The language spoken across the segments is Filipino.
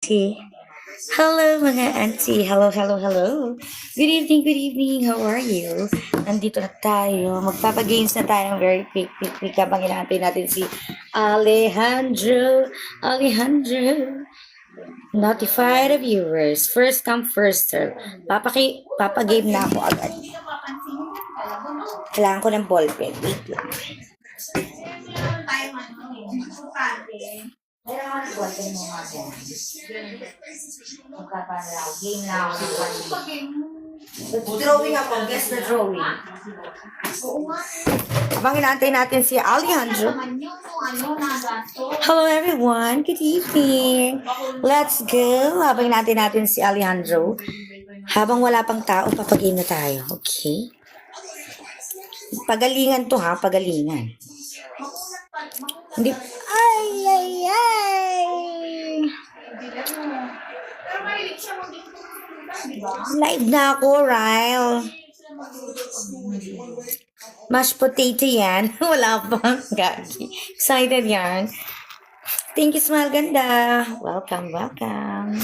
auntie. Hello mga auntie. Hello, hello, hello. Good evening, good evening. How are you? Nandito na tayo. Magpapagames na tayo very quick habang inaantay natin si Alejandro. Alejandro. Notify the viewers. First come, first serve. Papagame na ako agad. Kailangan ko ng ballpen. Wait lang. Kailangan ko ballpen mo nga dyan. Magkapalaw. Game na ako ng ballpen. Drawing ako. Guess the drawing. Habang inaantay natin si Alejandro. Hello everyone. Good evening. Let's go. Habang inaantay natin si Alejandro. Habang wala pang tao, papagame na tayo. Okay? Pagalingan to ha. Pagalingan. Hindi. Ay, ay, ay. Live na ako, Ryle. Mashed potato yan. Wala pa. Gagi. Excited yan. Thank you, Smile Ganda. Welcome, welcome.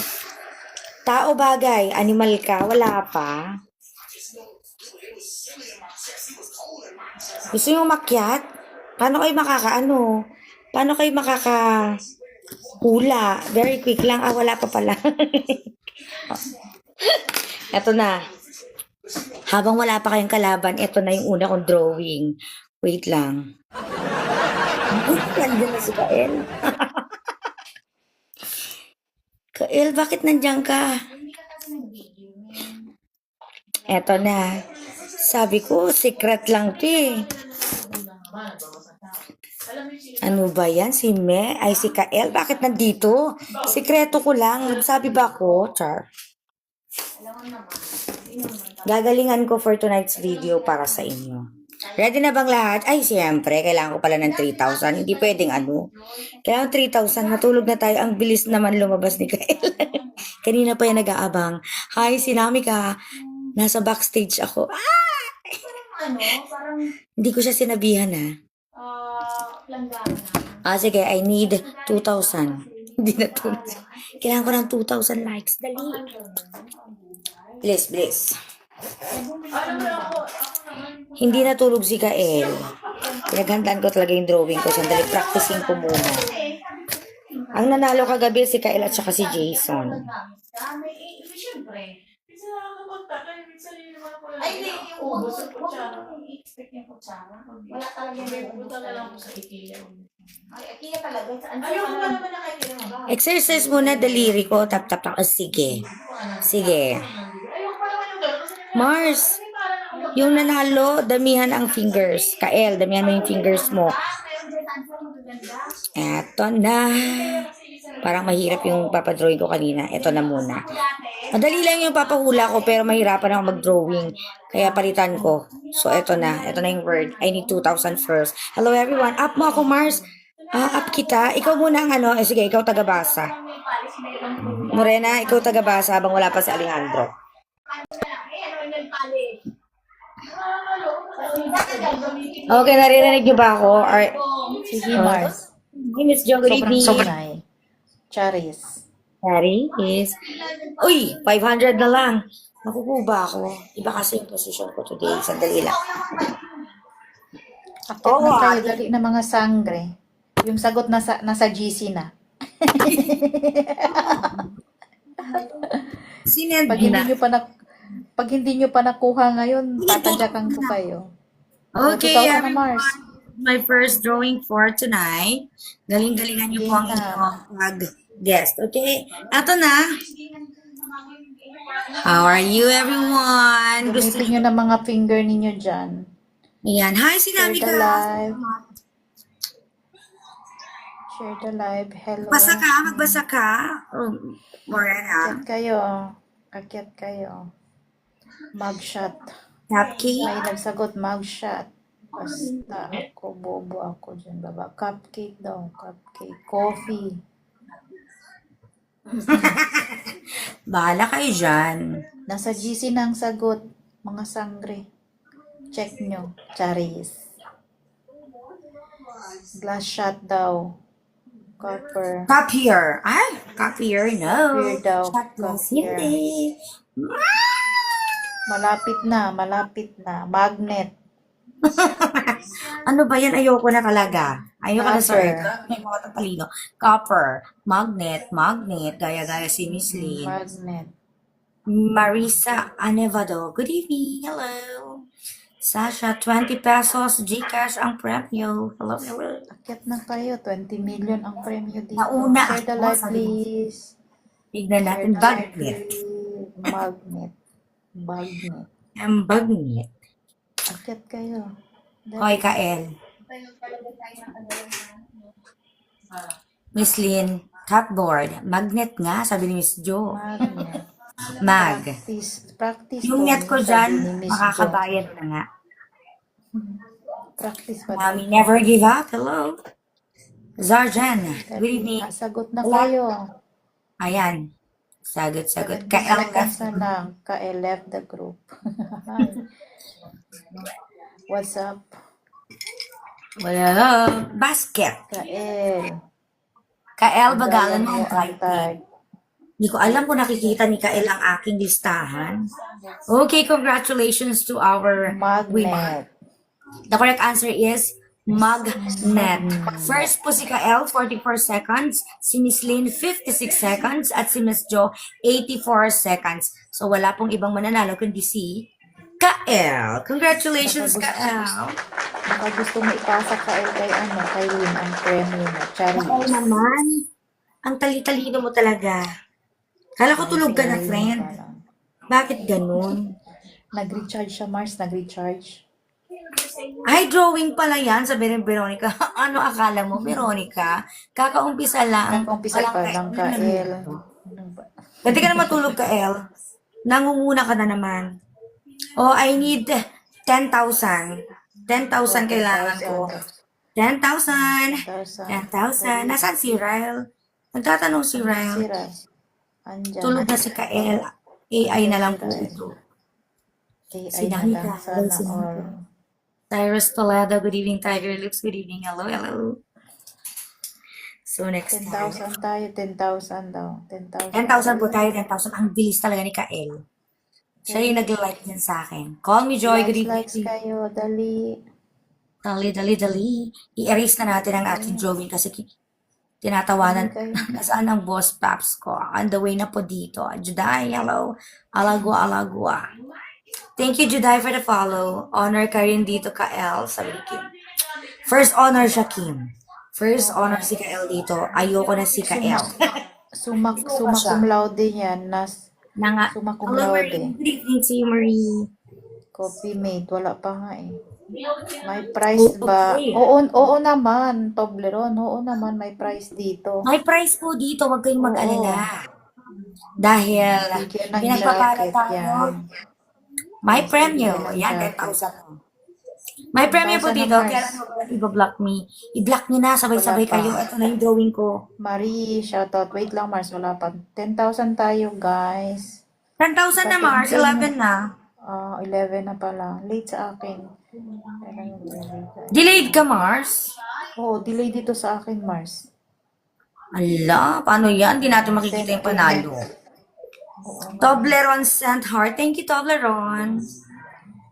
Tao bagay. Animal ka. Wala pa. Gusto nyo makyat? Paano kayo makakaano? Paano kayo makakahula? Very quick lang. Ah, wala pa pala. Eto na. Habang wala pa kayong kalaban, eto na yung una kong drawing. Wait lang. Nandun na si Kael. Kael, bakit nandiyan ka? Eto na. Sabi ko, secret lang to eh. Ano ba yan? Si Me? Ay, si Kael? Bakit nandito? Sikreto ko lang. Sabi ba ako? Char. Gagalingan ko for tonight's video para sa inyo. Ready na bang lahat? Ay, siyempre. Kailangan ko pala ng 3,000. Hindi pwedeng ano. Kailangan 3,000. Matulog na tayo. Ang bilis naman lumabas ni Kael. Kanina pa yan nag-aabang. Hi, Sinamika. Nasa backstage ako. Parang Hindi ko siya sinabihan ha. langgana. Sige, I need 2,000. Hindi na 2,000. Kailangan ko ng 2,000 likes. Dali. Please, please. Hindi natulog si Kael. Pinaghandaan ko talaga yung drawing ko. Sandali, practicing ko muna. Ang nanalo kagabi si Kael at saka si Jason. Siyempre. Ay, hindi. Yung i-expect yung kutsara. Wala talaga yung pupunta na lang sa ikila. Ay, ikila talaga. Ayoko pa naman nakikila ba? Exercise muna daliri ko. Tap, tap, tap. Sige. Sige. Ayoko pa naman yung gano'n. Mars, yung nanalo, damihan ang fingers. Kael, damihan mo yung fingers mo. Eto na. Parang mahirap yung papadrawing ko kanina. Eto na muna. Madali lang yung papahula ko pero mahirapan ako mag-drawing. Kaya palitan ko. So eto na. Eto na yung word. I need 2,000 first. Hello everyone. Up mo ako, Mars. Up kita. Ikaw muna ang ano. Sige, ikaw tagabasa. Morena, ikaw tagabasa habang wala pa si Alejandro. Okay, naririnig niyo ba ako? Or, Sige, Mars. Hey, Miss Jo, good evening. Sobrang Charis. Sorry, is... Uy, 500 na lang. Nakukuba ako. Iba kasi yung position ko today. Sandali lang. Akit na tayo, dali na mga sangre. Yung sagot nasa GC na. Sinend Pag hindi nyo pa nakuha ngayon, tatadyakan ko kayo. Okay, 2,000 na, everyone. Mars. My first drawing for tonight. Galing-galingan niyo po ang inyong mag-guest. Okay? Ito na. How are you, everyone? Gusto Gamitin nyo ng mga finger ninyo dyan. Ayan. Hi, Share Sinami the ka. live. Share the live. Hello. Basa ka? Magbasa ka? Morena. Akyat kayo. Mugshot. Cupcake. May nagsagot mugshot. Basta ako, bobo ako dyan, baba. Cupcake daw, cupcake. Coffee. Bahala kayo dyan. Nasa GC na ang sagot, mga sangre. Check nyo, Charis. Glass shot daw. Copper. Copier. Ay, copier, no. Copier daw. Shot glass, Copier. hindi. Malapit na, malapit na. Magnet. Ano ba yan? Ayoko na talaga. Ayoko na, sir. Copper. May mga tatalino. Copper. Magnet. Magnet. Gaya-gaya si Miss Lynn. Magnet. Marisa Anevado. Good evening. Hello. Sasha, 20 pesos. Gcash ang premyo. Hello, hello. Akyat na kayo. 20 million ang premyo dito. Nauna Share the ako, live, sabi mo. please. Tignan Share natin. the live, Bagnet. please. Magnet. Magnet. Ang bagnet. Akyat kayo. Hoy, Kael. Miss Lynn, cupboard. Magnet nga, sabi ni Miss Jo. Magnet. Mag. Practice Yung to, net ko sabi dyan, ni Miss Jo. makakabayad na nga. Practice pa Mami, never give up. Hello. Zarjan, good evening. Sagot na Wala. kayo. Ayan. Sagot. 70 Kael seconds na lang. Kael left the group. What's up? Wala. Basket. Kael. Kael, bagalan mo Mo ang typing. tag. Hindi ko alam kung nakikita ni Kael ang aking listahan. Okay, congratulations to our winner. Magnet. The correct answer is magnet. First po si Kael, 44 seconds. Si Miss Lynn, 56 seconds. At si Miss Jo, 84 seconds. So wala pong ibang mananalo kundi si Kael. Congratulations, Kael. Baka gusto mo ipasa Kael kay kay Lynn ang premyo mo. Charis. Kael naman. Ang tali-talino mo talaga. Kala ko tulog ka na, friend. Bakit ganun? Nag-recharge siya, Mars. Nag-recharge. Ay, drawing pala yan, sabi ni Veronica. Ano akala mo, Veronica? Kakaumpisa lang. Kakaumpisa pa lang, Kael. Dati ka na matulog, Kael. Nangunguna ka na naman. Oh, I need 10,000. 10,000 kailangan ko. 10,000. 10,000. Nasaan si Ryle? Nagtatanong si Ryle. Sira. Andyan. Tulog na si Kael. AI na lang po ito. AI Si na Danica. lang sana Si or Cyrus Toledo, good evening. Tiger Lips, good evening. Hello, hello. So, next 10,000 tayo. 10,000 daw. 10,000. 10,000 po tayo, 10,000. Ang bilis talaga ni Kael. Siya yung nag-like din sa akin. Call me Joy, good Likes evening. kayo. Dali. Dali. I-erase na natin ang ating drawing kasi tinatawanan. Kayo. Nasaan ang boss paps ko? On the way na po dito. Juday, hello. Alagua. Thank you, Juday, for the follow. Honor ka rin dito, Kael, sabi ni Kim. First honor siya, Kim. First honor si Kael dito. Ayoko na si Kael. Summa cum laude yan. Na nga. Summa cum Hello, laude. Marie. Good evening to you, Marie. Copy mate. Wala pa nga eh. May price ba? Okay. Oo naman. Toblerone. Oo naman. May price dito. May price po dito, wag kayong mag-alala. Dahil Bigyan ng pinagpapala jacket tayo. yan. May premyo. Bigyan ng Yan, jacket. 10,000. May premyo po 10,000 dito. ang Kaya price. i-block me. I-block nyo na, sabay-sabay Wala pa. kayo. Ito na yung drawing ko. Marie, shoutout. Wait lang, Mars. Wala pa. 10,000 tayo, guys. 10,000 na, Mars. 11 na. 11 na pala. Late sa akin. Delayed ka, Mars? Oo, delay dito sa akin, Mars. Ala, paano yan? Hindi natin makikita yung panalo. Toblerone sent heart. Thank you, Toblerone.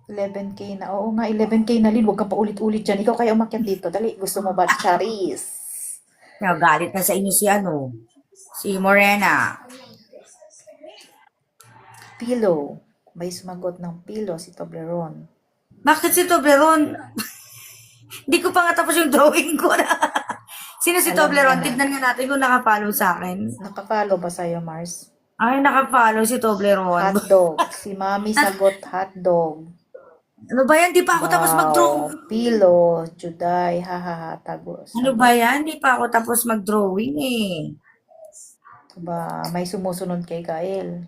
11K na. Oo nga, 11K na, Lin. Huwag kang paulit-ulit dyan. Ikaw kaya umakyat dito. Dali, gusto mo ba? Charis. Galit na sa inyo si Morena. Pillow. May sumagot ng pillow si Toblerone. Bakit si Toblerone? Hindi ko pa nga tapos yung drawing ko na. Sino si Alam Toblerone? mo na. Tignan nga natin kung nakapollow sa akin. Nakapalo ba sa'yo, Mars? Ay, nakapollow si Toblerone. Hotdog. Si Mami sagot hotdog. Ano ba yan? Di pa ako tapos mag-drawing. Pillow. Juday. Hahaha. Tagos. Ano ba yan? Di pa ako tapos mag-drawing eh. Ba, may sumusunod kay Kael.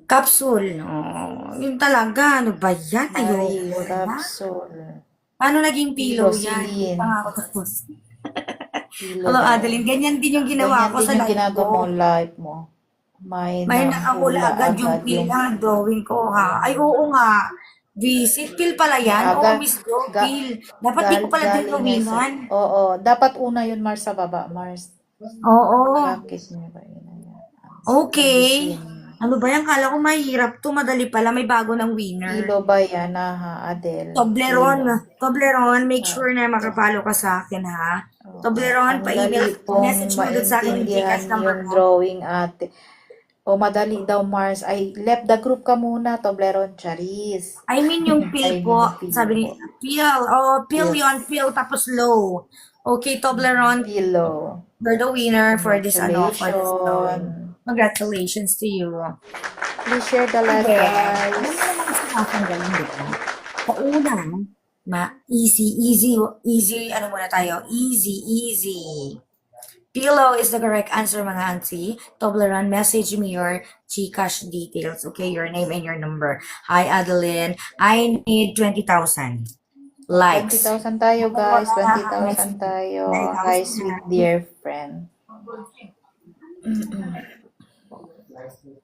Capsule. Oh, yun talaga. Ano ba yan? Marie, Ayoko na. capsule. Paano naging pillow yan? Rosilin. Di pa nga ako tapos. Pillow. Hello, Adeline. Ganyan din yung ginawa Ganyan ko din sa yung live ginagawa ko. mo live mo. May May nakahula agad yung pila drawing ko ha. Ay, oo nga. Visit, Phil pala yan. Oo, Aga, Miss Jo, ga, Phil. Dapat di ko pala galing na sa, dinawingan. oo, dapat una yun, Mars, sa baba, Mars. Oo. Bakit niyo ba yun? Okay. Medicine. Ano ba yan? Kala ko mahirap to. Madali pala. May bago ng winner. Kilo ba yan, ha, Adele? Toblerone. Kilo. Toblerone, make Ah, sure na makapalo ka sa akin, ha? oo. Toblerone, Ang pa-email, dali pong message mo doon sa akin yung maintindihan Gcash number yung mo. drawing, ate. O, madali daw, Mars. Ay, left the group ka muna, Toblerone, Charis. I mean yung I pill mean, po. pillow Sabi ni, po. pill. Oh, pill Yes. yun. Pill tapos low. Okay, Toblerone, Pillow. you're the winner for this, for this drawing. Congratulations. Congratulations to you. Please share the live, Again, guys. alam mo naman sa kakanggaling, di ba? Pauna, easy, ano muna tayo? Easy. Pillow is the correct answer, mga auntie. Toblerone, message me your Gcash details, okay? Your name and your number. Hi, Adeline. I need 20,000 likes. 20,000 tayo, guys. Wala, 20,000 tayo. 20,000 Hi, na. sweet dear friend.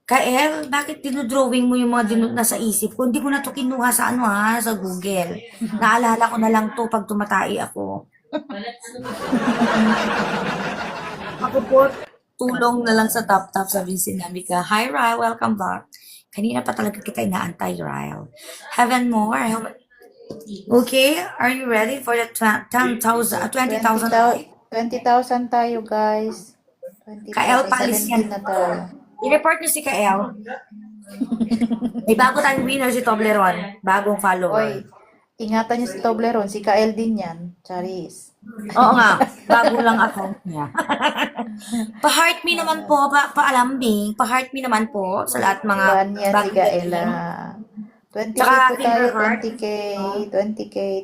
Kael, bakit dinodrawing mo yung mga nasa isip ko? Hindi ko na to kinuha sa sa Google. Naalala ko na lang to pag tumatai ako. Ako po, tulong na lang sa top, sabi sinabi ka. Hi, Ryle, welcome back. Kanina pa talaga kita inaantay, Ryle. Heaven more. Okay, are you ready for the 20,000? 20,000 tayo, guys. 20,000. Kael, paalis 17 na tayo. I-report niyo si Kael. May bago tayong winner si Toblerone. Bagong follower. Oy, ingatan niyo si Toblerone. Si Kael din yan. Charis. Oo nga, bago lang account niya. Pa-heart me naman po, pa-alambing. Pa-heart me naman po sa lahat mga Ban yan si bagong Kaela. dating. 20K Tsaka po tayo. finger heart.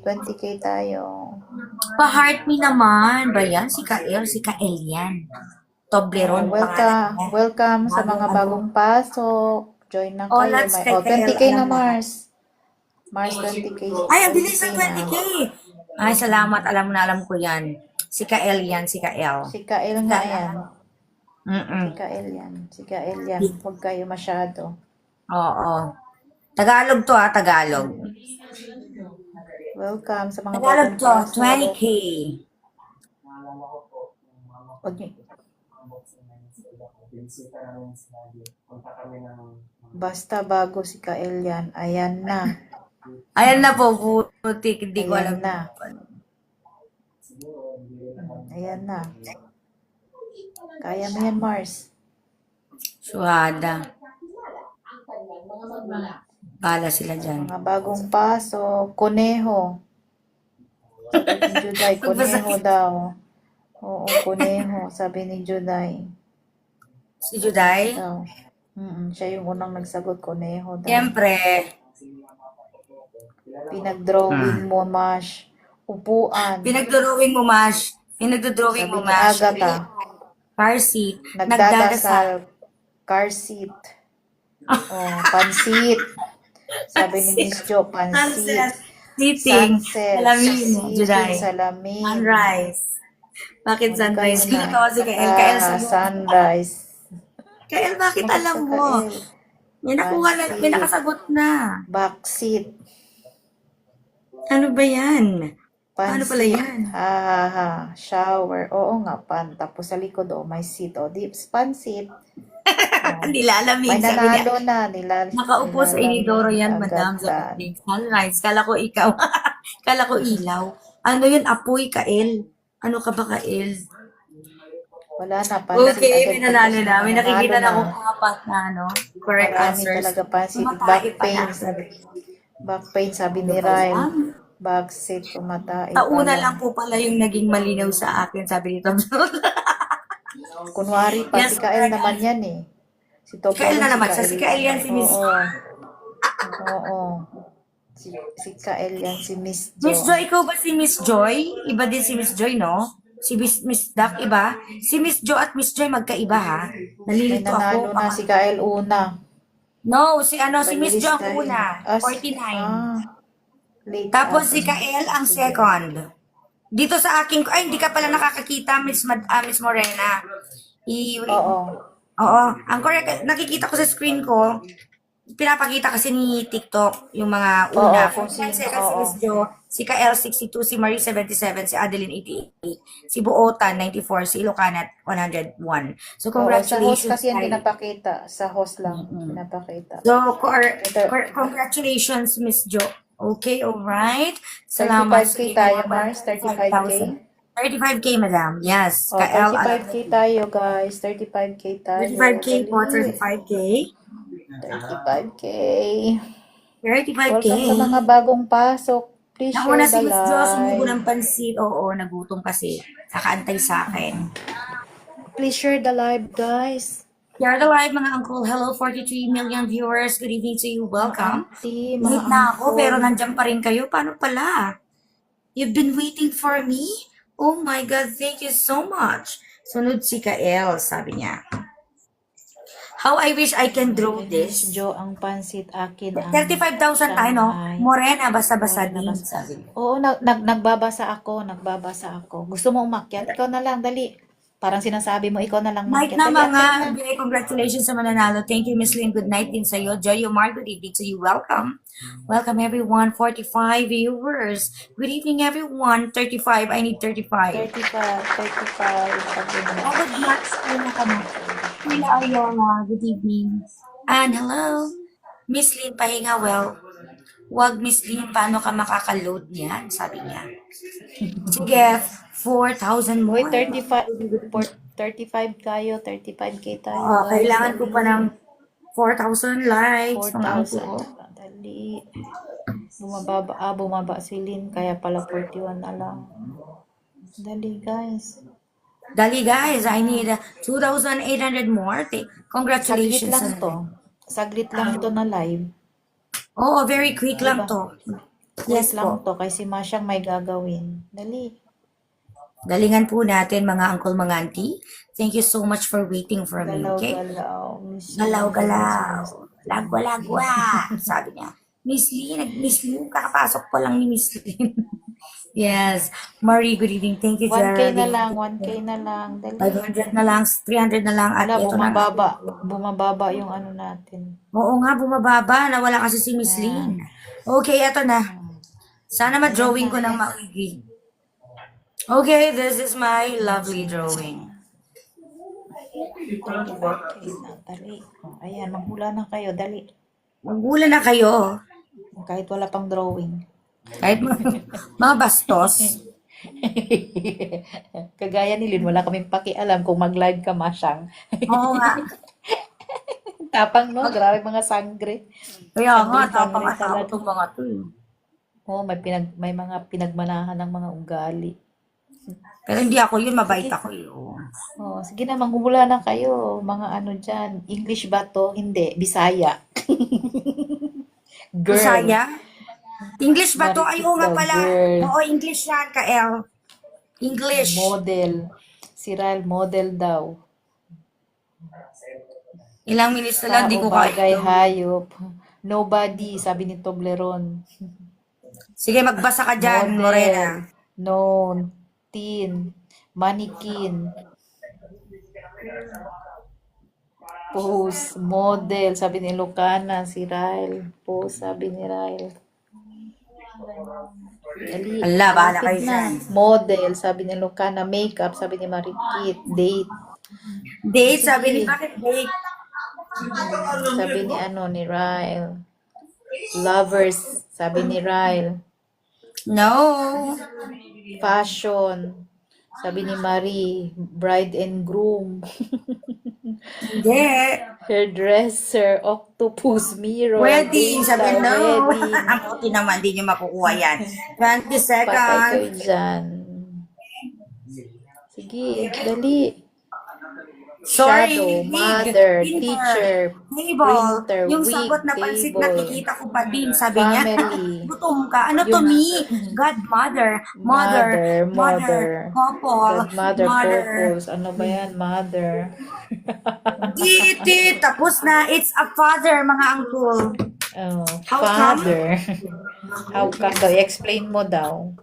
20K tayo. Pa-heart me naman. Ba yan? Si Kael yan. Toblerone pangalan niya. Welcome sa mga bagong pasok. Join na Oh, kayo. let's kay 20K Kael, na, alam mo. Mars. Mars, 20K. Ay, ang bilis ng 20K 20K. Ay, salamat. Alam ko yan. Si Kael yan, si Kael. Si Kael nga yan. Mm-mm. Si Kael yan. Huwag kayo masyado. Oo. Tagalog to Tagalog. Welcome sa mga Tagalog bagong to, pasok. 20K. Huwag niyo. Basta bago si Kael yan. Ayan na. Ayan na po, putik. Hindi ko alam. Ayan na. Ayan na. Kaya mo yan, Mars. Suhada. Bala sila dyan. Mga bagong pasok. Kuneho. Sabi ni Juday, kuneho daw. Oo, kuneho. Sabi ni Juday. Si Juday? Daw. Siya yung unang nagsagot, kuneho daw. Siyempre. Pinag-drawing mo, Mash. Upuan. Pinagdrawing mo, Mash. Pinagdrawing Sabi mo, ni Mash. Agatha. Car seat. Nagdadasal. Car seat. Oh, pansit. Sabi ni Miss Jo, pansit. Seating. Sunset. Salamin. Juday. Salamin. Sunrise. Bakit sunrise? Kayo na. Pinatawa si Kael. Kael, Sunrise. Kael, bakit alam mo? Kael. May nakuha na, may nakasagot na. Backseat. Ano ba yan? Paano pala Pansit. yan? Shower. Oo nga, Tapos sa likod, may seat. Pansit. Hindi lalamig. May Sabi niya, nanalo na. nakaupo sa inidoro yan, agad madam. na. Sa sunrise. Kala ko ikaw. Kala ko ilaw. Ano yun? Apoy, Kael. Ano ka ba, Kael? Wala na, pansit. Okay, agad may nanalo tapos na. May nakikita na nanalo akong apat na, correct Marami answers. talaga pansit. Tumatay Back pa pain. na. Back pain, sabi ni Ano ba Ryle. yan? Backseat, tumatay Tauna pala. lang po pala yung naging malinaw sa akin, sabi ni Tom. Kunwari pa, Yes, si Kael correct. naman yan eh. Si Kael na naman siya. Si Kael yan, si Miss. Oo. Si Kael yan, si Miss Jo. Miss Joy, ikaw ba si Miss Joy? Iba din si Miss Joy, no? Si Miss Duck, iba? Si Miss Jo at Miss Joy magkaiba, ha? May Nalilito nanalo ako. na si Kael una. No, si Miss Jo ang Panlista una. yun. 49. Late Tapos ad. si Kael ang second. Dito sa akin, ay, hindi ka pala nakakakita, Miss Morena. Oo. Oo, ang correct, nakikita ko sa screen ko, pinapakita kasi ni TikTok yung mga Oo, una. kung 45 sino, seconds si oo. Miss Jo, si Kael 62, si Marie 77, si Adeline 88, si Buotan 94, si Ilocana 101. So Oo, sa host congratulations kasi yan kay pinapakita. Sa host lang Mm-mm. pinapakita. So, Ito, congratulations, Miss Jo. Okay, alright. Salamat. 35K Sige, tayo, kaya pala Mars. 35K. 35K, madam. Yes. Oh, Kael, 35K tayo, guys. 35K tayo. 35K po, Dali. 35K. 35K. 35K. Welcome sa mga bagong pasok. Please Nauna share si the Miss Jo, sumubo live. ng pansit. Oo, nagutom kasi. Nakaantay sa akin. Please share the live, guys. Share the live, mga uncle. Hello, 43 million viewers. Good evening to you. Mga Welcome. auntie, mga Late na ako, pero uncle. nandiyan pa rin kayo. Paano pala? You've been waiting for me? Oh my God, thank you so much. Sunod si Kael, sabi niya. How I wish I can draw Miss this. Jo, ang pansit akin ang 35,000 tayo, no? Shanghai. Morena, basta-basta Morena, din, basta. sabi niya. Oo, nagbabasa ako. Gusto mo umakyat? Ikaw na lang, dali. Parang sinasabi mo, ikaw na lang Night umakyat. na Dali, mga, akyat na. Jay, congratulations sa mananalo. Thank you, Miss Lynn. Good night din sa'yo. Joy Omar, good evening to you. Welcome. Welcome, everyone. 45 viewers. Good evening, everyone. 35. I need 35. 35. Sabi mo. Oh, good night. Ayun ka na. Mila Ayala, good evening. And hello, Miss Lynn, pahinga well. Wag, Miss Lynn, paano ka makaka-load niyan? Sabi niya. Sige, 4,000 Uy, more. 35 tayo. 35K tayo, Oo, guys. kailangan ko pa Dali. ng 4,000 likes, mga 4,000. angko. Dali. Bumaba si Lynn, kaya pala 41 na lang. Dali, guys. Dali guys, I need 2,800 more. Saglit Congratulations. lang to. Saglit lang to na live. Oo, very quick lang Diba? to. Quick Yes lang po. to kasi masyang may gagawin. Dali. Galingan po natin mga uncle, mga auntie. Thank you so much for waiting for me, okay? Galaw-galaw. Miss Galaw-galaw. Lagwa-lagwa. Sabi niya. Miss Lee, Miss Lee, kakapasok pa lang ni Miss Lee. Yes. Marie, good evening. Thank you, 1K na Geraldine. lang. 1K na lang. Dali. 500 na lang, 300 na lang, at Wala, ito na nga. bumababa yung ano natin. Oo nga, bumababa. Nawala kasi si Miss Yeah. Lynn. Okay, ito na. Sana ma-drawing ko ng maigi. Okay, this is my lovely drawing. 25K na. Dali. Ayan, maghula na kayo. Dali. Maghula na kayo. Kahit wala pang drawing. Kahit mga bastos. Kagaya ni Lynn, wala kaming pakialam kung mag-live ka, Masyang. Oo nga. Tapang, no? Grabe mga sangre. Kaya nga, Sangre tapang talaga. asawa itong mga to. Oo, may mga pinagmanahan ng mga ugali. Pero hindi ako yun, mabait ako yun. Oh, sige na, manghula na kayo. Mga ano dyan. English ba to? Hindi. Bisaya. Girl. Bisaya? English ba to? Ay, oo nga Marikit daw, pala. girl. Oo, English yan, Kael. English. Model. Si Ryle, model daw. Ilang minutes na lang, di ko Tao, bagay, kaya. hayop. Nobody, sabi ni Toblerone. Sige, magbasa ka dyan, Morena. Known. Teen. Mannequin. Pose. Model, sabi ni Lucana. Si Ryle. Pose, sabi ni Ryle. Dali. Ala, bahala Malapit kayo na. dyan. Model, sabi ni Lucana. Makeup, sabi ni Marikit. Date. Date, sabi ni Sige. bakit date? Sabi ni ni Ryle. Lovers, sabi ni Ryle. No. Fashion, sabi ni Marie. Bride and groom. Hindi. Hairdresser, octopus, mirror, Wedding, date sabi daw, no. wedding. Ang puti naman, di nyo makukuha yan. 20 Patay kayo seconds. dyan. Sige, dali. Sorry, Shadow, wig, mother, printer, teacher, table, printer, yung wig, sabot na pansit table, nakikita ko pa din, sabi niya. family, Gutom ka. Ano to, yung me? Godmother, mother, mother, couple, godmother, mother. purpose, ano ba yan, mother, Diti, tapos na. It's a father, mga uncle. oh, How come? father, how come daw, explain mo daw,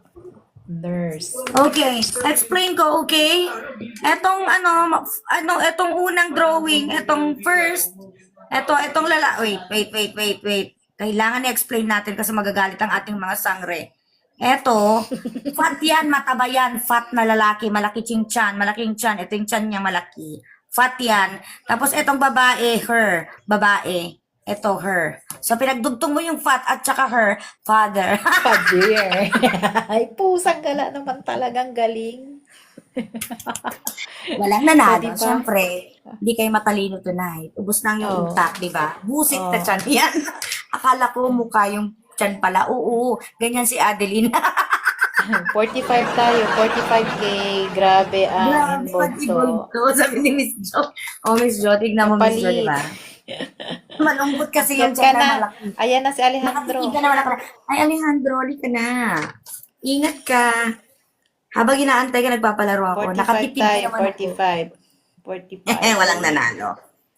nurse, Okay, explain ko, okay? Etong etong unang drawing, etong first, Etong wait. Kailangan i-explain natin kasi magagalit ang ating mga sangre. Fat yan, mataba yan, fat na lalaki, malaking tiyan. Ito yung tiyan niya malaki. Fat yan. Tapos etong babae, her, babae. Ito, her. So, pinagdugtong mo yung fat at saka her, father. Padir. Ay, pusang gala naman talagang galing. Walang nanalo. Pwede pa? Siyempre, hindi kayo matalino tonight. Ubus na yung Oo. utak, di ba? Busit na Oo. tiyan yan. Akala ko mukha yung tiyan pala. Oo, ganyan si Adeline. 45 tayo, 45K. Grabe ang Grabe, inbox pag-ibog to. Sabi ni Miss Jo. Oh, Miss Jo, tignan mo, Miss Jo, Palit. di ba? Malungkot kasi yung Stop ka tiyan na na. malaki. Ayan na si Alejandro. Nakatitig ka na malaki. Ay, Alejandro, ali ka na. Ingat ka. Habang inaantay ka, nagpapalaro ako. 45 Nakatitig ka tayo, naman ako. 45. Walang nanalo.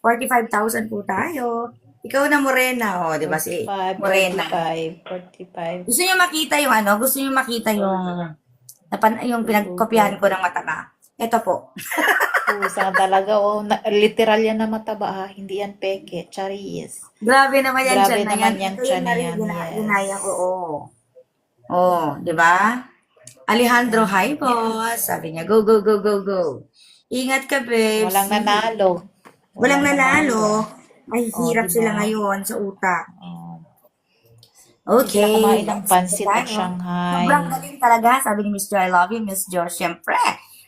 45,000 po tayo. Ikaw na Morena, oh, di ba si 45, Morena. 45. Gusto niyo makita yung ano? Gusto niyo makita yung pinagkopyahan ko ng mataba? Ito po. Pusa talaga, oh. Literal yan na mataba, ha? Hindi yan peke. Charis. Grabe naman yan, Grabe tiyan na naman yan. yan, Ito tiyan yung na yan, yes. ginaya ko, oh. Oh, di ba? Alejandro, hi boss. Sabi niya, go, go, go, go, go. Ingat ka, babes. Walang nanalo. Walang nanalo. Ay, Oh, hirap diba? sila ngayon sa utak. Oh. Okay. Hindi sila kumain ng let's pansit go at tayo. Shanghai. Sobrang galing talaga. Sabi ni Miss Jo, I love you, Miss Jo. Siyempre,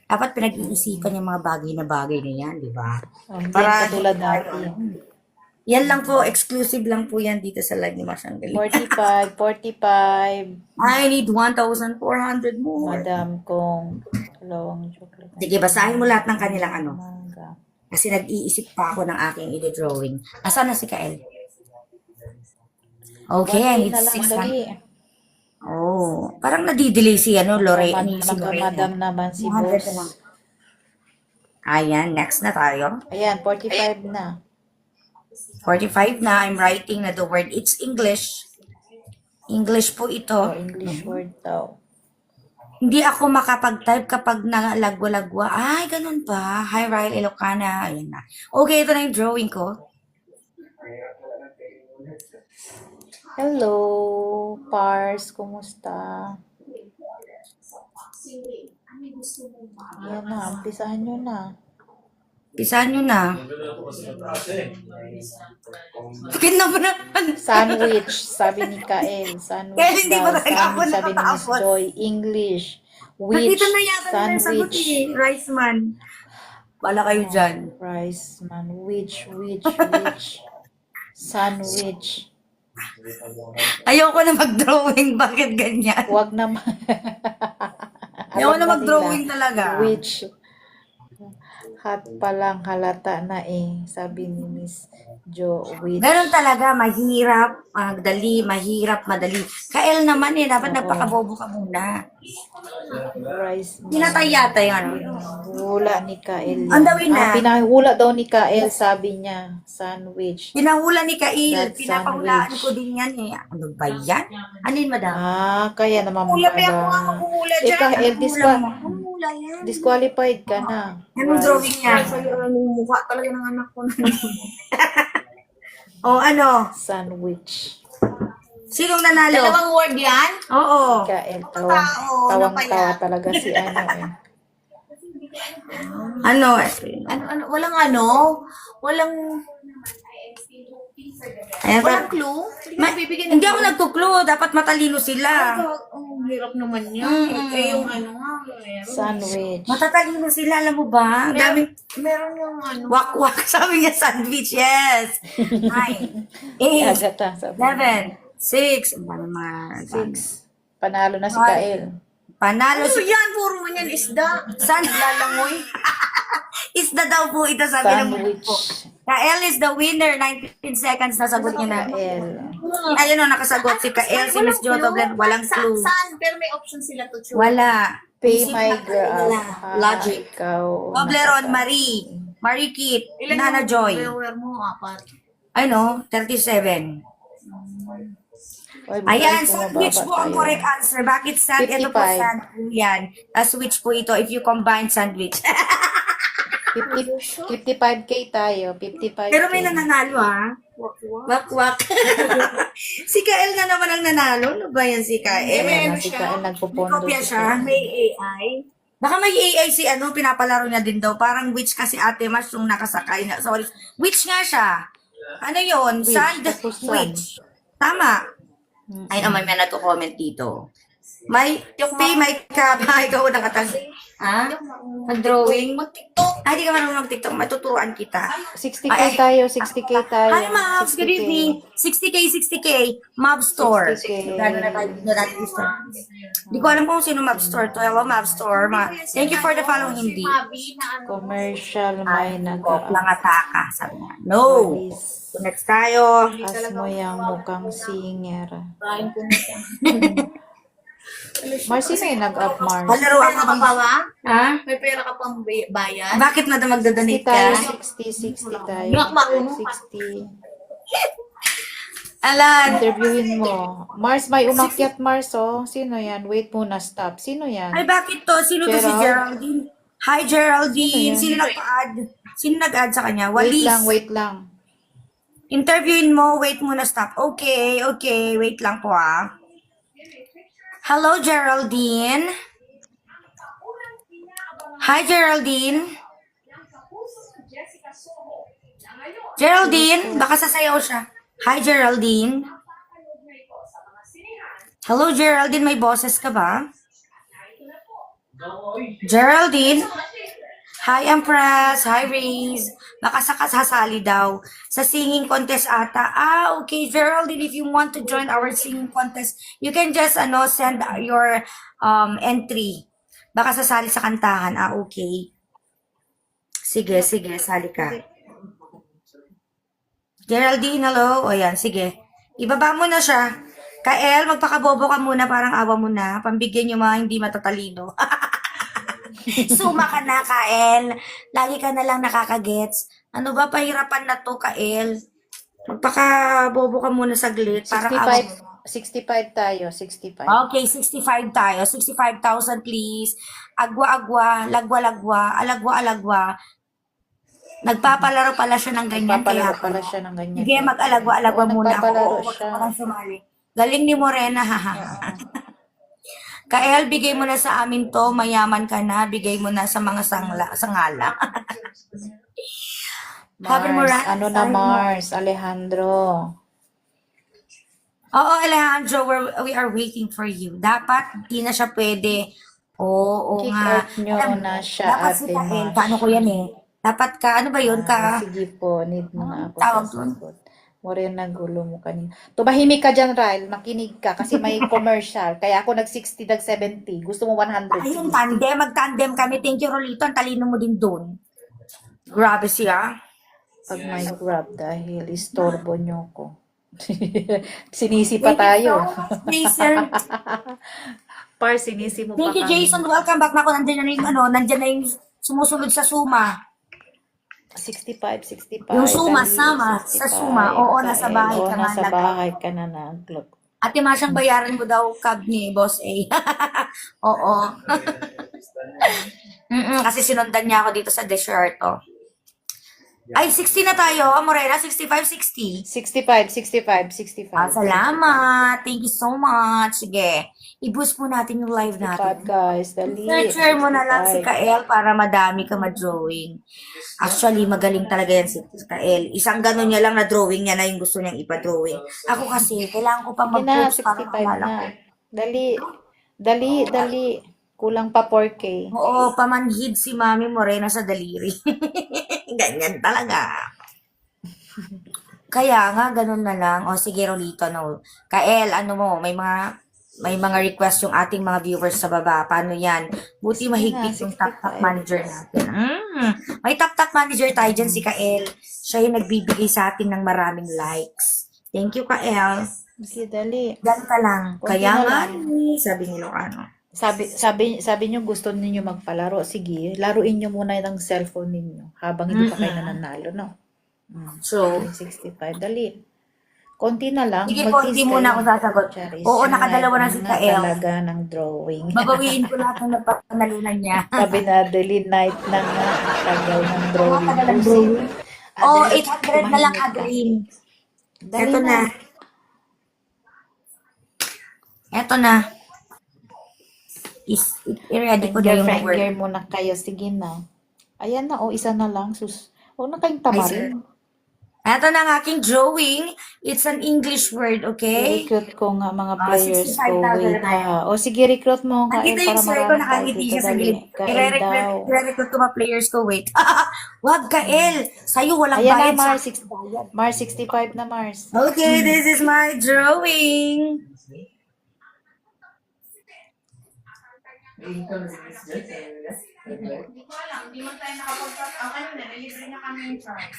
dapat pinag-iisipan yung mga bagay na yan, di ba? Oh, hindi Para- yan katulad natin. Yan lang po, exclusive lang po yan dito sa live ni Masyang Galing. 45. I need 1,400 more. Madam kong dalawang chocolate. Sige, basahin mo lahat ng kanilang ano. Mangga. Kasi nag-iisip pa ako ng aking ide-drawing. Asan na si Kael? Okay, I need na lang 600. dali. Oh, parang nadidelay si Lorraine. Si Madam naman si 200 boss. na lang. Ayan, next na tayo. Ayan, 45 na. 45 na, I'm writing na the word. It's English. English po O, ito. English word daw. Hindi ako makapag-type kapag nalagwa-lagwa. Ay, ganun pa. Hi, Ryle Ilocana. Ayan na. Okay, ito na yung drawing ko. Hello, Pars. Kumusta? Ayan na, umpisahan nyo na. Pisahan nyo na. Bakit na ba naman? Sandwich, sabi ni Kael. Sandwich Kaya hindi daw. pa talaga ako Sandwich, sabi ni Miss nakatapos. Joy. English. Which, Nakita na yata nila yung sagot sandwich. eh. Rice man. Bala kayo dyan. Rice man. Which. Sandwich. Ayoko na mag-drawing. Bakit ganyan? Huwag naman. Ayoko na Alam ba mag-drawing nila? talaga. Which. Hot pa lang halata na eh. Sabi ni Miss Jo. Which. Ganun talaga. Mahirap, madali, mahirap, madali. Kael naman eh. Dapat Oo. napakabobo ka muna. Rice man. Hinatay yata yung ano. Hula ni Kael. Ang dawin na. Pinahula daw ni Kael, sabi niya. Sandwich. Pinahula ni Kael. That Pinapahulaan sandwich. ko din yan eh. Ano ba yan? Ano yun, madam? Kaya naman Hula pa ako nga pala. maghuhula Eh, dyan. Kael, Hula yan. disqualified ka na. Anong drawing niya? Sa'yo, anong mukha talaga ng anak ko. O ano? Sandwich. Sinong nanalo? Dalawang word yan? Oo. Kael, Tao, tawang-tawa talaga si ano eh. Ano? Walang ano? Walang Ayan, walang clue? Bibigyan hindi ako nagkuklo. Dapat matalino sila. Ang hirap naman yan. Mm-mm. Eh, yung ano nga, meron. Sandwich. Matatalino sila, alam mo ba? Ang daming Meron yung ano. wak-wak. Sabi niya sandwich, yes. 9, 8, Agata, sabi. 7, 6. Ang dami mga 6. Panalo na si Five. Kael. Panalo Ano si yan? Puro man yan isda. San Lalangoy. Isda daw po ito, sabi ng Sandwich. po. Kael is the winner. 19 seconds nasagot niya na. Kael. Ayun o, nakasagot si Kael, si Miss Jo Toblen. Walang clue. Saan? Pero may option sila to choose. Wala. Pay Isip my lang girl. nila. Logic. Ikaw. Tobleron, Marie. Marie Kit. Nana Joy. Wear mo, apat. Ano? 37. Oy, Ayan, bumaba sandwich po ang tayo. correct answer. Bakit sand? Ito po 55. sand po yan. Switch po ito if you combine sandwich. 55K tayo. 55K. Pero may nananalo ha. Wak-wak. Si Kael na naman ang nanalo. Ano ba yan si Kael? Ayan na si Kael, May nagpupondo kopya si siya. Kael. May AI. Baka may AI si pinapalaro niya din daw. Parang witch kasi Ate Mas yung nakasakay na. Sorry. Witch nga siya. Ano yun? Witch, Sand tapos sand. witch. Tama. Ay, may nagko-comment dito. May, pay, may ka, ikaw na katag. Ha? Mag-drawing? Mag-tiktok. Ay, di ka marunong mag-tiktok. Matuturuan kita. 60K tayo, 60K tayo. Hi, Mavs. Good 60K. evening. 60K. Mav Store. 60K. Gano'n na tayo dito natin gusto. Di ko alam kung sino Mav Store to. Hello, Mav Store. Thank you for the follow, hindi. Commercial may nag-a- Lang ataka. Sabi niya. No. So, next tayo. As mo yung mukhang singer. Mars, sino yung nag-up, Mars? Palaruan ka bang bawa? Ha? May pera ka pang bayad? Bakit na 60 magdadonate tayo, ka? 60 tayo. Black marunong 60. Alan. Interviewin mo. Mars, may umakyat, Mars, oh. Sino yan? Wait muna, stop. Sino yan? Ay, bakit to? Sino to si Gerald? Geraldine? Hi, Geraldine. Sino yan? Sino nag-add? Sino nag-add sa kanya? Wait Walis. wait lang. Interviewin mo. Wait muna, stop. Okay. Wait lang po, ah. Hello, Geraldine. Hi, Geraldine. Geraldine, baka sasayaw siya. Hi, Geraldine. Hello, Geraldine. May boses ka ba? Geraldine. Hi, Empress. Hi, Raze. Baka sasali daw sa singing contest ata. Okay, Geraldine, if you want to join our singing contest, you can just send your entry. Baka sasali sa kantahan. Okay. Sige, sali ka. Geraldine, hello. O yan, sige. Ibaba mo na siya. Kael, magpakabobo ka muna, parang awa mo na. Pambigyan yung mga hindi matatalino. Suma ka na, Kael. Lagi ka na lang nakakagets. Ano ba, pahirapan na to, Kael? Magpakabobo ka muna saglit. Parang awa mo. 65 tayo, 65. Okay, 65 tayo. 65,000 please. Agwa-agwa, lagwa-lagwa, alagwa-alagwa. Nagpapalaro pala siya ng ganyan. Papalaro Kaya pala siya ng ganyan. sige, mag-alagwa-alagwa Oo, muna ako. nagpapalaro Huwag siya. ka lang sumali. Galing ni Morena, haha. Kael, bigay mo na sa amin to. Mayaman ka na. Bigay mo na sa mga sangala. Happy Mars, Morales. ano na Mars? Alejandro. Oo, Alejandro, we are waiting for you. Dapat, di na siya pwede. Oo Kick nga. out nyo Alam mo, na siya, dapat si Ate Kael, Mars. paano ko yan Dapat ka, ano ba yun ka? Sige po, need mo na ako Tawag sa doon. sagot. Morena, gulo mo kanina. Tumahimik ka dyan, Ryle. Makinig ka kasi may commercial. Kaya ako nag-60, nag-70. Gusto mo 100. Ayun, tandem. Mag-tandem kami. Thank you, Rolito. Ang talino mo din doon. Grabe siya. Pag may grab dahil istorbo nyo ko. Sinisi pa tayo. Jason. Par, sinisi mo pa Thank you, kami. Jason. Welcome back na ako. Nandiyan na yung sumusunod sa Suma. 65. Yung Suma, Dali, sama. Sa Suma. Oo, nasa bahay Oo, ka na. nasa bahay ka na nag-clock. Ate Masyang bayaran mo daw cab ni Boss A. Oo. Kasi sinundan niya ako dito sa desierto. Ay, 60 na tayo. Morena, 65, 60. 65. Salamat. Thank you so much. Sige. I-boost mo natin yung live 65, natin. guys. Dali. Searcher mo na lang si 65. Kael para madami ka ma-drawing. Actually, magaling talaga yan si Kael. Isang gano'n niya lang na drawing niya na yung gusto niyang ipa-drawing. Ako kasi, kailangan ko pang Sige na, mag-post para 65 malala na. ko. Dali. Kulang pa 4K. Oo, pamanhid si Mami Morena sa daliri. Ganyan talaga. Kaya nga, ganun na lang. O sige, Rolito, no. Kael, ano mo, may mga request yung ating mga viewers sa baba. Paano yan? Buti mahigpit yung top manager natin. May top manager tayo dyan, si Kael. Siya yung nagbibigay sa atin ng maraming likes. Thank you, Kael. Sige, dali. Ganun lang. Konti Kaya na nga, lang. sabi ni Lucano. Sabi niyo gusto niyo magpalaro. Sige, laruin niyo muna ng cellphone ninyo habang hindi pa kayo nananalo, no? So, 65. Dali. Konti na lang. Sige po, hindi muna ako sasagot. Charis. Oo, Siya nakadalawa na si nga Kael. talaga ng drawing. Babawiin ko lahat ng napanalunan niya. Sabi na, Adeline, night na nga. Tagal ng drawing. Tagal ng Pusit. drawing. Oh, Adeline, 800 na lang, tumahimik ka. Adeline. Dali Eto na. Eto na. I-ready ko na yung Finger word. muna kayo. Sige na. Ayan na, isa na lang. Huwag na kayong Ay, sir. tamarin. Eto na ang aking drawing. It's an English word, okay? I-recruit ko nga mga Ah, players ko. 65,000 Wait na tayo. ha. O sige, recruit mo. Kael, Nakita para yung sir ko, marami tayo nakangiti dito. siya sa Dali. gilid. Kael daw. I-recruit ko mga players ko. Wait. Wag, Kael. Sa'yo walang Ayan na, bayad. Mars. Mars, 65 na, Mars. Okay, this is my drawing. Hindi ko alam, hindi man tayo nakapagpat. Ang ano na, nilibre niya kami yung charge.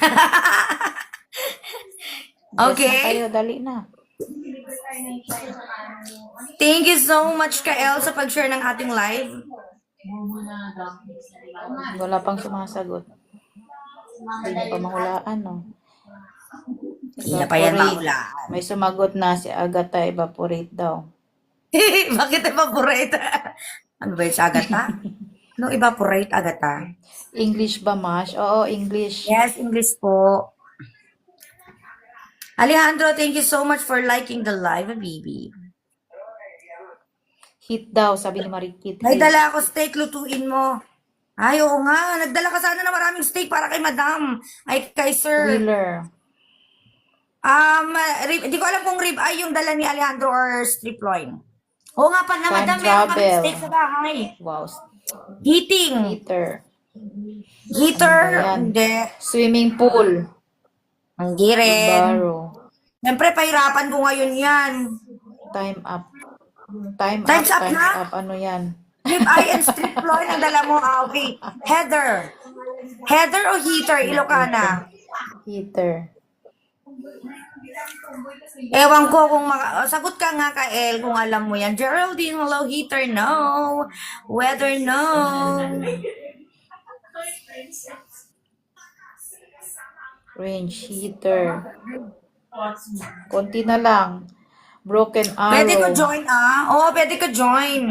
Okay. Yes na kayo, dali na. Nilibre tayo ng charge sa ano. Thank you so much, Kael, sa pag-share ng ating live. Wala pang sumasagot. Hindi niyo pa mahulaan, no? Hindi na pa yan Evaporate. mahulaan. May sumagot na si Agatha, evaporate daw. Bakit evaporate? Ano ba yung sa Agata? No, evaporate, Agata. English ba, Mash? Oo, English. Yes, English po. Alejandro, thank you so much for liking the live, baby. Hit daw, sabi ni Marikit. May Hit. dala ako steak, lutuin mo. Ay, oo nga. Nagdala ka sana ng maraming steak para kay madam. Ay, kay sir. Wheeler. Hindi ko alam kung rib ay yung dala ni Alejandro or strip loin. Oo nga pa na, Time madam. Meron kami travel. steak sa bahay. Wow. Heating. Heater. Heater. Ano ba yan? Hindi. Swimming pool. Hindi rin. Barrow. Siyempre, pahirapan ko ngayon yan. Time up. Time Time's up, up time na? up. Ano yan? Rib eye and strip loin ang dala mo. Okay. Heather. Heather o heater? Ilocana. Heater. Ewan ko kung sagot ka nga, Kael, kung alam mo yan. Geraldine, hello, heater, no. Weather, no. Range heater. Konti na lang. Broken arrow. Pwede ko join, Oo, pwede ko join.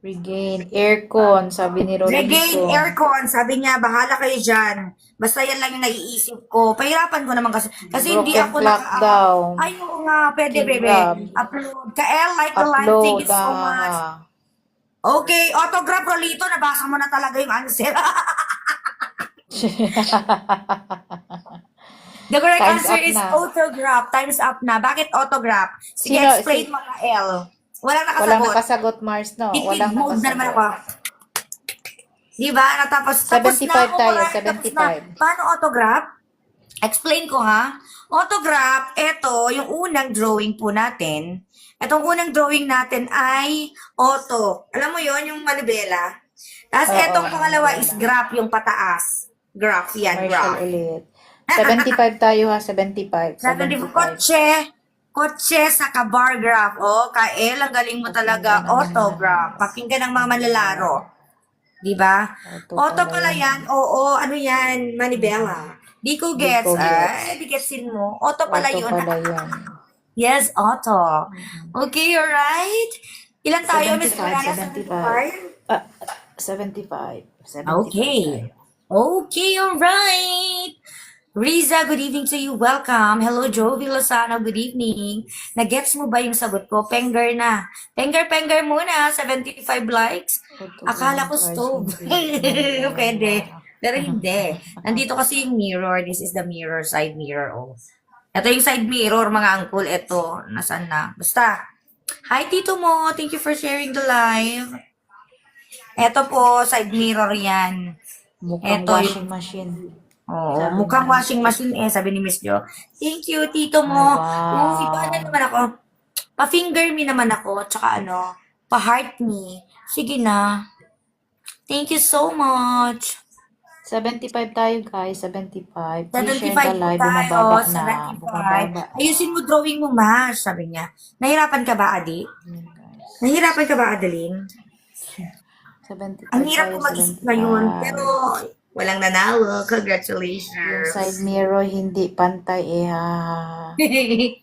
Regain. Aircon, sabi ni Rodrigo. Regain aircon. Sabi niya, bahala kayo dyan. Basta yan lang yung naiisip ko. Pahirapan ko naman kasi. Kasi hindi Broken ako clock daw. Ay, oo nga. Pwede, King bebe. Rob. Upload. Kael, like the live. Thank you so much. Okay, autograph, Rolito. Nabasa mo na talaga yung answer. The correct Time's answer up is na. autograph. Time's up na. Bakit autograph? Sige, Sino- explain mo, Kael. Walang Walang nakasagot. nakasagot, Mars, no? Walang Hold na naman ako. nakasagot. Diba? Tapos 75 na ako, tayo, Mariah, tapos 75. na. Paano autograph? Explain ko ha. Autograph, ito, yung unang drawing po natin. Itong unang drawing natin ay auto. Alam mo yon yung manibela. Tapos Oo, itong pangalawa manibela. is graph, yung pataas. Graph, yan, Marshall graph. ulit. 75 tayo ha, 75. 75. 75. Kotse sa bar graph. Oh, Kael, ang galing mo talaga. Autograph. Pakinggan ng mga manlalaro. Diba? Auto pala yan. Oo, ano yan? Manibela. Di ko gets. Di ko gets. Di getsin mo. Auto pala Auto yun. pala yan. Yes, auto. Okay, alright. Ilan tayo, Miss 75, Mariana? 75. 75. Okay. Okay, alright. Riza, good evening to you. Welcome. Hello, Jovi Lozano. Good evening. Nagets mo ba yung sagot ko? Penger na. Penger muna. 75 likes. Akala ko stove. Pwede. Pero hindi. Nandito kasi yung mirror. This is the mirror, side mirror. Oh. Ito yung side mirror, mga uncle. Ito. Nasaan na? Basta. Hi, Tito mo. Thank you for sharing the live. Ito po, side mirror yan. Mukhang Eto, washing machine. Oo, Sabi mukhang niya. washing machine sabi ni Miss Jo. Thank you, Tito mo. Wow. Paano naman ako? Pa-finger me naman ako, tsaka pa-heart me. Sige na. Thank you so much. 75 tayo, guys. 75. 75 Please share the live. tayo, Bumababa na. 75. Bumababa. Ayusin mo drawing mo, Mash, sabi niya. Nahirapan ka ba, Adi? Yun, guys. Nahirapan ka ba, Adeline? 75 Ang hirap tayo, ko mag-isip 75. ngayon. Pero, Walang nanalo. Yung Congratulations. side mirror hindi pantay eh.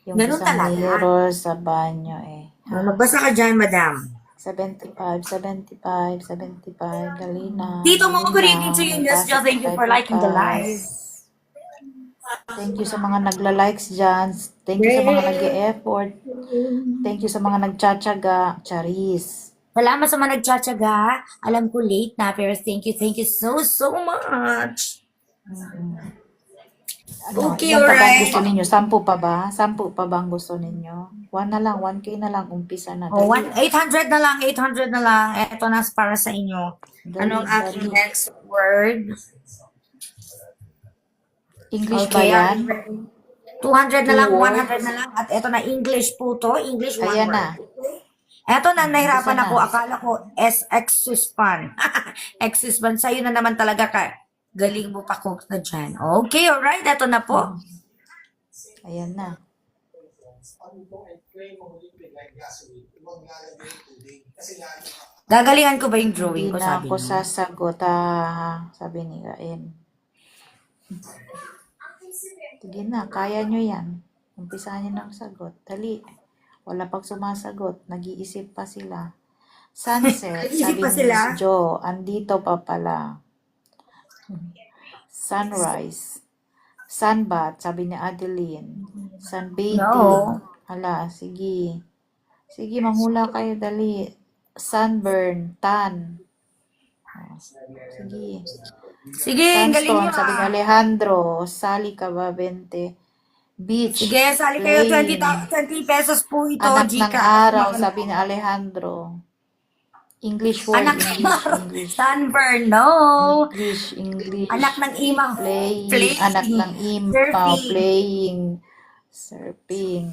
Yung Ganun isang talaga. mirror sa banyo eh. Magbasa ka dyan, madam. 75, 75, 75. Dali na. Tito mo, dali good na. evening to you. May Yes, pasok thank you tayo for liking the bukas. live. Thank you sa mga nagla-likes dyan. Thank you sa mga nag-e-effort. Thank you sa mga nagtsatsaga. Charis. Salamat sa mga nagtsatsaga. Alam ko late na, pero thank you so much. Ano, Okay, ilan pa ba ang alright. gusto ninyo? 10 pa ba? 10 pa ba ang gusto ninyo? 1 na lang, 1K na lang, umpisa na. Oh, Dali, 800 na lang, 800 na lang. Ito na para sa inyo. dali, Anong aking dali. next word? English ba Okay, yan? 200 na lang, 2 100 na lang. At ito na, English po to. English, one Ayan word. na. Eto na, nahirapan Umpisa ako. na. Akala ko, ex-suspan. Ex-suspan. Sa'yo na naman talaga ka. Galing mo pa cook na dyan. Okay, alright. Eto na po. Ayan na. Gagalingan ko ba yung drawing Hindi ko, na sabi ako mo? sasagot, sabi ni Gaen. Sige na, kaya nyo yan. Umpisahan nyo ng sagot. Dali. Wala pang sumasagot. Nag-iisip pa sila. Sunset, Nag-iisip sabi pa ni sila? Miss Jo. Andito pa pala. Sunrise. Sunbath, sabi ni Adeline. Sunbathing. No. Hala, sige. Sige, manghula kayo, dali. Sunburn, tan. Oh, sige. Sige, galing nyo Sunstone, sabi ni Alejandro. Sali ka ba, 20? Beach, Sige, sali kayo. 20, plane. 20 pesos po ito, Anak ng Gcash. araw, sabi ni Alejandro. English word, Anak ng English, araw. English. Sunburn, no. English. Anak ng imang Playing, anak ng imaw, surfing. playing, surfing.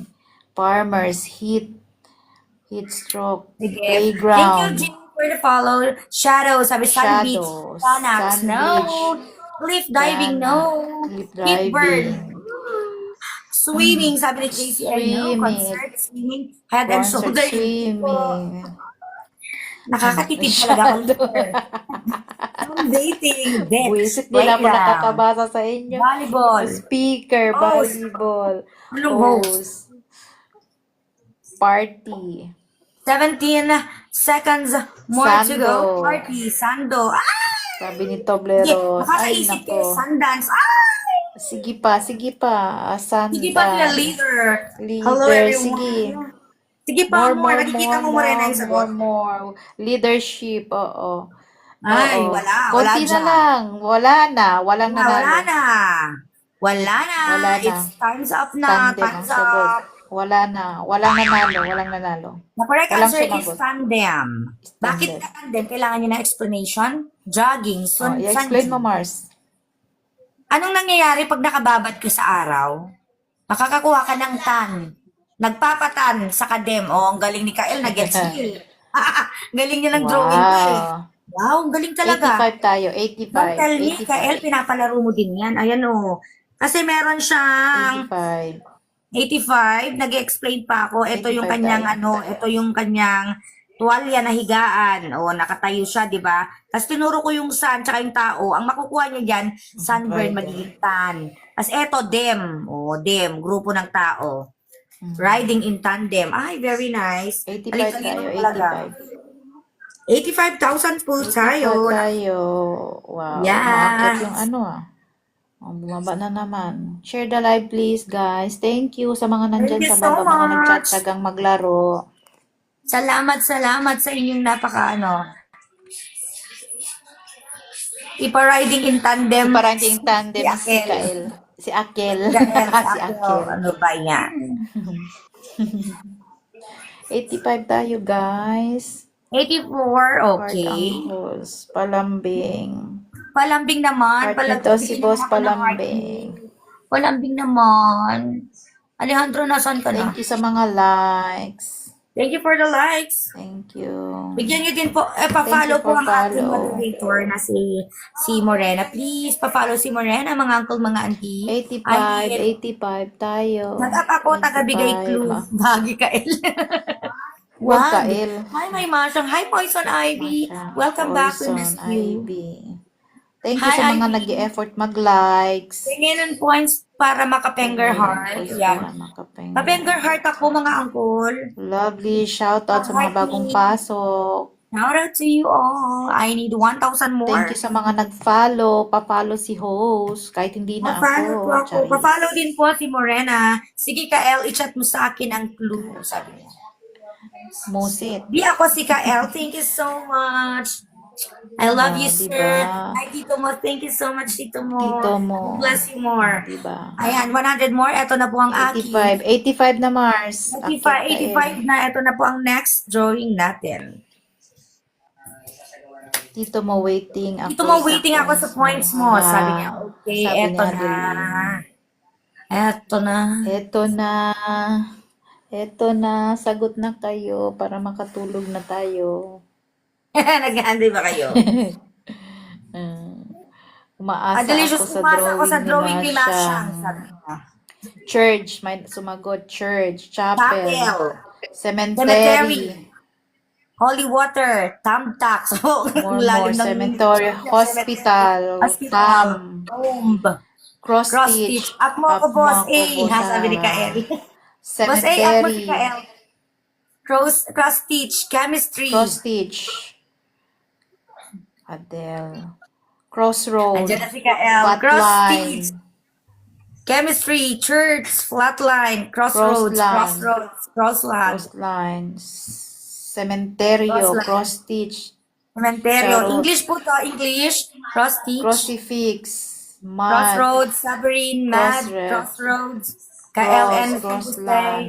Farmers, heat stroke, Sige. Thank you, playground, Jim, for the follow. Shadow, sabi Sun Beach. shadow, Sanax, sun no. beach, Cliff diving, Dana, no. cliff Keep bird. driving, Swimming, sabi ni JCR, no. swimming, Concert, swimming, head and concert shoulder. swimming, Nakakatipid talaga ako. Dating, depth, Buisit, di lang ako playground, nakakabasa sa inyo. volleyball, Speaker, host, volleyball, anong host? host, party, 17 seconds more to go. Sando. Party, Sando. Ah! sabi ni Sige, Tobleron. Ay, makakaisip kayo, nako. Sundance. Ay! Sige pa, sige pa. Sige pa nila, Sundance. leader. Hello, Leader, everyone. sige. Sige pa, more. Nakikita mo, Morena, yung sagot. more. Leadership, oo. Ay, Oo. wala Konti na dyan. lang. Wala na. Walang Wala nanalo. na. Wala na. Wala na. It's time's up na. Tandem ang Time's sagot. up. Wala na. Walang nanalo. Walang nanalo. The correct Walang answer is sumagot. tandem. Bakit Tandem. ka tandem? Kailangan niyo ng explanation? Jogging. Oh, i-explain mo, Mars. Anong nangyayari pag nakababad ka sa araw? Makakakuha ka ng tan. Nagpapatan sa kadem. Oh, ang galing ni Kael. Nag-gets niya. Galing niya ng drawing ko eh. Wow. Wow, ang galing talaga. 85 tayo. Don't 85. tell me, Kael, 85. pinapalaro mo din yan. Ayan o. Kasi meron siyang 85. 85, nag-explain pa ako. Ito yung 85 kanyang tayo. ito yung kanyang tuwalya na higaan. O, nakatayo siya, di ba? Tapos tinuro ko yung sun, tsaka yung tao. Ang makukuha niya dyan, sunburn, Riding. magiging tan. Tapos eto, dem. O, dem, grupo ng tao. Riding in tandem. Ay, very nice. 85 Talino tayo. talaga. 85,000 po 85 tayo. tayo. Wow. Yes. Umaakit yung ano Oh, bumaba na naman. Share the live please, guys. Thank you sa mga nandyan Thank you sa baba, so mga nag-chat much. tagang maglaro. Salamat sa inyong Ipa-riding in tandem. Parang yung tandem Si si Akel. Kael. Si Akel. Gael, Si Akel. ano ba yan? 85 tayo, guys. 84, Part okay. ang host. Palambing. Palambing naman. Part nito si Boss Palambing. Palambing naman. Alejandro, nasan ka na? Thank you sa mga likes. Thank you for the likes. Thank you. Bigyan niyo din po, pa-follow Thank you po for ang ating follow. moderator na si Morena. Please, pa-follow si Morena, mga uncle, mga auntie. 85 tayo. Nag-up ako, taga-bigay 85. clue. Bagi Kael. Wag, Wag. Kael. Hi, my Marshall. Hi, Poison Ivy. Masha. Welcome back to Poison Miss you. Ivy. Thank you Hi, sa mga Ivy. nag-i-effort mag-likes. Tingin ng points para maka-finger heart. Points Yan. para makapenga. Pa-finger heart ako, mga uncle. Lovely. Shoutout sa mga Heart bagong me. pasok. Shout out to you all. I need 1,000 more. Thank you sa mga nag-follow. Pa-follow si host. Kahit hindi na Pa-follow po ako. ako. Charis. Pa-follow din po si Morena. Sige, Kael, i-chat mo sa akin ang clue. Sabi niya. Musit. Di ako si Kael. Thank you so much. I love you, Diba? sir. Hi, Tito Mo. Thank you so much, Tito Mo. Tito Mo. Bless you more. Diba? Ayan, 100 more. Ito na po ang aking. 85 na Mars. 85 na. Ito na po ang next drawing natin. Tito mo waiting ako. Dito mo waiting ako sa points mo. Sabi niya, okay, Sabi eto ni Adeline. na. Eto na. Eto na. Eto na. Sagot na kayo para makatulog na tayo. Nag-aanday ba kayo? Umaasa Delicious, ako sa umasa ako sa drawing ni Masyang. Masyang. Sabi niya. Church. May sumagot. Church. Chapel. Chapel. Cemetery. Cemetery. Holy water. Tamtak. So, More lalim ng- cemetery. Hospital. Hospital. Tomb. Cross Cross stitch. stitch. Up mo ako, boss A. boss Ha, sabi ni A. Kael. Boss A, up mo si Cemetery. Kael. Cross stitch. Chemistry. Cross stitch. Adele. Crossroad. Andiyan na si Kael. Cross Flatline. stitch. Chemistry. Church. Flatline. Crossroads. Crossline. Crossline. Crossline. Cementerio. Crossline. Cross stitch. Cementerio. Charot. English po to. English. Cross stitch. Crucifix. Mud. Crossroads. Submarine. Mad. Crossroads. Crossroads. KLN. Crossline.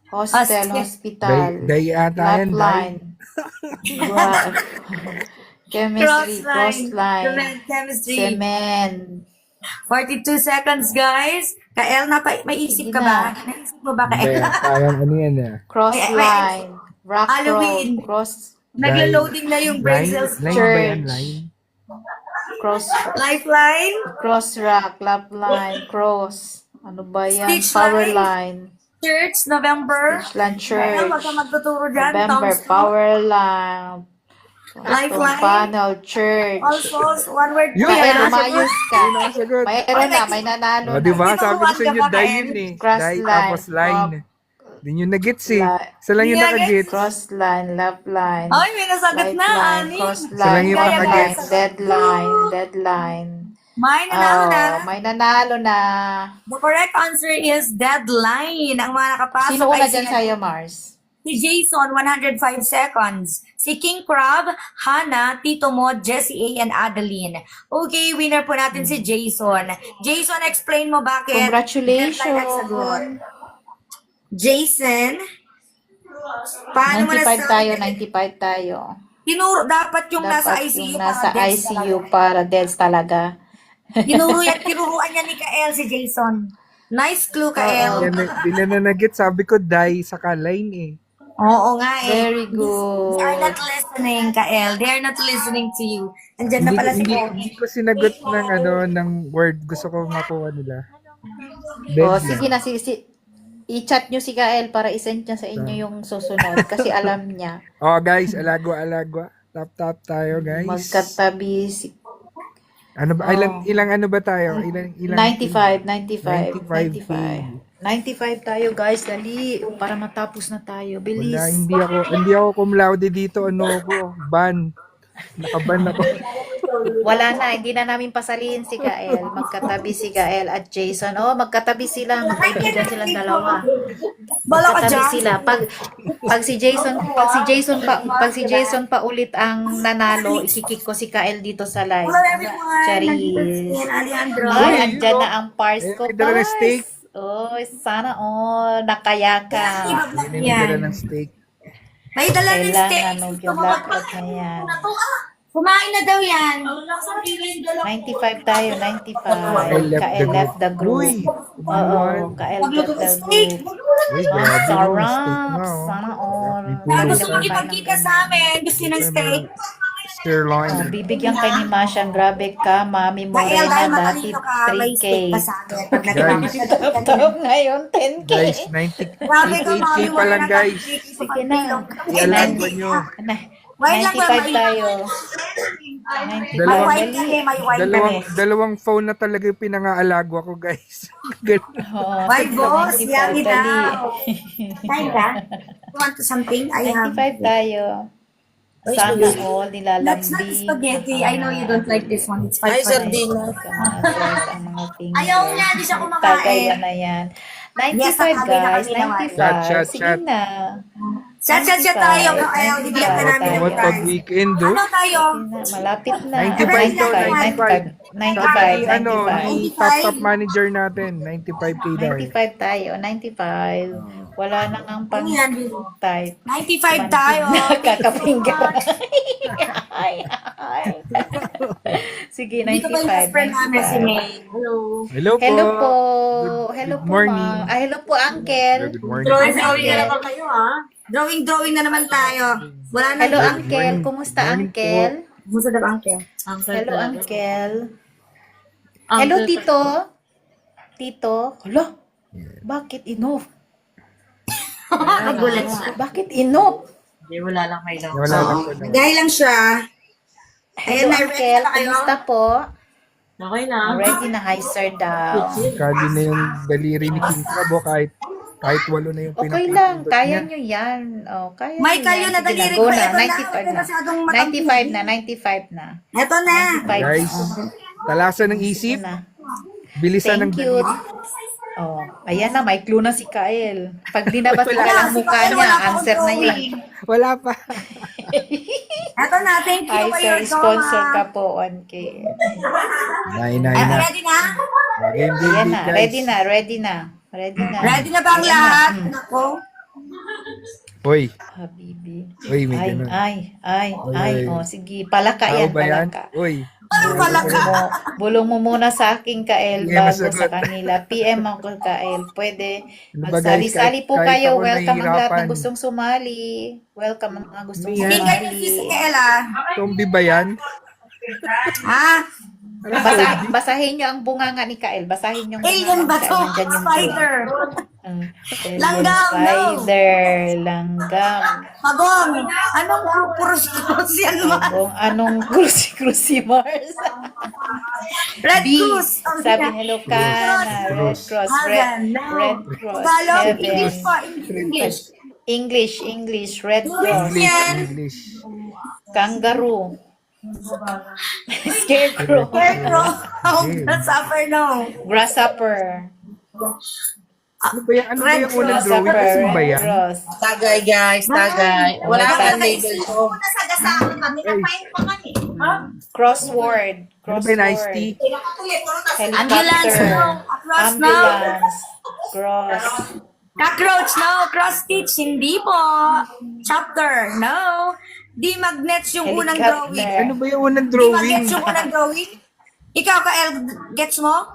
Hostel. Hostel. Hospital. Day ata yan, day. Flatline. Wa- Chemistry. Crossline. Chemistry. Cement. 42 seconds, guys. Kael, may isip Sige ka ba? na. Naisip mo ba, Day, Kael? parang ano yan ah. Crossline. Rock Halloween. Road. Cross. Naglo-loading na yung brain Line, cells. line ba yan, Church. line? Cross. Lifeline. Cross rock. Lap line. Cross. Ano ba yan? Stitch Power line. line. Church, November. Stitch line Kael, church. wag ka magtuturo dyan. November. Thumbs up. Power line. Lifeline. Panel. Church. All false. One word po Yun, Kael, yan. umayos ka. Yun ang sagot. Mayroon na. May nanalo O, di na. ba? Sabi ko sa inyo, Tinuruan ka ba, day Kael? yun eh. Cross Day, line. tapos line. Di nyo na-gets eh. Isa lang yung Hindi na-gets. nakagets. Cross line. Lap line. Ay, may nasagot na, Lifeline. Ani. Cross Isa lang line. yung Lap nakagets. line. Deadline. Deadline. May nanalo na. May nanalo na. The correct answer is deadline. Ang mga nakapasok Sino una ay dyan sa'yo, Mars? si Jason, 105 seconds. Si King Crab, Hannah, Tito Mo, Jessie A, and Adeline. Okay, winner po natin si Jason. Jason, explain mo bakit. Congratulations. Deadline ang sagot. Jason, paano mo 95 tayo, nasabi? 95 tayo. Tinuro, dapat yung nasa Dapat ICU. yung nasa para deads ICU para deads talaga. Tinuruan niya ni Kael si Jason. Nice clue, Kael. Di na na-gets. Sabi ko, day, saka line eh. Oo nga eh. Very good. They are not listening, Kael. They are not listening to you. Andyan na pala si Kobe. Hindi ko sinagot ng ano ng word gusto ko makuha nila. O, Dead sige na, i-chat nyo si Kael para isend niya sa inyo yung susunod kasi alam niya. Oh guys, alagwa. Tap tayo guys. Magkatabi si Ano ba? Ilang ano ba tayo? Ilang 95 tayo guys, dali para matapos na tayo. Bilis. Wala, hindi ako cum laude dito. Ano ako? Ban. Nakaban ako. Wala na, hindi na namin pasalihin si Kael. Magkatabi si Kael at Jason. Oh, magkatabi sila. Magkaibigan silang dalawa. Bala ka Magkatabi dyan. sila. Pag si Jason pa ulit ang nanalo, ikikik ko si Kael dito sa live. Hello everyone. Charis. Nandito si Alejandro. Ay, andyan na ang pars ko, May dala ng pars. steak. Oh, sana nakayaka. Hindi dala ng steak. May dala ng steak. Kailangan yung laptop na yan. Kumain na daw yan. 95 tayo, 95. Kael left the group. Uy, Oo, Kael Magluto left ng the steak. group. Uy, Ang grabe yung steak sarap. na oh. Sana all. May Gusto pulo mo pa. ipagkita sa amin. Gusto ng steak. Sirloin. Oh, bibigyan kay ni Masyang. Grabe ka, Mami Kael, Morena. dahil Dati matalino ka, may 3K. steak pa sa amin. Pag Guys. nagkakaroon. Top ngayon, 10K. Guys, 90 Grabe ka, 88K mami. pa lang guys. Sige na. Ialagwa nyo. Wait lang, 95 tayo. May Dalawang, wife kami, may wife kami. dalawang phone na talaga yung pinangaalagwa ko, guys. Ganun. Oo, My boss, 95, yummy dali. daw. Kain ka? You want something? I have. 95 tayo. Oy, Sana spaghetti. all That's not nilalambing. spaghetti. I know you don't like this one. It's Ay, 5 sardinas. Kamatis, ang mga fingers. Ayaw niya, hindi siya kumakain. Tagayan na yan. 95 sabi na guys, kami naman. 95. Chat. Sige na. Chat tayo. Ayaw, bibigyan ka namin ng What pag prize. weekend, do? Ano tayo? Sige na, malapit na. 95 daw, 95, 95, Ano, 95. yung top manager natin, 95K daw. 95 tayo, 95. Wala na ngang pang Ano yan? type. 95 tayo. Kakapinggan. Ay. Sige, Dito ba yung best 95. friend namin si 95. May? Hello. Hello po. Hello po. Good- Hello good po, morning. ma'am. Hello po, uncle. Good morning. Drawing Uncle. na naman kayo, ha? Drawing na naman tayo. Wala na. Hello, Good uncle. morning. Kumusta, Morning po. uncle? Gusto daw, uncle. Hello, uncle. Hello, tito. Tito. Hello? Bakit inop? Nagulat siya. Bakit inop? Wala lang kayo daw. Wala lang po. Dahil lang siya. Hello, Ayun, na-ready uncle. na kayo? Kumusta po? Okay lang. Ready na, hi, sir, daw. Kali na yung daliri ni King Crab, kahit 8 na yung Okay lang, pinapindot kaya niya. nyo yan. Oh, kaya May nyo kayo yan. na Sige daliri go ko. na, Ito na. 95 na. Masyadong 95 na, 95 na. Ito na. 95 Guys, talasan ng isip, na. bilisan ng Thank you. daliri. Oh, ayan na, may clue na si Kael. Pag dinabas mo Wala, lang si mukha Kael, niya, wala pa answer akong na yan. drawing. Wala pa. Ito na. Thank you Hi, for sir, your sponsor drama. ka po, 1K. Nay na. Ready na? Game, Ayan na, guys. ready na, ready na. Ready na. Ready na ba ang Ayan na. lahat? Nako. Hoy, Habibi. Uy, may Ay, ganun. ay. Uy. Oh, sige, palaka tao yan, ba yan? palaka. Uy, Parang pala ka. Bulong mo muna sa akin, Kael, PM bago sagot. sa kanila. PM ako, Kael. Pwede. Ano ba, guys? Magsali-sali po Kahit kayo. ako Welcome ang lahat nahihirapan. ng gustong sumali. Welcome ang mga gustong Hindi yan. Hindi kayo sumali. si Ella. zombie ba yan? Ha? Basahin nyo ang bunganga ni Kael. Basahin nyo ang Alien ba to? Nandyan yung Spider. alien Langgam, no. spider. Langgam. Pagong. Anong purus yan mo? Kung anong Cruci Mars. Red B. Cross. Sabi ni Lucana. Red Cross. Red Cross. Tagalog, Heaven. English pa. English. English. Red Cross. Yan. English. Kangaroo. Scarecrow. Scarecrow. Grasshopper, no. Grasshopper. Ano ba yan? Ano ba yung unang drawing? Grasshopper. Kasi ba Red yan? Cross. Tagay, guys. Tagay. Wala Tagay. tayong label ko. Nasagasaan kami. Napain pa kami. Crossword. Ano ba yung iced tea? Ambulance, Helicopter. no. Across, no. Ambulance. Cross. Cockroach, no. Cross stitch, hindi po. Chapter, no. Di magnets yung unang Helicopter. drawing. Ano ba yung unang Di drawing? magnets yung unang drawing. Ikaw, Kael, gets mo?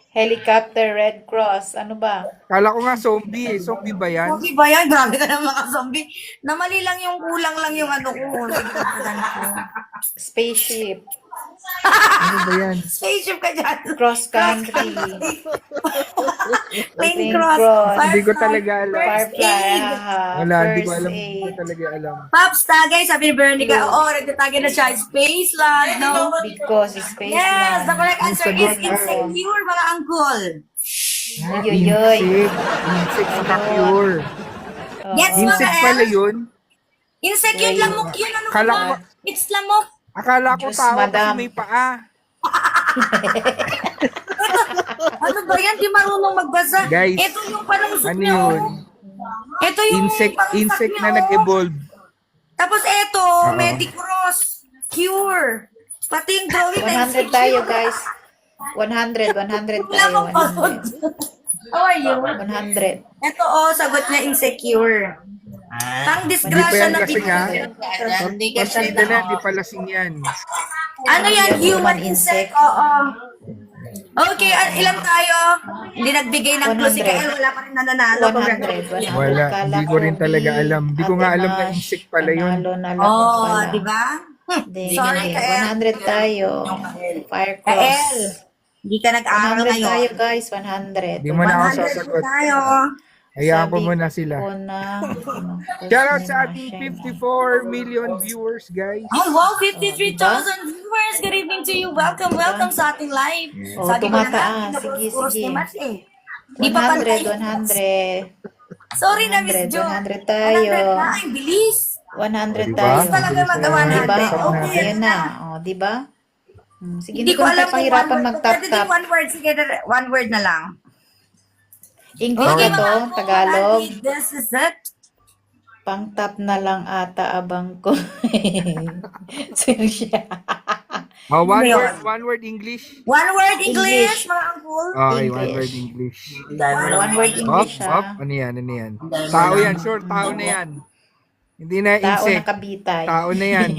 Helicopter. Red Cross. Ano ba? Kala ko nga zombie eh. Zombie ba yan? Okay ba yan? Grabe ka ng mga zombie. Namali lang yung kulang lang yung ano ko. Spaceship. Ano ba yan? Spaceship ka dyan. Cross country. Plane Plane cross. cross. Hindi ko talaga alam. Firefly. Wala, hindi ko First alam. Hindi ko aid. talaga alam. Pops, tagay. Sabi ni Veronica, nagtatagay na siya. Space land, no? Because space Yes, the land. correct answer is sagot. insecure, mga uncle. Yoyoy. Insect na cure. Gets mo, Insect pala Kael? yun. Insect yun, lamok yun. Ano Kala ba? ko- It's lamok. Akala ko Diyos, tao kasi madam. may paa. Ano ba yan? Di marunong magbasa. Guys, Ito yung panusok Ano niya. yun? Ito yung panusok Insect niya, na oh. nag-evolve. Tapos ito, Medicross. Cure. Pati yung drawing na 100 tayo, guys. 100 tayo. 100. How are you? 100. Ito sagot niya insecure. Pang Hindi pa disgrasya yan na kasi nga. Hindi ka Partida na, di pala yan. Ano yan? Human Human insect. insect. Oo. Okay, ilan tayo? Hindi nagbigay ng clue si 100. Kael. Wala pa rin nananalo. 100. Wala, hindi ko rin talaga alam. Hindi ko nga alam na Ate Nash, insect pala yun. Panalo na lang Oh, pala. di ba? Hindi, Sorry, hindi. Kael. 100 tayo. Firecross. Kael. Hindi ka nag-aaral 100 tayo, ngayon. guys. 100. Di mo na ako 100 sasagot. tayo. Hayaan ko Sabi muna sila. ko na, Shoutout sa ating 54 million viewers, guys. Ay, wow, 53,000 viewers. Good evening to you. Welcome, welcome sa ating live. Oh, Sabi ko na nga, tumataas. Sige, oras sige. ni Mars eh. Di pa pala 100. Sorry na, Miss 100, Jo. 100 tayo. 100 na, ay, bilis. 100 Diba? tayo. Bilis talaga magawa Diba? natin. Oh, Okay. ayan na. Oh, diba? Sige, Hindi hindi ko ko na alam kung pahirapan one word. mag-tap Pwede din tap. one word. Sige, one word na lang. English Okay, na to, mga uncle, Tagalog. auntie, this is it. Pang-tap na lang ata abang ko. Sino siya? Oh, Ano yun? one word English. One word English. English, mga uncle. Okay, one English. word English. Ang dami mo One lang. word Up, English, up. ha? Ano yan, ano yan? Ang dami mo Tao lang. yan, sure, tao na yan. Hindi na Tao na insect. kabitay. Tao na yan.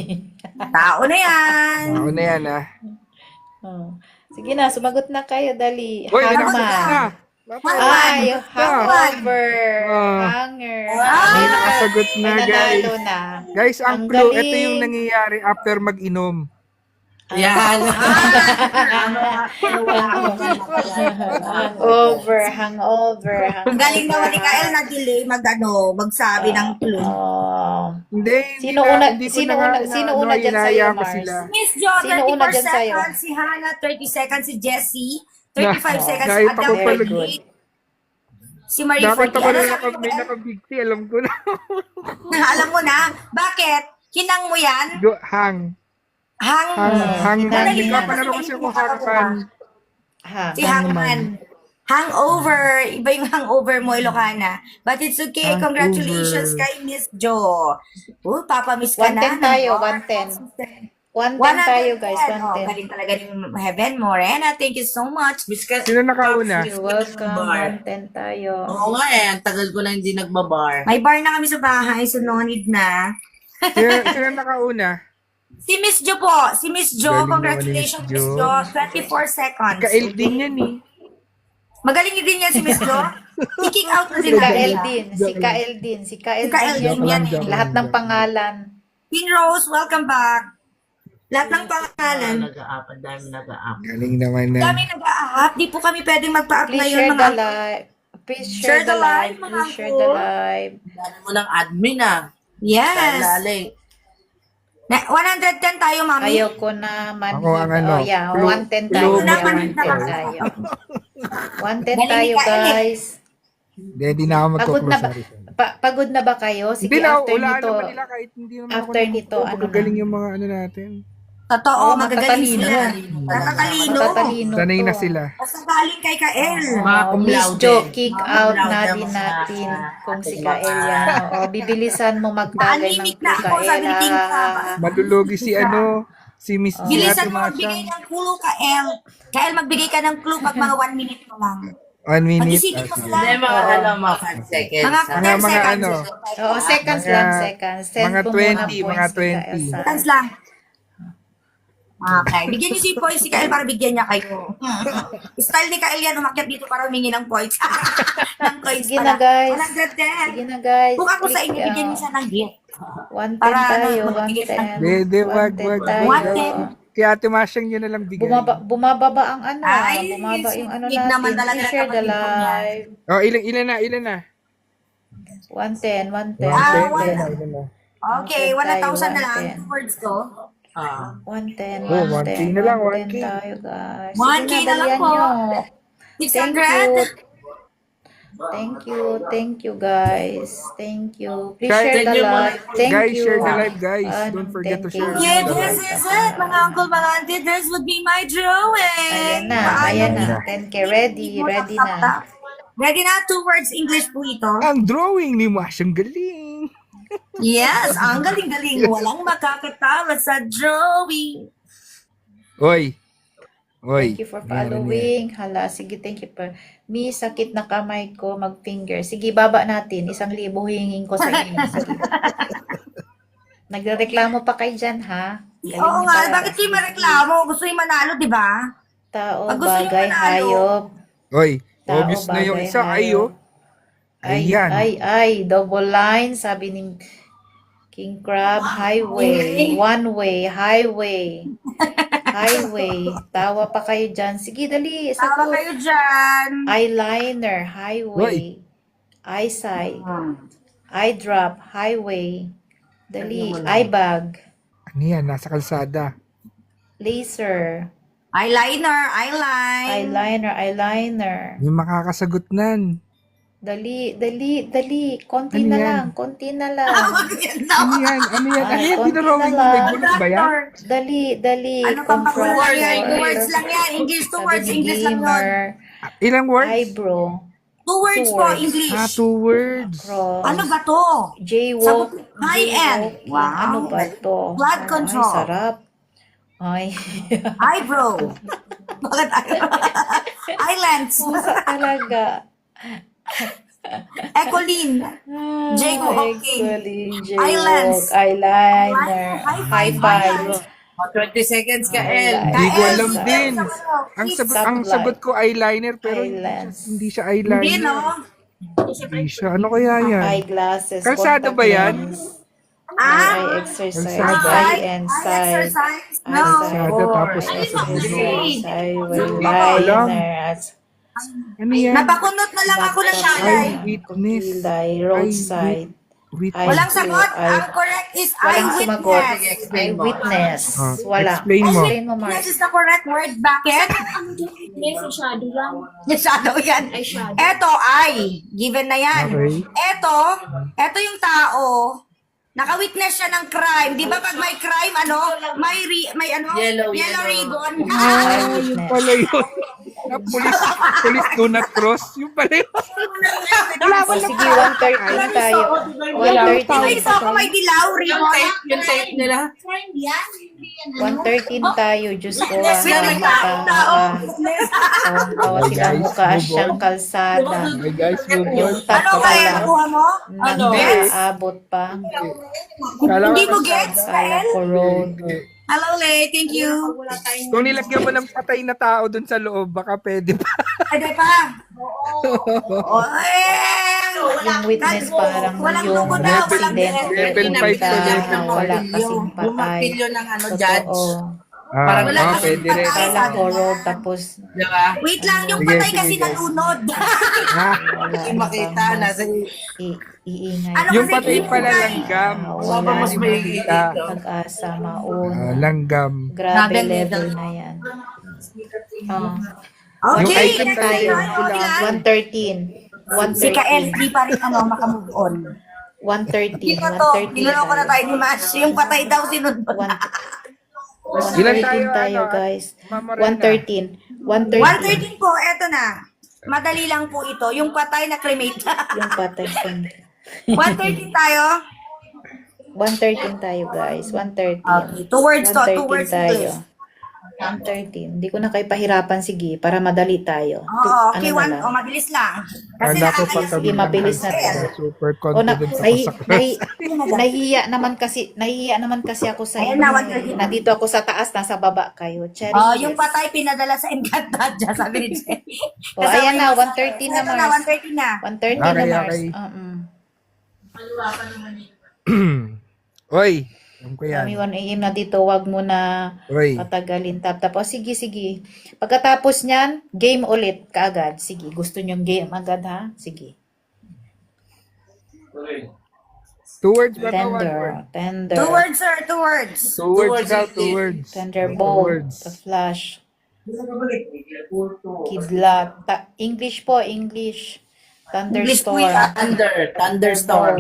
Tao na yan. Tao na yan, ah. Oh. Sige na, sumagot na kayo, dali. Uy, may Hangman. nakasagot na. Ay, hangover. Ah. Hanger. May nakasagot na, May guys. nanalo na. Guys, ang Ang clue, galing. ito yung nangyayari after mag-inom. Yan. Hangover. Ang galing naman ni Kael na delay magsabi ng clue. Oh. Hindi, Sino hindi na- una- hindi ko sino na nga una- sino una dyan inaya sa'yo, ko Mars? sila. Miss Jo, Sino una 34 dyan sa'yo? seconds. Si Hannah, 30 seconds. Si Jessie, 35 Na- seconds. kahit Adam, ako pala- 38. Si Marie Dapat 40. ako Ano na sabi mo, Kael? nakabig tea, alam ko na. Alam mo na. Bakit? Hinang mo yan? Hang. Hang. Hang. Madali yan. Nagpapalaro kasi ako hangpan. Si Hangman. Hangover. Iba yung hangover mo, Ilocana. But it's okay. Hangover. Congratulations kay Miss Jo. Papamiss ka na. 110 tayo, 110. 110 tayo, guys, 110. 110. Galing talaga yung Heaven Morena. Thank you so much. Miss ka. Sino nakauna? You're welcome. 110 tayo. Oo nga eh. Ang tagal ko na hindi nagbabar. May bar na kami sa bahay, so no need na. Sino nakauna? Si Miss Jo po. Si Miss Jo. Galing Congratulations, naman ni Miss Miss Jo. Jo. 24 seconds. Kael din yan eh. Magaling din yan si Miss Jo. I-kick out na Si din Kael natin. din. Si Kael din. Si Kael Si Kael din. din yan. Lahat ng pangalan. Pin Rose, welcome back. Lahat ng pangalan. Nag-a-up. Ang dami nag-a-up. Galing naman na. Kami nag-a-up. Di po kami pwedeng magpa-up Please ngayon, share mga the live. Please share the live. mga Please share uncle. the live. Ang dami mo ng admin ah. Yes. Lali. 110 tayo, mami. Ayoko na manhid. Ako ang ano, Oh, yeah. clue- 110 tayo. clue Yeah, manhid na 110 lang. tayo. 110 Galing tayo, ni Kael eh. guys. Hindi na ako Pagod na ba? magko-cross. Pagod na ba kayo? Sige, Hindi na, after wala nito. naman nila kahit hindi naman After ako nito, ano Magaling na? yung mga ano natin. Totoo, Oo, magagaling matatalino. sila. Matatalino. Matatalino Sanay to. na sila. Basta galing kay Kael. Mga Oh, cum Miss laude. Jo, kick Mga out cum laude na ang din mga, natin kung si ating Kael mga- yan. Oo, bibilisan mo magtagay ng Maalimik na ako, Kael. sabi ni Tingka. Malulugi si ano, si Miss si Bilisan Ate mo magbigay Masang. ng clue, Kael. Kael, magbigay ka ng clue pag mga 1 minute na lang. 1 minute. Mag-isipin mo sige. sila. Hindi, mga ano, mga 5 seconds. Mga ah. 10 mga seconds. ano. Oo, seconds Mga- lang, seconds. Send mga mo 20, muna mga points kay 20. Kael sa- Seconds lang. Okay. Bigyan niyo si points si Kael para bigyan niya kayo. Style ni Kael yan, umakyat dito para humingi ng points. ng coins Sige na, guys. 110. Sige na, guys. Kung ako sa Click, inyo, bigyan niyo siya ng gift. 110 Para ano, tayo, magbigay ka ng- 110. Hindi, wag. 110 tayo. 110. Kaya Ate Masang yun na lang bigay. Bumababa ang ano, Ay, bumaba yung ano big naman natin. talaga Please share the kapatid ko yan. live. Oh, ilan na? 110, 110. Ah, 110 na. Okay, 1,000 na lang. 110. Words ko. Ah. 110, Oh, 1K 110. na lang, 110 1K. tayo, guys. 1K Sige na lang dalian po. nyo. 600. Thank you, guys. Thank you. Please Guys, share the thank you, live. Thank Guys, you. share the live, guys. Don't forget to 10K. share the Yeah, live. this is it, mga uncle, mga auntie. This would be my drawing. Ayan na. 10K. Ready na. Ready na? 2 words English po ito. Ang drawing ni Masang galing. Yes, ang galing-galing. Walang makakatawa sa drawing. Oy. Thank you for following. Hala, sige, thank you for. Mi, sakit na kamay ko, mag-finger. Sige, baba natin. 1,000 hingin ko sa inyo. Sige. Nagreklamo pa kayo dyan, ha? Galing Oo niyo nga, talaga. bakit kayo mareklamo? Gusto yung manalo, di ba? Tao, Pag gusto niyo bagay, manalo. hayop. Oy, Tao, obvious na yung bagay, isa. hayop. Ayo. Ayan. Ay, double line, sabi ni King Crab, highway, one way, highway, highway. Tawa pa kayo dyan. Sige, dali, Tawa sagot. kayo dyan. Eyeliner, highway. eyesight, eye drop, highway, dali, eye bag, Ano yan? Nasa kalsada. laser, Eyeliner, eyeline. eyeliner. Yung makakasagot nan. Dali. Konti Ano na yan? lang, konti na lang. Ano yan? Ano yan? Ano yan? konti Dinrawing na mo? May lang. gulong ba yan? Dali. Ano pang pakuha yan? 2 Contractor. words lang yan. English, 2 Sabi words. ni English lang yun. gamer, Ilang words? eyebrow, 2 words Two po, words. English. 2 words. cross, Ano ba to? jaywalk, High-end. jaywalking. Wow. Ano ba to? Blood control. Ay, sarap. Ay, Eyebrow. Bakit Eyelens. pusa talaga. Ecoline. Jaywalking. Actually, Eyelens. jaywalk, eyeliner, High high five. five. 20 seconds ka, El. Hindi ko Kael. alam din. Ang sagot ko eyeliner pero Eyelens. hindi siya Hindi, eyeliner. no? Hindi siya. Ano kaya yan? Eyeglasses, Kalsado contact ba yan? lens, Ah? eye exercise, Kalsado. eye and sight, Exercise? Eye No. Kalsada tapos Ano nasa ba? dulo. eyeliner, Ano yan? Napakunot na lang ako ng lalay. Eyewitness. kilay, roadside, Witness. Walang sagot. Ay- Ang correct is walang sumagot, eyewitness. eyewitness, wala. Explain mo. Explain mo, Mark. Yes is the correct word. Bakit? Shadow lang. Shadow yan. Eto ay, given na yan. Okay. Eto yung tao, naka-witness siya ng crime. Di ba pag may crime, ano, may ano, Yellow ribbon. Yung pala yun. Na police do not cross. Yung pala yun. O sige, 113 tayo. May 113. isa ako may dilaw, ribbon. Yung tape nila. Friend yan. Hindi yan. 113 tayo, Diyos ko. May tao. Tawa sila mukha siyang kalsada. Okay guys, move on. Yung Ano tatlo kaya pala, nakuha mo? nag-aabot pa. Kala Hindi ko, mo gets, Kala Kael? ko road. Hello, Le. Thank you. kung nilagyan mo ng patay na tao dun sa loob, baka pwede pa. Pwede pa. Oo. Yung witness parang Walang yung lugo daw, walang president. level Yung 5 punta to level na wala kasing patay. Bumaktilyo ng ano, judge. Totoo. Parang wala kasi pwede rin. Kala ko road tapos Di ba? Wait lang, yung Sige, patay sige, kasi guys. nalunod. Ha? wala Hindi na makita, bang nasa iingay. Ano Yung kasi patay dito, pala guys? langgam. Wala mas na may makita. pag-asa maun. Langgam. Grabe Grabe, level level. na yan. Oh. Yung Okay, item next tayo. tayo. 113. Si Kael, 113. di pa rin makamove on. 113. Dito to, 113 niloloko na tayo ni Mash. Yung patay daw sinunod. Ilan 113 tayo, tayo, ano, guys. Ma'am Morena? 113. 113. 113 po, eto na. Madali lang po ito. Yung patay na cremate na. Yung patay ko. 113 tayo. 113 tayo, guys. 113. Okay, 2 words to, 2 words tayo. please. 113. Hindi ko na kayo pahirapan, sige, para madali tayo. Oo, okay, Ano na one, lang? mabilis lang. Kasi Kala ko nakakayos. pag Sige, mabilis na tayo. Super O na, confident ako sa class. nahihiya naman kasi ako sa Ayan inyo. na, 113. Nandito ako sa taas, nasa baba kayo. Cherry. Oh, yung patay pinadala sa Encantadia, sabi ni Jen. O, ayan na, 113 na, Ito na, Mars. 113 na. 113 na, Okay, Mars. okay. Oy, alam ko yan. Kami 1 AM na dito, wag mo na Oy, patagalin tapos sige. Pagkatapos niyan, game ulit kaagad. Sige, gusto niyo game agad ha? Sige. 2 words ba ito? 1 word? Tender. 2 words, sir, 2 words. 2 words daw, 2 words. Thunderbolt, words. the flash. Kidlat. English po, English. English po Thunderstorm. yan. Thunderstorm.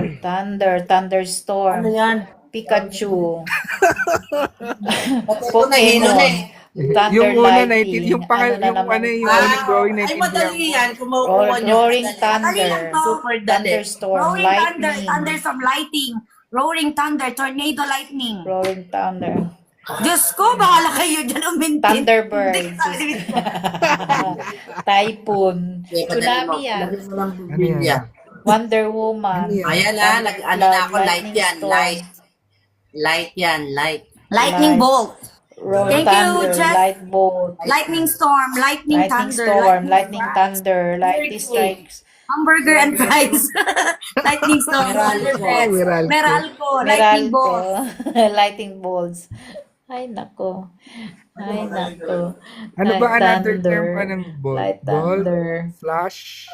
Thunderstorm. Ano yan? Pikachu. Ito na, hino na eh. Thunder Yung una, lightning. yung pangal, Ano na yung naman? ano yung unang drawing na Ay, madali yan. Kung makukuha Roaring, nyo. roaring Dali thunder. lang to. Super dali. Thunderstorm. Roaring thunder, Lightning. thunderstorm, lighting. Roaring thunder, tornado, lightning. Roaring thunder. Diyos ko, bahala kayo dyan umintin. Thunderbird. Typhoon. Tsunami yan. Lagyan mo ng Ano bumbilya. yan? Wonder Woman. Ano yan? Ayan na, ano na ako, light Lightning yan, storm. light. Light yan, light. Lightning Light. bolt. Roaring Thank you, thunder. Jeff. Light bolt. Lightning storm, lightning, Lightning thunder. storm. Lightning thunder. Lightning strikes. Hamburger and fries. lightning storm. Meralco. Meralco. Lightning Meralco. bolt. Lightning bolts. Ay, nako. Ay, nako. Ano Light ba another thunder. term pa ng bolt? Light Bolt, thunder. flash,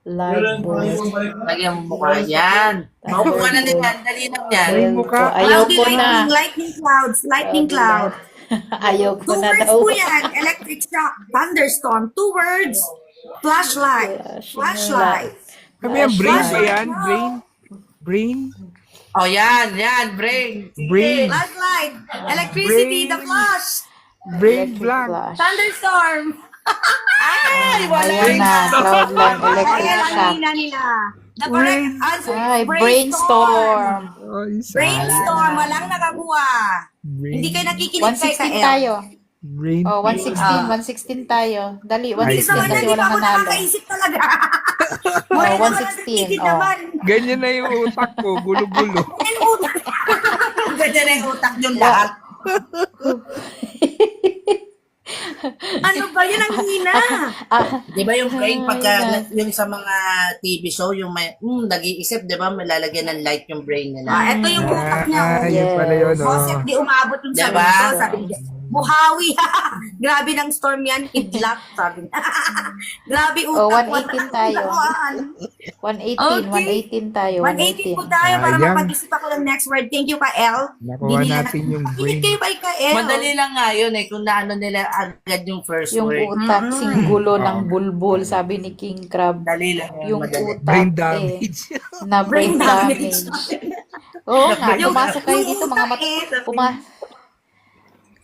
Light boss. Lagyan mo mukha yan. Maupo ka na din yan. Dali lang yan. Well, mukha. ayaw Cloudy ko na. lightning clouds, lightning cloud. Ayaw ko 2 na words daw. po yan. Electric shock, thunderstorm. 2 words. Flashlight. Flashlight. Kami yan, brain ba yan? Brain? Brain? Oh, yan. Brain. Brain? Flashlight. Electricity, the flash. Brain blank. Flash. Thunderstorm. Ay, wala. Ayan na, cloud lang, electric Ayan ang shock. hina nila. The correct answer Ay, is brainstorm. Oh, isa. Brainstorm. Walang nakakuha. Brain. Hindi kayo nakikinig kay 116 Kael. tayo. Brain. Oh, 116 tayo. Dali, 116 Isa man yan, kasi di pa walang ako nanalo. nakakaisip talaga. Oh, Wala naman 116. nakikinig Oh. naman. Ganyan na yung utak ko. Gulo-gulo. Yung utak. Ganyan na yung utak yung lahat. Ano ba? Yan ang hina. Di ba yung brain pagka yung sa mga TV show, yung may, nag-iisip, di ba, may lalagyan ng light yung brain nila. Ito yung utak niya. Yun pala yun. Joseph, Oh. di umabot yung sabi Diba? ko. Sabi niya, Buhawi. Grabe ng storm yan. Kidlat, sabi niya. Grabe utak. Oh, 118 tayo. 118 tayo. 118 po tayo para Sayang. mapag-isip ako ng next word. Thank you, Kael. Nakuha natin yung Kinig brain. kayo kay Kael. Madali lang nga yun eh, kung naano nila agad yung first Yung word. utak, singgulo ng bulbul, sabi ni King Crab. Dali lang yan, Yung madali. utak Brain eh, damage. na brain Brain damage. damage. Oo nga, pumasok kayo dito mga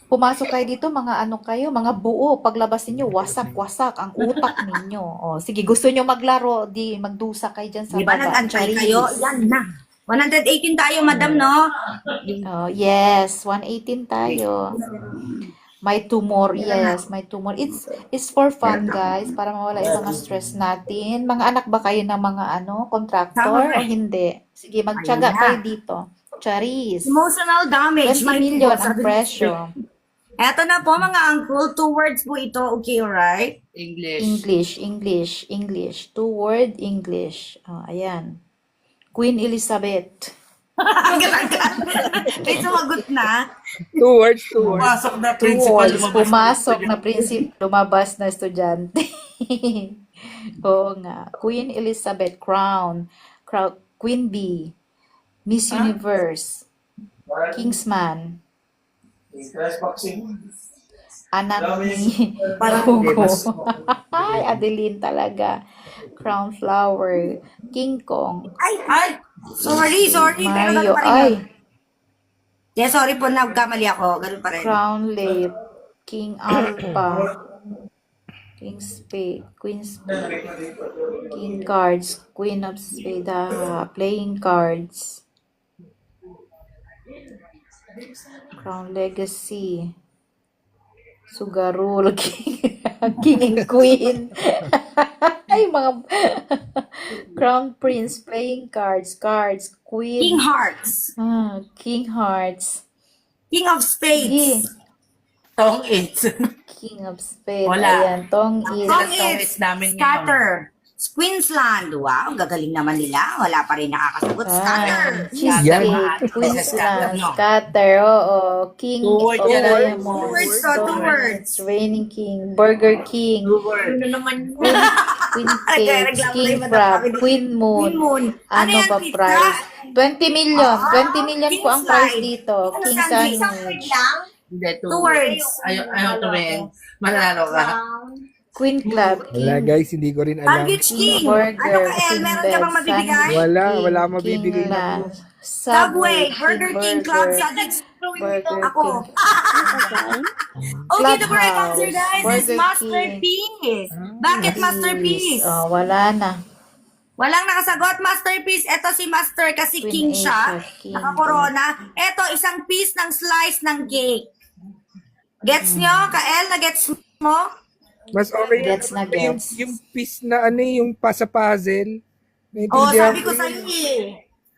pumasok kayo dito mga ano kayo, mga buo. Paglabas ninyo, wasak-wasak ang utak ninyo. O, sige, gusto nyo maglaro, di magdusa kayo dyan sa Di ba baba. nag-antay Charis. kayo? Yan na. 118 tayo, madam, no? Oh, yes, 118 tayo. May 2 more, yes, may 2 more. It's for fun, guys, para mawala yung mga stress natin. Mga anak ba kayo ng mga contractor o hindi? Sige, magtiyaga Ayun na. kayo dito. Charis. Emotional damage. 20 My million God, ang sabi ni- presyo. Eto na po, mga uncle. 2 words po ito. Okay, alright? English. English. 2 word English. Oh, ayan. Queen Elizabeth. May sumagot na. 2 words, 2 words. Pumasok na 2 principal. words. lumabas Pumasok na na prinsip, lumabas na estudyante. Oo nga. Queen Elizabeth, Crown, Queen Bee, Miss Universe, Kingsman, anak ni Hugo. Ay, Adeline talaga. Crown Flower, King Kong, Ay! Sorry. Pero ganun Mario, pa rin ay, yun. Yeah, sorry po, nagkamali ako. Ganun pa rin. Crown Late, King Alpha, King Spade, Queen Spade, King Cards, Queen of Spade, Playing Cards, Crown Legacy, Sugarul, King and Queen. Ay, mga Crown Prince, Playing Cards, Queen, King Hearts. King Hearts, King of Spades. Tong 8. King of Spades. Wala. Ayan, Tong is. Tong Tong is is namin ngayon. Scatter. Queensland. Wow, gagaling naman nila. Wala pa rin nakakasagot. Scatter. Cheesecake, Queensland, Scatter, oo. King Two words of yan, ah. Diamonds, 2 words to, 2 words. Reigning King, Burger King, Ano naman yun? Queen Cakes, Nagreklamo King tayo, madam. Crab, Queen Moon. Queen Moon. Ano Ano yan, ba pizza? price? 20 million. 20 million King po ang price slide. dito. Ano King sandwich? sandwich. Hindi, 2 words. Ayaw tumingin. Manalo ka. Queen Club, Wala King guys, hindi ko rin alam. Sandwich King. Burger, Ano ka, El? King Meron ka bang Bed, mabibigay? Sandwich Wala King, mabibigay King na Land, Subway, Burger King, Club Burger, Sandwich. Burger Ako. King. Okay, the correct Clubhouse, answer, guys, is Burger Masterpiece. Bakit Masterpiece? Oh, wala na. Walang nakasagot, Masterpiece. Ito si Master kasi Queen king siya. Asia, king. Nakakorona. Ito, isang piece ng slice ng cake. Gets nyo? Kael, na-gets mo? Mas okay Gets na yung, gets. yung piece na ano yung pasa puzzle. Oo, Naintindihan sabi ko sa iyo eh.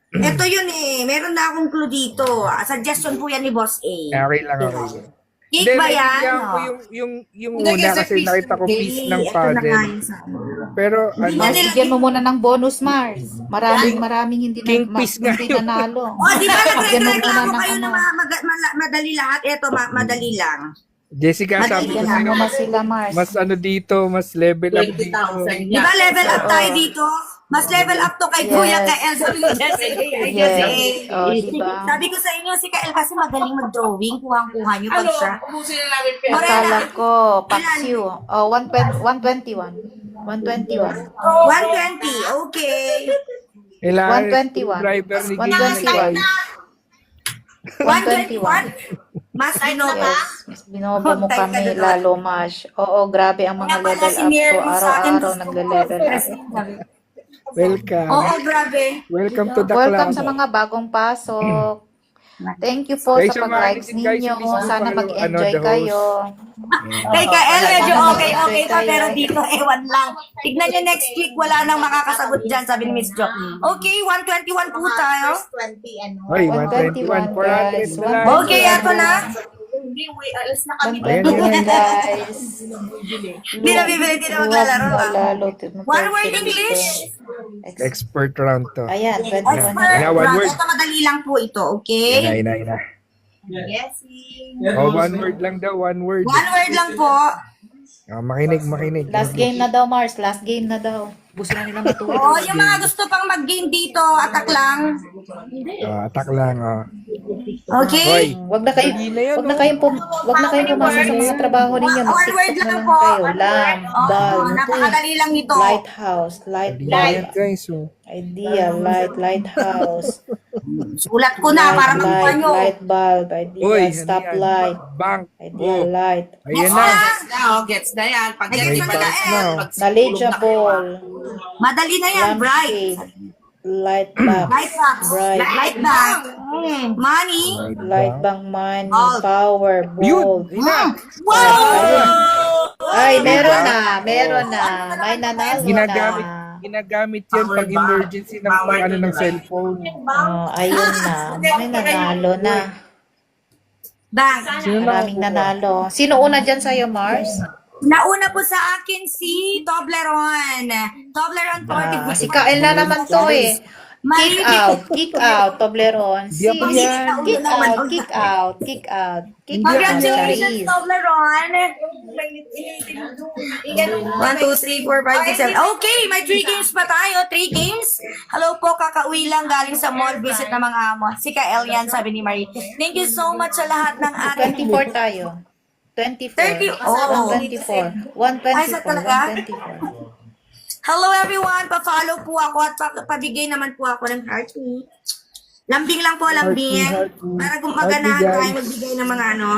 Ito yun eh. Meron na akong clue dito. Suggestion po yan ni Boss A. Okay lang, okay lang. Cake ba yan? naintindihan ko No? yung Hindi, una kasi kasi piece nakita ko ng piece Eh, ng ito na nga puzzle. yung sa Pero ano, Oh, bigyan mo muna ng bonus, Mars. Maraming hindi King piece nga hindi yun. nanalo. Oh, di ba Bigyan mo muna nagreklamo ng kayo ano. na madali lahat? Ito, madali lang. Jessica, sabi ko Bigyan sa'yo, mo mas sila, Mars. mas ano dito, mas level up dito. 20,000 Di ba level up tayo dito? Mas level up to kay Kuya Yes. Kael. Sabi ni Jesse. Yes. Oh, diba? Sabi ko sa inyo, si Kael kasi magaling mag-drawing. Kuhang-kuha niyo pag Ano, siya. ubusin na namin pera. Akala ko, Paksiw. Oh, 121. 121. 120. Okay. Kailangan 121. driver ni 121. 121. Mas binobo. Yes. Mas binobo mo kami lalo, Mash. Oo, grabe ang mga level up ko. Araw-araw nagle-level up. Welcome. Oo, grabe. Welcome to the Welcome club. sa mga bagong pasok. Thank you po Guys, sa pag-likes sumali din, guys, ninyo. please Sana follow, mag-enjoy the host. kayo. Kay Kael, medyo Sana okay mag-enjoy pa. kayo. Pero dito, ewan lang. Tignan nyo next week, wala nang makakasagot dyan, sabi ni Miss Jo. Okay, 121 po tayo. First 20, ano. Ay, 121. guys. 400 na lang. Okay, eto na. Hindi, alas na kami. 121, guys. Hindi na bibili, hindi na maglalaro. Lalo. One word English. Expert round to. Ayan, 21. Expert. Yan, one word. Ito, madali lang po ito, okay? Ina. Yes. Oh, one word lang daw, one word. One word lang po. Oh, makinig. Last game na daw, Mars. Last game na daw. Gusto na nila matulog. Oo, yung mga gusto pang mag-game dito, attack lang. Attack lang, oh. Okay? Hoy, Wag na kayo, Hindi na yan, wag na kayong pumasok sa mga trabaho ninyo. One word Mag-TikTok na lang lang po. kayo. Lamp, Oo, bulb, napakadali lang ito. lighthouse, light hindi na yan, bulb, guys. Oh. idea, lighthouse, Sulat ko na para makuha nyo. light bulb, idea, Uy, ano stoplight, yan? Bank. idea, Oh, light, ayan na. Gets na yan. Pag Ay, yan, gets iba na na yan. yan. knowledgeable, Madali na yan, bright. lampshade, light box, Light box. bright, Light box. Money. light bang money, Bulb. power, Yun, bold. ayun na. Wow! Ay, meron na. May nanalo Ginagamit, na. ginagamit yan pag emergency ng pang ano ng cellphone. Oh, ayun na. May nanalo na. Bank. Sino na? Maraming nanalo. Sino una dyan sa'yo, Mars? Nauna po sa akin si Toblerone. Toblerone 40. Si Kael na naman to eh. Kick out, Toblerone. Di ako yan. Kick out. Congratulations, Charis. Toblerone. 1, 2, 3, 4, 5, 6, 7. Okay, may 3 games pa tayo. 3 games. Hello po, kakauwi lang galing sa mall visit ng mga amo. Si Kael yan, sabi ni Marie. Thank you so much sa lahat ng ating 24 tayo. 24. 30. Oh. 124. Ay, sa 124. talaga? 124. Hello everyone, pa-follow po ako at pabigay naman po ako ng heart. Lambing lang po, lambing. Heart. Para gumaganahan Heart, tayo magbigay ng mga ano.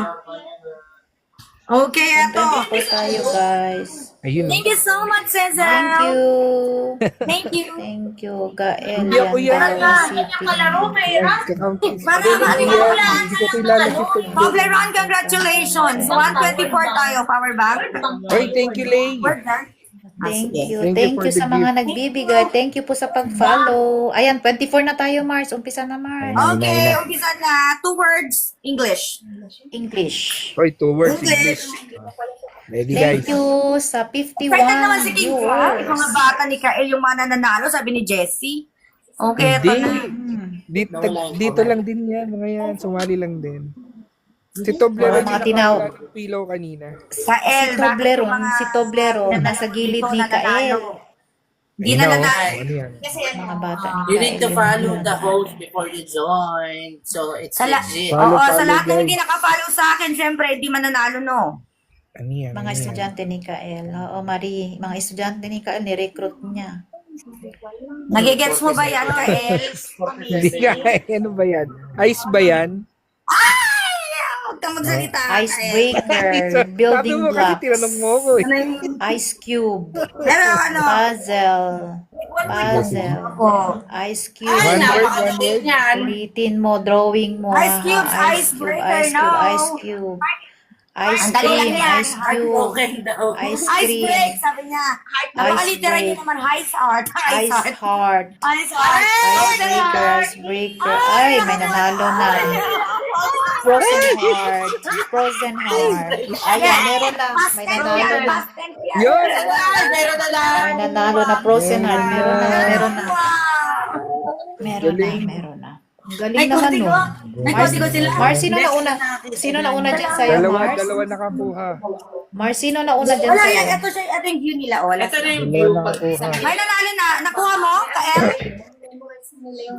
Okay, eto. 24 tayo, guys. Ayun. Thank you so much, Thank Cesar. you. Thank you. Thank you, Gael. Hindi ako yan. City. Para malimulan. Hindi ko kilala si Toblerone. Toblerone, congratulations. 124 tayo, power bank. Hoy, thank you, Lay. We're done. Thank sige. you. Thank you Thank for you the sa mga gift. nagbibigay. Thank you po sa pag-follow. Ayan, 24 na tayo, Mars. Umpisa na, Mars. Okay, umpisa na. 2 words, English. English. Hoy, 2 words English. Ready, guys. Thank you sa 51 Excited naman si King Carl. viewers. Mga bata ni Kael, yung mga nananalo, sabi ni Jessie. Okay, eto Hindi. na. Dito lang din yan, mga yan. Sumali lang din. Si Toblerone, Mga tinaw- ng pillow kanina. Kael, Si Toblerone, nasa gilid ni Kael. Hindi Ayun na na, oh. nanalo. Ano yan? Mga bata ni Kael. You need to yun follow yun. the host before you join. So, it's legit. Follow, Oo, sa follow, lahat ng guys. hindi nakafollow sa akin, syempre, hindi mananalo, no? Ano yan? Mga Ano yan? estudyante ni Kael. Oo, Marie. Mga estudyante ni Kael, ni-recruit niya. Nagigets mo ba yan, Kael? Hindi nga. Ano ba yan? Ice ba yan? Huwag kang magsalita, Icebreaker, Sabi building mo kasi blocks, tinanong mo ako eh. ice cube, Pero ano, puzzle, oh, ice Ay, cube. One word, napakagaling yan. Ulitin mo, drawing mo. Ice ha? cubes, icebreaker, no? Ice cube. Ice Ang dali lang cream, yan. ice cube, Okay daw. ice ice cream, break, sabi niya. Napakalitera niyo break. naman, ice heart, ice ice heart, heart, ice heart. ice breaker. Ay, may nanalo na. Frozen heart. Ayan, meron na. May nanalo na. Yun! Meron na lang. May nanalo na frozen heart. Meron na. Meron na. Galing naman, no? Nagkoti ko sila. Mars, sino nauna dyan sa'yo, Mars? Dalawa nakakuha. Mars, sino nauna dyan Wala sa'yo? yan. Ito siya. Ito yung view nila. Oh, wala. Ito na yung view. Dalawa nakakuha. May nanalo na. Nakuha mo, Kael?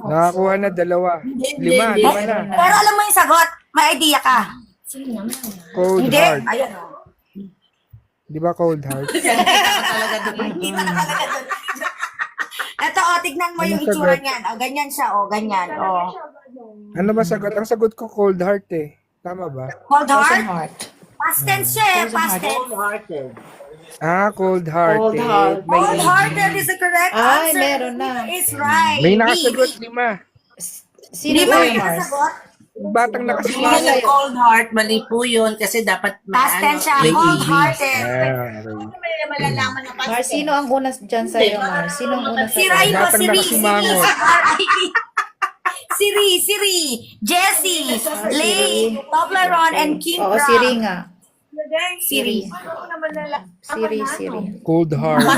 Nakakuha na dalawa. Lima na. Pero alam mo yung sagot. May idea ka. Cold Hindi. heart. Ayan. Oh. Di ba cold heart? Hindi pa nakalagay doon. Ito, oh, tignan mo yung Anong itsura sagot? niyan. Oh, ganyan siya. Oh, ganyan. Oh. Ano ba sagot? Ang sagot ko cold heart eh. Tama ba? Cold Frozen heart? heart. Past tense siya eh. Past tense. Cold-hearted. Cold hearted. Cold heart. Cold hearted is the correct Ay, answer. meron na. Is right. May nakasagot 5. Sino Hindi ba sa'yo, yung Mars? nasagot? Batang Sino nakasama. Yung sa'yo? cold heart, mali po yun kasi dapat Past tense siya. may Cold ED. hearted. May malalaman na Mars, sino ang una dyan sa'yo, Mars? Sino ang una Si sa'yo? Ray mo, Batang si Ri, nakasimangot. si Ri, Jessie, Lay, Toblerone, and Kim Oo, Brown. si Ri nga. Siri. Siri. Cold hearted.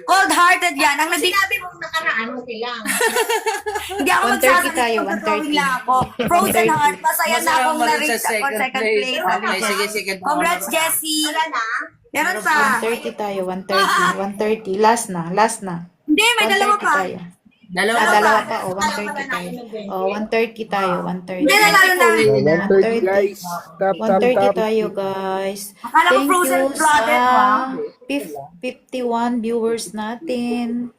Cold-hearted yan. Ang Sinabi mong nakaraan mo lang. Hindi ako 130 magsasagot. tayo, Magdrawing 130. lang ako. Frozen 130. heart. Masaya na akong Masarap na-reach sa ako second place. Okay, sige, sige. Congrats, Jessie. Meron pa. 130 tayo, 130. 130. Last na. Hindi, may dalawa 130 pa. tayo. Dalawa Dalawa pa. 130 tayo. 130 tayo, 130. Hindi, nanalo na. 130 guys. Tap, tap, 130 tap. tayo, guys. Akala ko Thank frozen you blooded, sa wow. 51 viewers natin.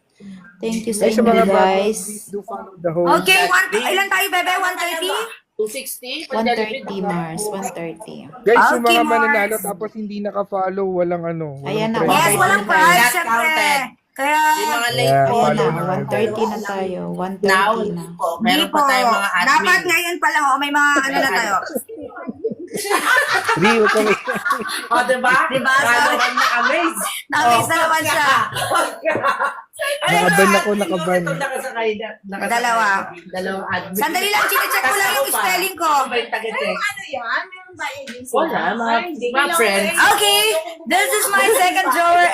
Thank you sa Guys, sa inyo, mga bago, guys. please do follow the host. Okay, ilan tayo, bebe? 130? 260? 130, Mars. 130. Guys, yung Okay, mga Mars. mananalo tapos hindi naka-follow, walang ano. Ayan na, prize. Yes, walang Not prize, syempre. counted. Kaya, Yung mga late Yeah, po. Ayan follow na, na. 130 na tayo. Now, 130 na. po, hindi meron po. pa tayong mga admin. Dapat ngayon pa lang, oh, may mga ano na tayo. Hindi, huwag kami. O, diba? Diba? Nakaban na amaze. Nakis na naman siya. Nakaban ako, nakaban. Nakasakay na. Dalawa. Dalawang admin. Sandali lang, chinecheck ko lang yung spelling ko. Sabay taga-check. Ano yan? Meron ba agency? Wala, mga friends. Okay, this is my second drawer.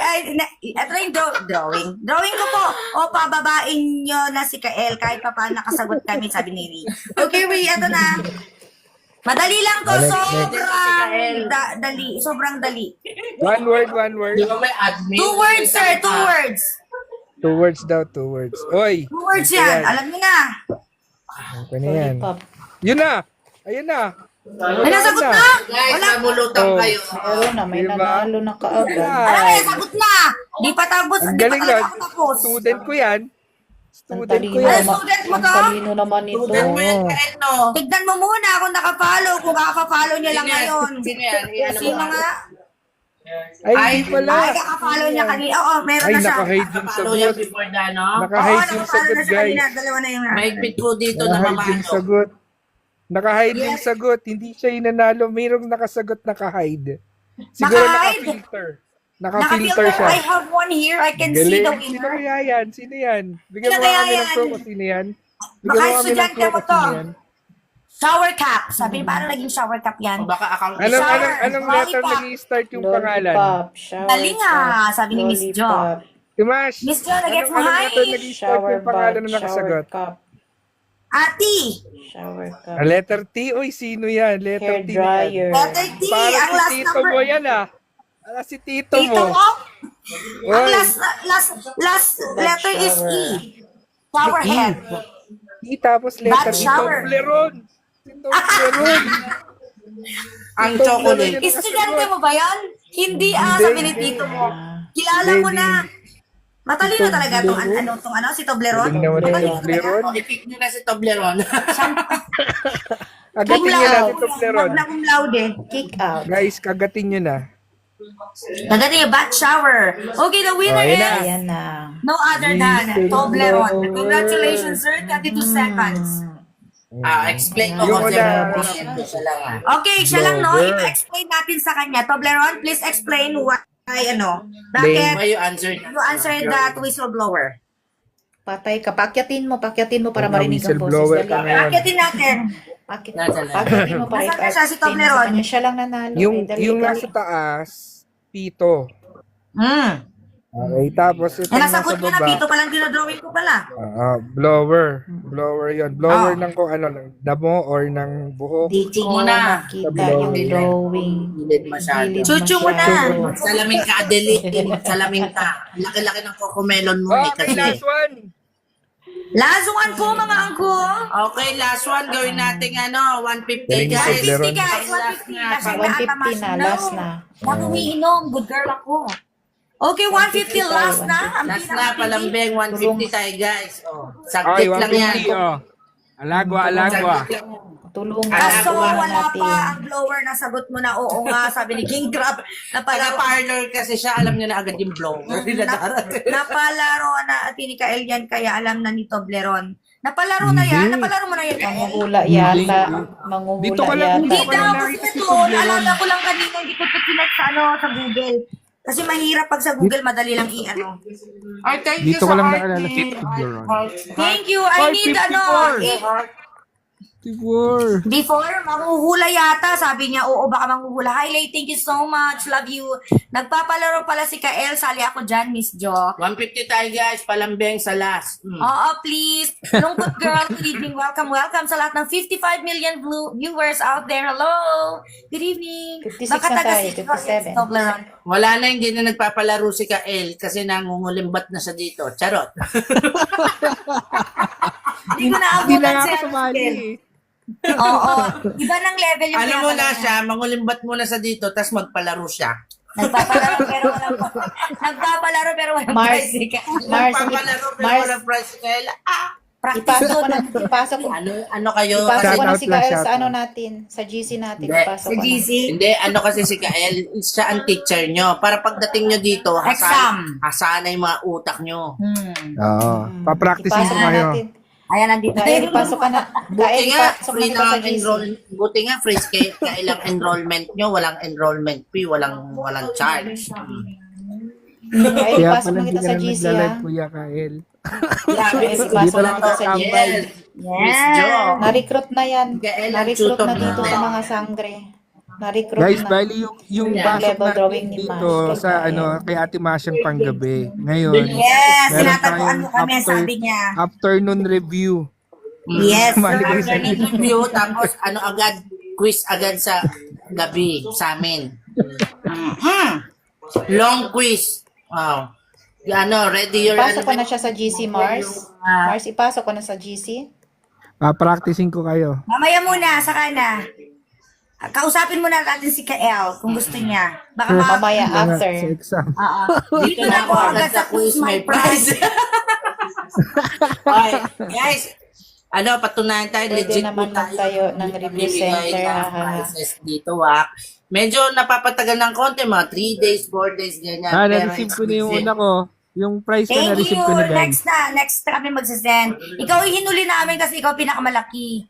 Ito yung drawing. Drawing ko po. O, pababain nyo na si Kael kahit pa paano nakasagot kami, sabi ni Ri. Okay, Ri, ito na. Madali lang to. Sobrang dali. One word. Di ba may admin? 2 words, sir. 2 words. 2 words daw, 2 words. Oy, 2 words yan. Alam niyo na. ano na yan? Lollipop. Yun na! Ayun na! Ay, nasagot na. Guys, Wala. namulutan Oh. kayo. Meron na, may Diba? nanalo na kaagad. Alam mo, sagot na. Di pa tapos. Ang Di pa galing talaga nun. ako tapos. Student ko yan. Ang Student talino, ko yan. student mo ang to? talino naman ito. Tudan mo yan, Kael, no? Tignan mo muna kung nakapollow. Kung kaka-follow niya lang ngayon. Sino yan? Ano Sino mo? nga? Ay, hindi pala. Ay, kaka-follow niya kanina. Oo, meron Ay, na siya. naka-hide yung Follow yan sagot. before the, no? Oo, Naka-hide yung nakapollow sagot, na siya guys. kanina. Dalawa na yung Mahigpit po dito na Naka-hide yung mamalo. sagot. Naka-hide yung sagot. Hindi siya yung nanalo. Mayroong nakasagot, naka-hide. Siguro Naka-hide? naka-filter. Naka-filter Naka-filter. siya. I have one here. I can see the Galing. Sino winner. kaya yan? Sino yan? Bigyan Sino mo kaya kami ng yan? pro kung sino yan. Baka Bigyan mo kami ng estudyante pro mo kung to. sino yan. Shower cap. Sabi niya, paano naging shower cap yan? O baka account. Anong letter Lollipop. nag-i-start yung pangalan? Lollipop, shower Dali nga, cup, sabi ni Miss Jo. lollipop, Dimash, Miss Jo, nag-gets mo anong hi? letter nag-i-start shower yung pangalan bag, na shower nakasagot? cup, Ati. shower cup, Letter T? Uy, sino yan? Letter hair T. dryer, Letter T. Para Ang si last tito number. mo yan ah. Para si tito Tito mo. mo? Ang Uy, last letter is E. Shower head. T tapos letter Bad E. shower. Toblerone. Si Toblerone. Ang chocolate. Estudyante mo ba yan? Hindi sabi ni Tito mo. Kilala mo na. Matalino talaga tong si Toblerone. Galing naman Matalino yung Toblerone. talaga. I-pick nyo na si Toblerone. Agatin nyo na si Toblerone. Na cum laude. kick out. Guys, kagatin nyo na. Kagati yung bat shower. Okay, the winner Ayan na. is Ayan na. no other than Toblerone. Congratulations, sir. 32 seconds. Explain mo Yung kung una- siya lang ah. Okay, siya lang, no? Lover. I-explain natin sa kanya. Toblerone, please explain why, Why bakit you answer? you answered that whistleblower. Patay ka. Pakyatin mo para Mga marinig ang boses. whistleblower ka Dali. ngayon. Bakit natin? Nasa lang. Pakyatin mo para Nasaan na siya, si i-explain mo Toblerone? sa kanya. Siya lang nanalo. Yung Dali, yung dali. nasa taas, pito. Okay, tapos ito Eh, nasa nasagot niya na, baba. Pito pa lang dinodrawing ko pala. Blower. Blower yon. Blower ng kung ano, ng damo or ng buhok. Di Chuchu ko mo na. makita yung drawing. Gilid masyado. Gilid Chuchu mo na. masyado. Salamin ka, Adeline. Salamin ka. Laki-laki ng cocomelon mo eh. Okay, Kasi. last one. Last one po, mga angko. Okay, last one. Gawin natin 150 Galing guys. si Blair. 150 guys, 150. Last na 150 na, last na. Huwag umiinom, good girl ako. Okay, 150 last na. Ang Last na, palambeng. 150 tayo guys. Oh, Okay, saglit lang yan. 150 oh. Alagwa, alagwa. Saglit lang yan. Tulungan Kaso Alagwa wala natin. pa ang blower na sagot mo na oo nga, sabi ni King Crab. Taga-parlor kasi siya, alam niya na agad yung blower. Napalaro na Tinikael yan, kaya alam na ni Toblerone. Napalaro na yan? Hindi. Napalaro mo na yan? Manguhula yata. Dito Manguhula ka lang, yata. Hindi Wala daw, na kasi kita si ito, Toblerone. naalala ko lang kanina, hindi ko ito sinet sa, sa Google. Kasi mahirap pag sa Google, madali lang i-ano. Ay, thank you Dito ko sa lang heart, naalala eh. si Toblerone. Thank you, I need 554. Before, manghuhula yata. Sabi niya, oo, baka manghuhula. Hi, Lay, thank you so much. Love you. Nagpapalaro pala si Kael. Sali ako dyan, Miss Jo. 150 tayo guys, palambeng sa last. Oo, please. Lungkot girl, good evening. Welcome, welcome sa lahat ng 55 million viewers out there. Hello. Good evening. 56 Baka na taga tayo, si 57. Toblerone. Wala na, hindi na nagpapalaro si Kael kasi nangungulimbat na siya dito. Charot. Hindi ko Hindi naabutan na nga si ako sumali eh. Oo. Iba ng level yung Alam mo na pinapalaro. siya, mangulimbat muna sa dito, tapos magpalaro siya. Nagpapalaro pero walang nagpapalaro pero walang Mars. prize si Kael. Mars, Magpapalaro pero Mars, walang prize si Kael. Practice ipasok ko good. na, ipasok ko. Ano kayo? Ipasok Kasi, ko na si Shout out lang, Gael shout sa ano out. natin, sa GC natin. Hindi. Ipasok Si ko na. GC. hindi, ano kasi si Kael, siya ang teacher nyo. Para pagdating nyo dito, Exam. hasana yung mga utak nyo. Oo. Papracticein ko Ipasok na kayo. natin. Ayan, nandito. Gael, ipasok ka na. Buti Gael, nga, ipasok na free kita na sa ang GC. buti nga, free kailang enrollment nyo, walang enrollment fee, walang charge. Gael, Kaya ipasok pala na hindi kita ka sa na GC, nagla-live, ha? Kuya Kael. Grabe, Yes, dito ipasok lang na to sa to. GC. Yes. Miss Jo. Na-recruit na yan. Gael, ang Na-recruit tutor na dito natin. sa mga sangre. Na-recruit Guys, na. bali yung Yeah. pasok Level drawing natin ni dito Mas. sa kay Ate Masyang panggabi. Ngayon, Yes, meron tinataguan tayong mo kami, sabi niya. afternoon review. Yes, Sumali kayo sir. sa Review, tapos agad, quiz agad sa gabi sa amin. Long quiz. Wow. Ready your Ipasok ko na siya sa GC, Mars. Mars, ipasok ko na sa GC. Practicing ko kayo. Mamaya muna, saka na. Kausapin mo na natin si Kael kung gusto niya. Baka Mamaya Sa after. exam. Dito na ako agad sa quiz, may prize. Okay, guys, patunayan tayo, Pwede legit naman po tayo. tayo ng review Namimigay center. ng prizes dito, Medyo napapatagal ng konti, mga 3 days, 4 days, ganyan. Pero Na-receive ko na yung it's una ko. Yung price ko Thank na-receive you. ko na, guys. Next na kami magsasend. Ikaw ihinuli namin kasi ikaw pinakamalaki.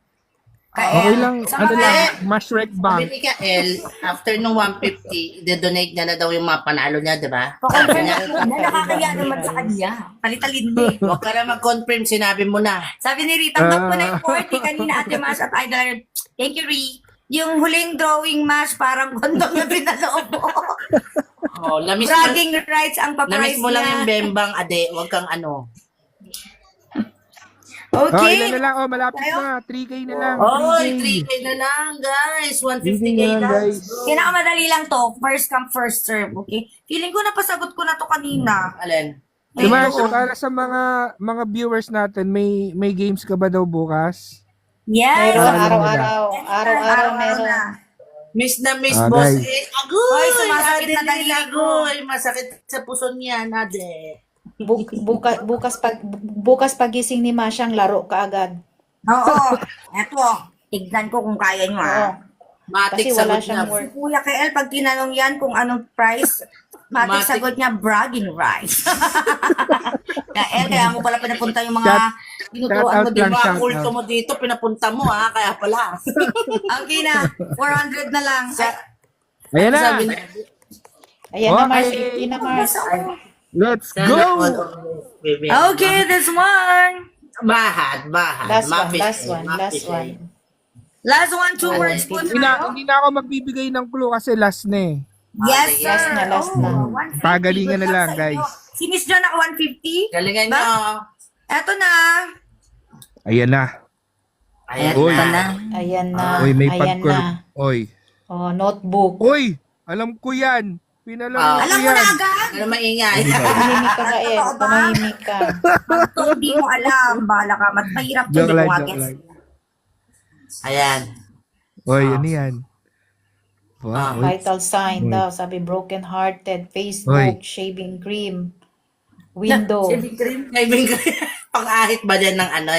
Kael. Okay lang, Sa ano mga- lang, Mashrek Sabi Bank. ni Kael, after nung 150, i-donate niya na daw yung mga panalo niya, di ba? Pa-confirm na nakakaya naman sa kanya. Palitalin mo eh. Huwag ka na mag-confirm, sinabi mo na. Sabi ni Rita, tanggap ko na yung 40 kanina Ate Mas at Idol. Thank you, Ree. Yung huling drawing match, parang kondom na pinaloob mo. Oh, lamis mo, Bragging rights ang lamis paprice mo lang yung niya. bembang, ade. Huwag kang ano. Okay. Ilan na lang, malapit na. 3K na lang. Oy, 3K na lang, guys. 150K na lang, lang. guys. Pinakamadali lang to. First come, first serve. Okay? Feeling ko napasagot ko na to kanina. Alin? Diba, Ayun. para sa mga viewers natin, may games ka ba daw bukas? Yes. Meron Alam araw-araw. Araw-araw meron. na. Miss na miss, Ah, boss. guys. Agoy! Hoy, sumasakit ade na daliri nila, ko. agoy. Masakit sa puso niya, ade. Bukas pagising ni Masyang laro ka agad. Oo. Eto. Tignan ko kung kaya nyo Oo. ah. Matik Kasi wala sagot siyang niya. work. Kuya Kael, pag tinanong yan kung anong price, matik Matik. sagot niya, bragging rights. Kael, kaya mo pala pinapunta yung mga tinuturuan mo Shout out din. lang, Mga shout kulto out. mo dito, pinapunta mo, kaya pala. Okay na, 400 na lang. Ayan na. Sabi niya, Ayan na, Mars. Okay. 50 na, Mars. Let's sana go! all baby. Okay, this one. Mahad. Last one, Mapit, last one, mapit, last one. Last one, 2 words po Hindi tayo. na ako magbibigay ng clue kasi last na eh. Yes, sir. Last na, last na. 150. Pagalingan na Good luck lang, sa guys. inyo. Si Miss John naka 150. Galingan nyo. Eto na. Ayan na. Ayan Uy. na. Ayan na. Oy, may Ayan pag-curve. na. Oy. Oh, notebook. Oy, alam ko yan. Pinalaro ko Alam mo na yan. agad. Ano maingay? Tumahimik ka, Kael. Tumahimik ka. Ito, hindi mo alam. Bahala ka. Mahirap to. Joke Hindi lang, ko nga joke guess. lang. Ayan. Oy, ano yan? Wow, oy. Vital sign Uy. daw. Sabi, broken hearted. Facebook, shaving cream. Window. Shaving cream. Pang-ahit ba dyan ng ano?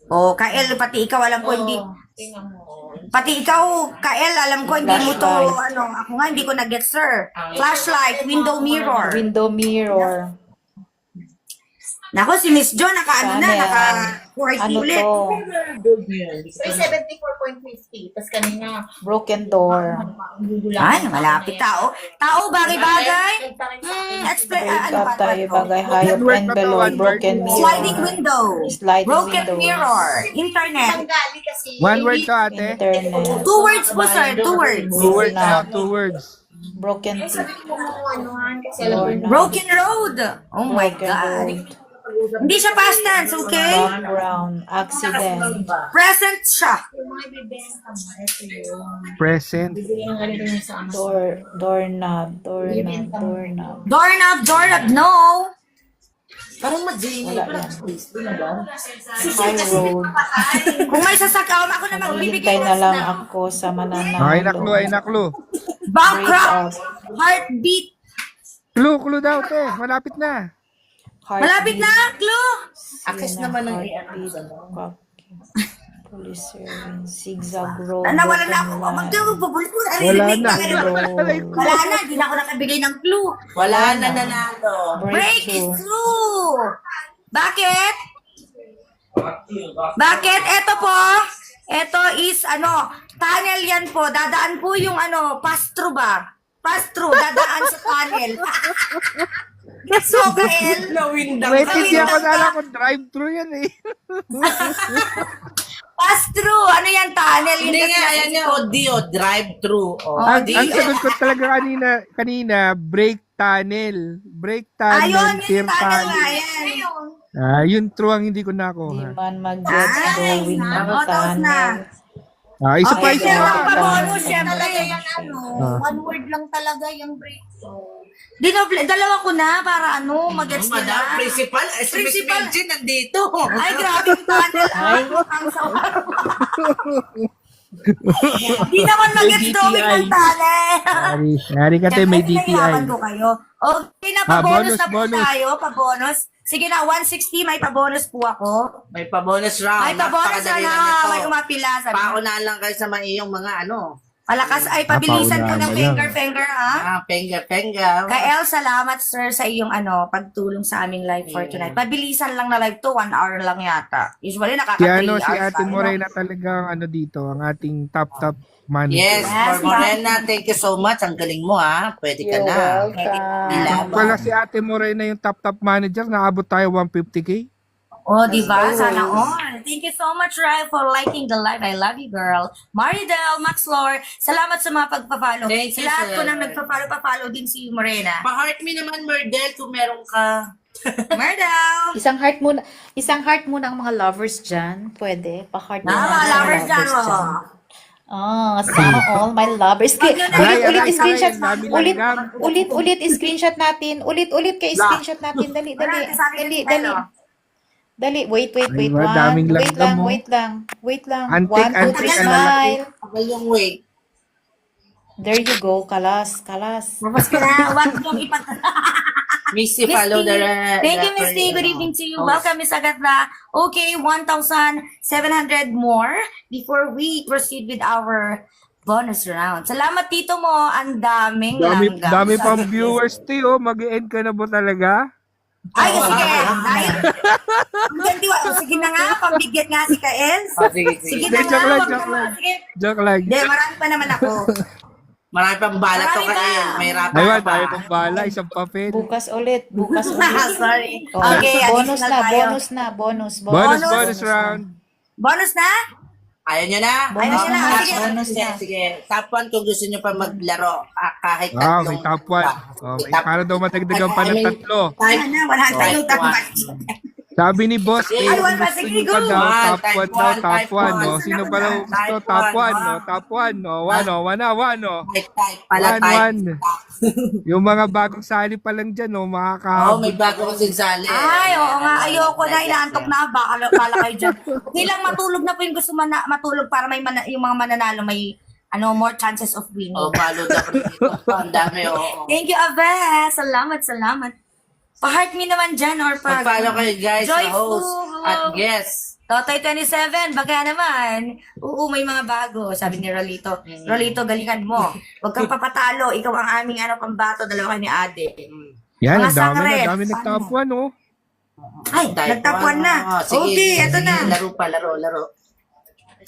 Oh, Kael, pati ikaw alam ko hindi. Tingnan mo. Pati ikaw, Kael, alam ko hindi mo to, Flashlight. ako nga hindi ko na-get, sir. Flashlight, window mirror. Window mirror. Nako, si Miss Jo, naka Channel. 4 Ano ulit. to? May 74.50. Tapos kanina, Broken door. Ay, malapit tao. Tao, bagay-bagay. Explain, Break ano up pa tayo, to? bagay. Hayop One word and na to, below. one word. Broken mirror. Sliding window. Sliding Broken window. mirror. Internet. Tanggali kasi. One word to, ate. Internet. 2 words po, sir. 2 words. 2 words na. na, 2 words. Broken teeth. Kasi alam mo na. Broken road. Oh my Broken God. road. Hindi siya past tense, okay? Background. Accident. Present siya. Yung mga ibibenta mo, ito yun. Present. Bibigyan ka rin yung sa ano. Doorknob. Doorknob. Doorknob, no. Parang mag-Jamie. Wala Parang yan. High road. Kung may sasakaw, ako na magbibigay Maghihintay na ng lang snap. ako sa mananalo. Ay, naklo, ay, naklo. Bankrupt. Break up. Heartbeat. Clue daw, te. Malapit na. Malapit na, Clue. Akis naman ng Police service. Zigzag road. Nawala na ako. broken line. Magbubulit mo. Wala na. Wala na, hindi na ako nakabigay ng clue. Wala na nanalo. Breakthrough. Bakit? Bakit? Ito po. Ito is tunnel yan po. Dadaan po yung pass-through ba? Pass-through, dadaan sa tunnel. So, Gael, Wait, hindi ako nala kung drive-thru yan eh. pass-through. Ano yan, tunnel? Yun Hindi kasi nga, nasa ayan yung audio, drive-thru. Oh, Ang di. sagot ko talaga kanina, brake tunnel. Brake tunnel, Ayun, tear yung tunnel nga tunnel. yan. Yun true ang hindi ko Di nakuha. man mag-get going ng Tapos na. tunnel. Isa pa, Okay, isa pero pa. ang pabonus, syempre. Talaga yung ano, Ah. one word lang talaga yung break. Dalawa ko na para mag-gets Madam nila. Principal, si Miss Principal. Melgy nandito. Ay, grabe yung tunnel. Ang sawa. Hindi naman mag-gets drawing ng tunnel. Yari ka tayo, may Siyempre, DTI. nahihirapan ko kayo. Okay na, pabonus bonus, na po bonus. tayo. Pabonus. Sige na, 160, may pabonus po ako. May pa-bonus round. May pabonus na Napakadali na. lang ito. May umapila. Sabi. Paunahan lang kayo sa iyong mga Malakas ay pabilisan ko ng paunahan mo finger, ha? penga. Kael, salamat sir sa iyong pagtulong sa aming live for tonight. Pabilisan lang na live to, 1 hour lang yata. Usually nakaka 3 hours. Si Ate tayo, Morena talagang dito, ang ating top manager. Yes, Yes, for Morena, thank you so much. Ang galing mo ha. Pwede ka You're na. welcome. Wala si Ate Morena yung top manager, naabot tayo 150K. Oh, di ba? Sana all. Thank you so much, Rai, for liking the live. I love you, girl. Maridel, Max Lore, salamat sa mga pagpa-follow. Thank you, Sa lahat sir. po nang nagpa-follow din si Morena. Pa-heart me naman, Merdel, kung meron ka. Merdel! Isang heart muna ang mga lovers dyan. Pwede. Pa-heart muna Mga ang mga lovers dyan, oh. Sana all my lovers. Aray, Ulit screenshot. dami langgam. Ulit screenshot natin. Ulit kay screenshot natin. Dali. Dali, wait. Ay, daming langgam, oh. Wait lang. Antik, 1, 2, antik, 3, ang smile. Ako yung wait. There you go, kalas. Tapos ka na, wag mong Missy, follow the... Thank you, Miss T. Good evening to you. Welcome, Miss Agatha. Okay, 1,700 more before we proceed with our bonus round. Salamat, Tito mo. Ang daming langgam. Dami pang viewers, Tio. Mag-end ka na ba talaga? Ay, sige. Dahil, sige na nga, pambigyan nga si Kael. Sige Sige. na nga. Joke lang, wag joke na lang. Sige. Joke lang. Hindi, marami pa naman ako. Marami pang balat to Marami kayo. pa. May rapa Ayun, pa. tayo pang bala, isang papel. Bukas ulit. Sorry. Oh, Okay, bonus additional tayo. na. Bonus. Bonus round. Bonus na? Ayaw nyo na? Ayaw nyo na, Ah, sige. Bonus na. Sige. Top 1 kung gusto nyo pa maglaro. Kahit Ah, tatlong. may top 1. Okay, para daw matagdagan pa ng tatlo. Type, Sana, wala tayong Type tambak. Sabi ni Boss A, Ay, kung one pa, gusto sige, nyo pa go. daw, One, top 1 type daw, one, top type 1, one. no? Sino pa daw gusto, Type top one, 1, no? ah. Top 1, no? 1, no? 1, no? type pala, 1, type. 1. Yung mga bagong sali pa lang dyan, no? Oo, Makakahabol. may bago kasing sali. Ay, oo nga, ayoko na, inaantok na, bala kayo dyan. Okay lang, matulog na po yung gusto matulog para may yung mga mananalo may more chances of winning. Oh, follow na ko dito. Ang dami, oo. Thank you, Ave. Salamat. Pa-heart me naman dyan or pa... Mag-follow kayo guys sa Joyful. host at guest. Totoy 27, baka naman. Oo, may mga bago. Sabi ni Rolito. Rolito, galingan mo. Huwag kang papatalo. Ikaw ang aming pambato. Dalawa kayo ni Ade. Yan, Mga ang sakret. dami nag-top 1, no? Ay, Type nagtapuan one. na. Oo, sige, Okay, eto sige, na. Laro pa, laro.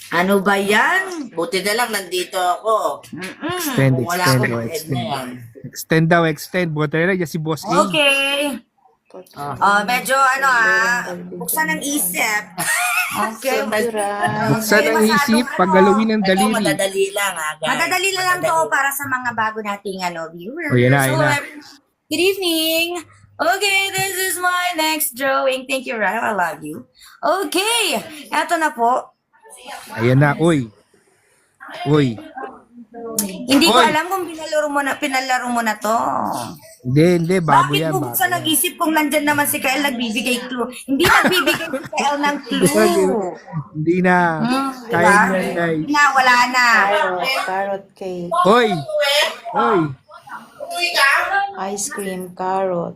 Ano ba yan? Buti na lang, nandito ako. Extend, Kung wala extend, akong oh, head na extend. yan. Extend daw, extend. Buti na lang, yan si Boss A. Okay. Ah. Medyo buksan ang isip. Okay. Buksan ang isip, paggalawin ng Ito, daliri. madadali lang ha, guys. Madadali na lang to para sa mga bago nating viewers. Oh, yan na, yan na. Good evening. Okay, this is my next drawing. Thank you, Ryan. I love you. Okay, eto na po. Ayan na, uy. Uy. Hindi ko Hoy. alam kung pinalaro mo na to. Hindi, bago Bakit yan, mo bago buksan yan. nag-isip kung nandyan naman si Kyle nagbibigay clue? Hindi nagbibigay si Kyle ng clue. Hindi na. Kaya Diba? niyan, guys. Na, wala na. Carrot cake. Hoy! Hoy! Ice cream, carrot.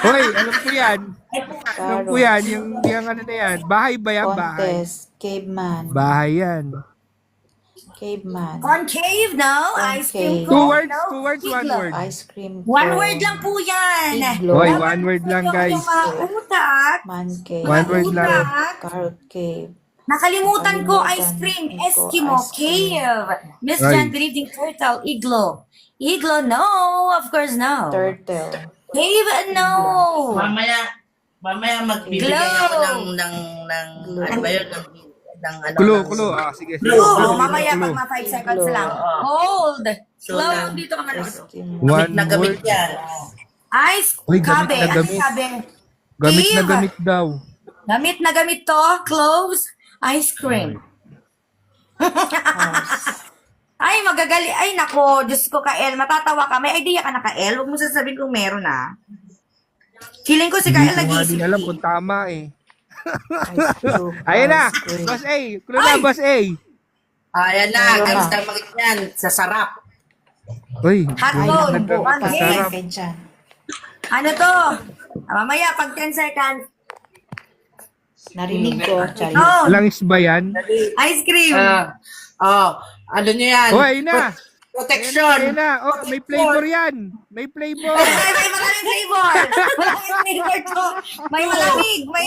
Hoy! Alam ko yan. Alam ko Carrot. yan. Yung ano na yan. Bahay ba yan? Bahay. Contest. Caveman. Bahay yan. Caveman. Concave, no? Ice cream. Concave. Two cone, words, no? two words, one Igloo. word. Ice cream. One cone. word lang po yan. Igloo. Hoy, one word lang, guys. Yung mga utak. Man cave. One word lang. Utak. Carrot cave. Nakalimutan ko, Nakalimutan ice cream, ko, Eskimo, ice cream. cave. Miss Ay. Jan, good evening, turtle, igloo. Igloo, no, of course, no. Turtle. Cave, no. Mamaya magbibigay Glow. ako ng ano ba yun? Ng ano. Kulo, ng- kulo. Ah, sige. sige. Clue, Kulo, mamaya kulo. pag mga 5 seconds Clue. lang. Hold. So, Clue, lang. dito ka manood. Eskimo. One Na gamit word. yan. Ice, Uy, gamit kabe, na ano gamit. sabi? Gamit na Cave. gamit daw. Gamit na gamit to, cloves, ice cream. Ay, magagali. Ay, nako, Diyos ko, Kael, matatawa ka. May idea ka na, Kael. Huwag mo sasabihin kung meron, ha. Feeling ko si Hindi Kael ko nga din nag-iisip. alam kung tama eh. Ice cube. Ayan na! Ice cream. Boss A! Kulo na, Boss A! Ayan na, Meron guys, na. tamagit yan. Sa sarap. Uy, Hot Ay, phone. naku, One patay game. ka dyan. Ano to? Mamaya, pag 10 seconds. Narinig ko, Charis. Oh, langis ba yan? ice cream. Ano nyo yan? Oh, ayun na! Protection. Ayun na! Oh, may flavor yan! May flavor! Ay, may maraming flavor. Maraming flavor to. May malamig. May...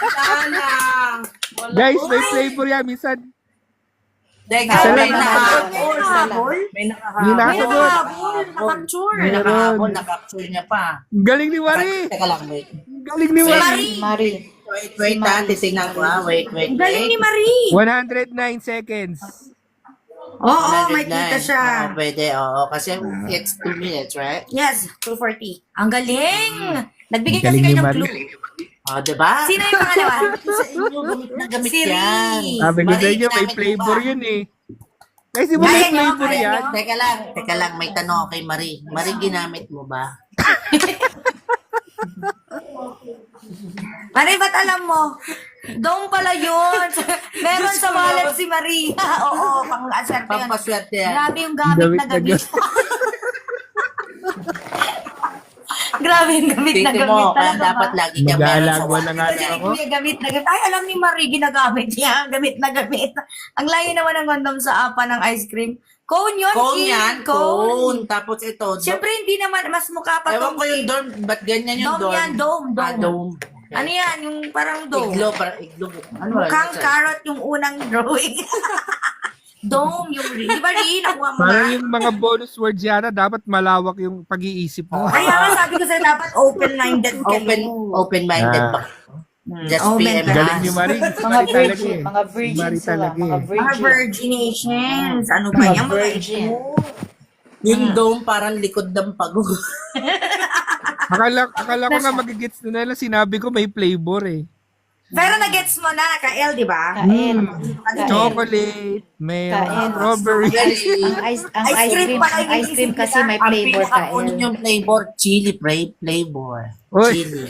Sana. Guys, may flavor yan. Minsan, Teka, Isa may lang. nakahabol. Nakahabol? May May nakahabol. nakahabol. Nakapicture. May nakahabol, nakapicture niya pa. galing ni Wari! Teka lang, wait. Galing ni Wari! Marie. Wait, titignan ko ha. Wait. Galing ni Marie. 109 seconds. Oo, may kita siya. Oo, pwede, oo. Kasi it's 2 minutes, right? Yes, 240. Ang galing! Nagbigay kasi Galing kayo ni ng Marie. clue. Oh, diba? Sino yung pangalawa? Sa inyo, gamit na gamit Si yan. Ri. Sabi ko sa Marie, inyo, may ginamit mo flavor ba? yun eh. Kasi mo may Kaya nyo, flavor kaya yan. nyo. Teka lang, may tanong ako kay Marie. Marie, ginamit mo ba? Marie, ba't alam mo? Dome pala yun. Meron sa wallet si Marie. Oo, pang-aserte yun. Pampaswerte yan. Grabe yung gamit na gamit. Grabe yung gamit na Titi gamit. mo, kaya Talaga dapat ba? lagi ka meron sa Mag-aalagwa na nga Kasi lang ako. kuya, gamit na gamit. Ay, alam ni Marie, ginagamit niya. Gamit na gamit. Ang layo naman ng kondom sa apa ng ice cream. Cone yun, Cone Kim. yan, cone. Tapos ito, Siyempre, hindi naman, mas mukha pa ewan tong ko yung dorm, ba't ganyan yung Dome dorm? yan, dome, Ah, dome. dome. Okay. Ano yan, yung parang dome. Iglo, parang iglo. Ano Mukhang ano, carrot yung unang drawing. Dome yung di ba Rin? Nakuha mo Parang na? yung mga bonus words yata, dapat malawak yung pag-iisip mo. Kaya nga sabi ko sa'yo, dapat open-minded ka. Open-minded Ah. pa. Just Oh, PM mental. Galing ni Marie. Mga virgin, mga virgin Mari sila, talaga mga eh. Mga virgin. virginations. Ano ba Mga yan? Mga virgin. ito. Yung dome parang likod ng pagod. Akala ko nga magigits na nila. Sinabi ko may flavor eh. Pero nagets mo na, Kael, di ba? Kain. Chocolate, may Kain. strawberry. Ang ice cream kasi may Ang flavor pinaka-uno kain. yung flavor, chili flavor. Oy. Chili.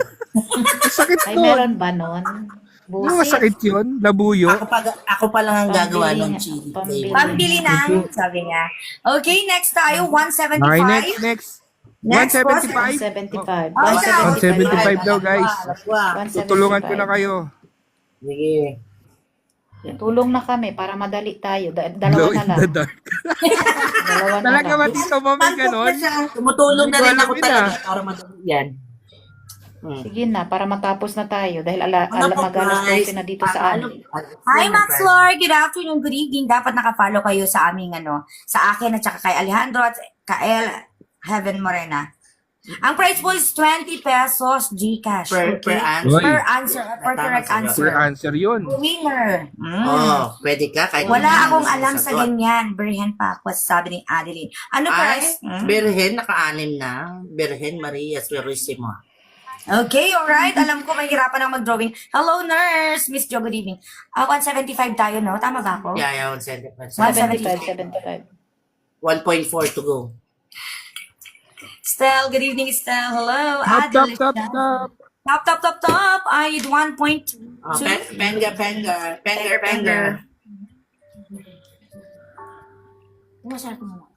Sakit Ay, to. meron ba nun? Ano masakit yun? Labuyo? Ako pa lang ang gagawa ng Pambili chili nga, flavor. Pambili ng, sabi niya. Okay, next tayo, 175. Okay, next. Next 175? 175. Oh, 175 daw, guys. Wow. 175. Tutulungan ko na kayo. Sige. Tulong na kami para madali tayo. Glow Dalawa in na the lang. dark. Dalawa na Talaga ba, lang. Tito Mo, may ganon? Tumutulong na Hindi ko rin alam ako yun, talaga ah. para madali yan. Sige na, para matapos na tayo. Dahil Ano po, mag-alas guys? 12 na dito sa amin. Hi, Max Lord. Good afternoon, good evening. Dapat nakafollow kayo sa aming, sa akin at saka kay Alejandro at Kael Heaven Morena. Ang price po is 20 pesos Gcash. Per Okay? answer. Per answer. Per Tama correct sa'yo. answer. For answer yun. Winner. Oh, pwede ka. Kahit Wala hindi akong mo alam sa sagot. ganyan. Birhen pa ako, sabi ni Adeline. Ano Ay, price? Birhen, naka-anim na. Birhen Maria Suerisimo. Okay, alright. Alam ko, mahirapan ako mag-drawing. Hello, nurse. Miss Jo, good evening. 175 tayo, no? Tama ba ako? Yeah, 175. 75. 1.4 to go. Stell, good evening, Stell. Hello. Top, top, Adeline. top, top. Top. I need 1.2. Oh, Penger. Masarap mo.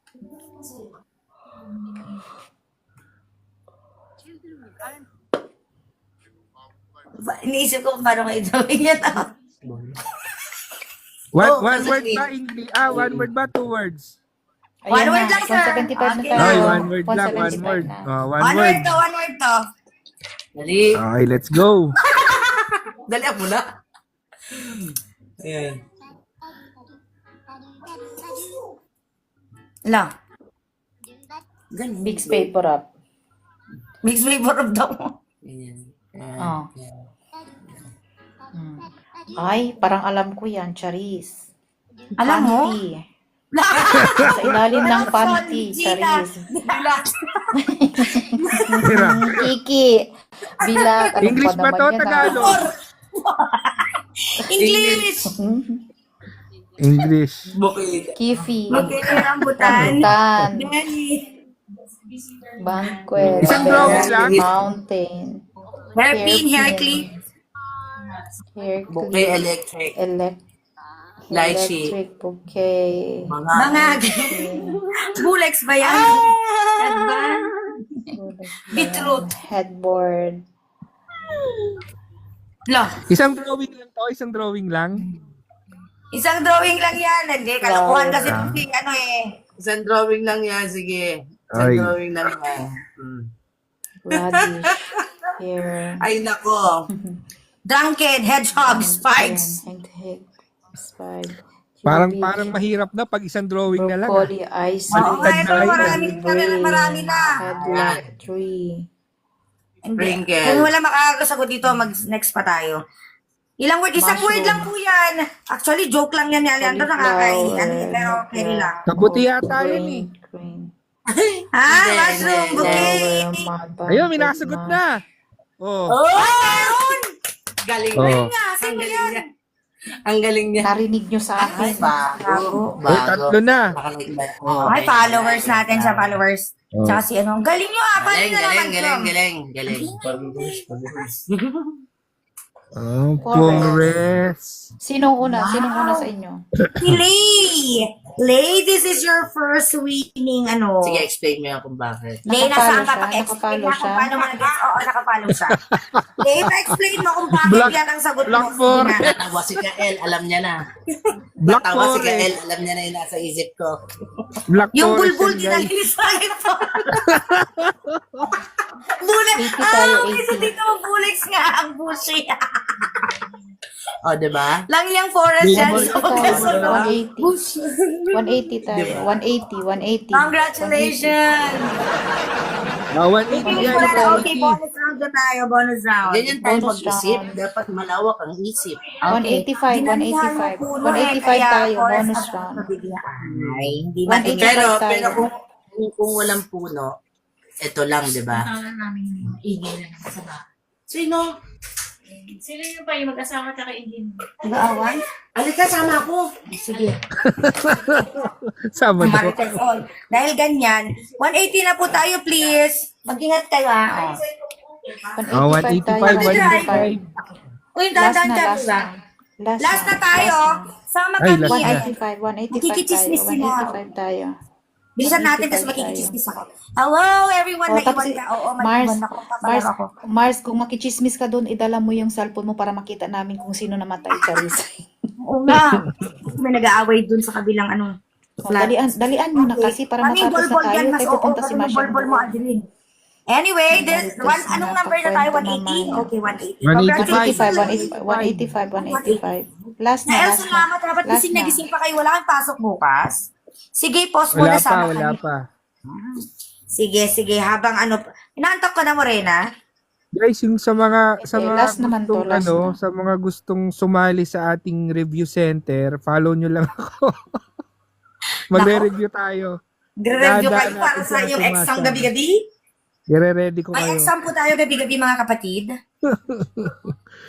Iniisip ko kung paano kayo drawing yan. Oh, One kasi- word ba English? One word ba? Two words? One word lang, sir. 175 na Okay. tayo. Ay, one word lang. One 175 word. na. One One word. word to, one word to. Dali. Okay, let's go. Dali ako na. Ayan. Lang. Ganun. Big paper up. Mix flavor of daw. Ayan. Ayan. Oh. Ayan. Ay, parang alam ko yan, Charis. Alam mo? Panty. Sa ilalim ng panty, Charis. Tira. Kiki. Bilat. Ano English pa ba naman to? yan, Tagalog? English! English. Bukid. Kifi. Okay, rambutan. Rambutan. Benny. Banquet. Isang drawing lang? Mountain. Hairpin, hair clip. Hair Bukid clip. electric. Lychee. Electric bouquet. Mga bulex ba yan? Advan. Beetroot. Headboard. Lang. Isang drawing lang to? Isang drawing lang? Isang drawing lang yan. Hindi, kalokohan kasi Isang drawing lang yan. Sige. Isang Ay. drawing lang yan. Radish. Hair. Ay, nako. Drunken, hedgehog, spikes. Head. Spike. Parang Cubic. mahirap na pag isang drawing na lang. Broccoli. Ice Oo nga, cream. ito marami na. Headlock. Tree. Hindi. Sprinkle. Kung wala makakasagot dito, mag-next pa tayo. Ilang word? Isang Mushroom. word lang po yan. Actually, joke lang yan. Yan doon nakakain. Pero carry lang. Kabuti yata yun eh. Green. Ha? Hindi, Mushroom, hindi, bouquet. Ayun, may nakasagot na. Oh. Ayun! Galing Oh. niya. Nga, sino yan? Ang galing niya. Narinig nyo sa Ay, akin. bago. Ay, tatlo na. Ay, followers natin sa followers. Oh. Tsaka si ano. Galing nyo ah. Paano Galing, na naman galing. Oh, congress. Sinong una? Sinong una sa inyo? Si Lay! Lay, this is your first winning ano. Sige, explain mo yan kung bakit. Lay, Nakapalo nasaan ka? siya? Pag-explain Nakapalo na kung siya? paano mag-gets. Oo, nakapalo siya. Lay, pa-explain mo kung bakit Black- yan ang sagot mo. Black Sige four. na. Natawa si Kael, alam niya na. Black Natawa si Kael, Forest. alam niya na yung nasa isip ko. Black Yung Forest bulbul, yan, guys. dinalilis sa akin po. Bulik. 80 tayo, Kasi 80. dito buliks nga ang bushi. O, diba? Lang yung forest yan. Bulbul. So, Tayo, 180. 180 tayo. 180. congratulations. 180 yan. Okay, bonus round round na tayo, bonus round. Ganyan tayo Bonus mag-isip. round. Dapat malawak ang isip. 185, 185. 185 tayo, bonus round. Ay, hindi 185 natin. tayo. Pero kung walang puno, ito lang, di ba? Kasama namin igil na sa bahay. Sino? Sino yung pa yung mag-asawa at igil? Nag-aaway? Alika, sama ako. Sige. Sama na. Marites all. Dahil ganyan, 180 na po tayo, please. Mag-ingat kayo, ha? Oh. 185 tayo, 185. 185. Uy, Last dahan-dahan na, ka, last diba? na. Last na tayo. Sama Ay, kami. last na. Ay, 185, 185 tayo, Makikichismis sila. 185 tayo. bilisan natin kasi 185 tayo. makikichismis ako. Hello, everyone. Oh, Naiwan tapos ka. Oo, Mars, maiwan ako. Papalag Mars, ako. Mars, kung makichismis ka doon, idala mo yung cellphone mo para makita namin kung sino namatay, Charis. Oo nga. May nag-aaway dun sa kabilang ano. Oh, dalian mo na kasi para Kaming matapos na bolbol tayo. yan, mas Tayo oo. pupunta si Kaming Masha. bolbol mo, Adeline. Anyway, this, Marites anong na, number na tayo? pakwento 180? naman. Okay, 180. 185. Last na, Nael, last na. salamat. Dapat Last gising na na. gising pa kayo. Wala kang pasok bukas. Sige, post mo Wala na sana pa, wala kami. pa. Sige. Habang ano, inaantok ka na, Morena? Guys, yung sa mga last naman to, gustong, last na. sa mga gustong sumali sa ating review center, follow nyo lang ako. Magre-review tayo. Gre-review Dadaan kayo para natin sa si yung Ate exam Masha. gabi-gabi? I-ready ko May kayo. exam po tayo gabi-gabi, mga kapatid.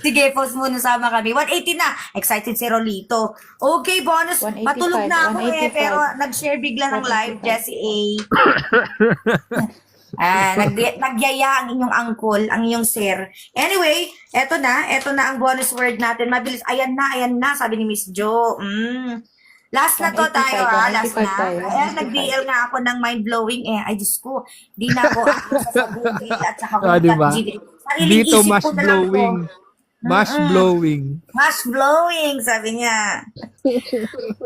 Sige, post mo na sama kami. 180 na. Excited si Rolito. Okay, bonus. 185, Matulog na ako 185. pero nag-share bigla ng live, 185. Jessie A. Nagyaya ang inyong uncle, ang inyong sir. Anyway, eto na ang bonus word natin. Mabilis. Ayan na, sabi ni Miss Jo. Last na to 185, tayo, ha? Last 185 na. tayo, Ayan, 185. nag-DL nga ako ng mind-blowing eh. Ay, Diyos ko. Di na ako aasa sa Google at saka Ah, diba? Sariling Dito, isip mash ko na lang blowing. to. Mash blowing. Mash blowing, sabi niya.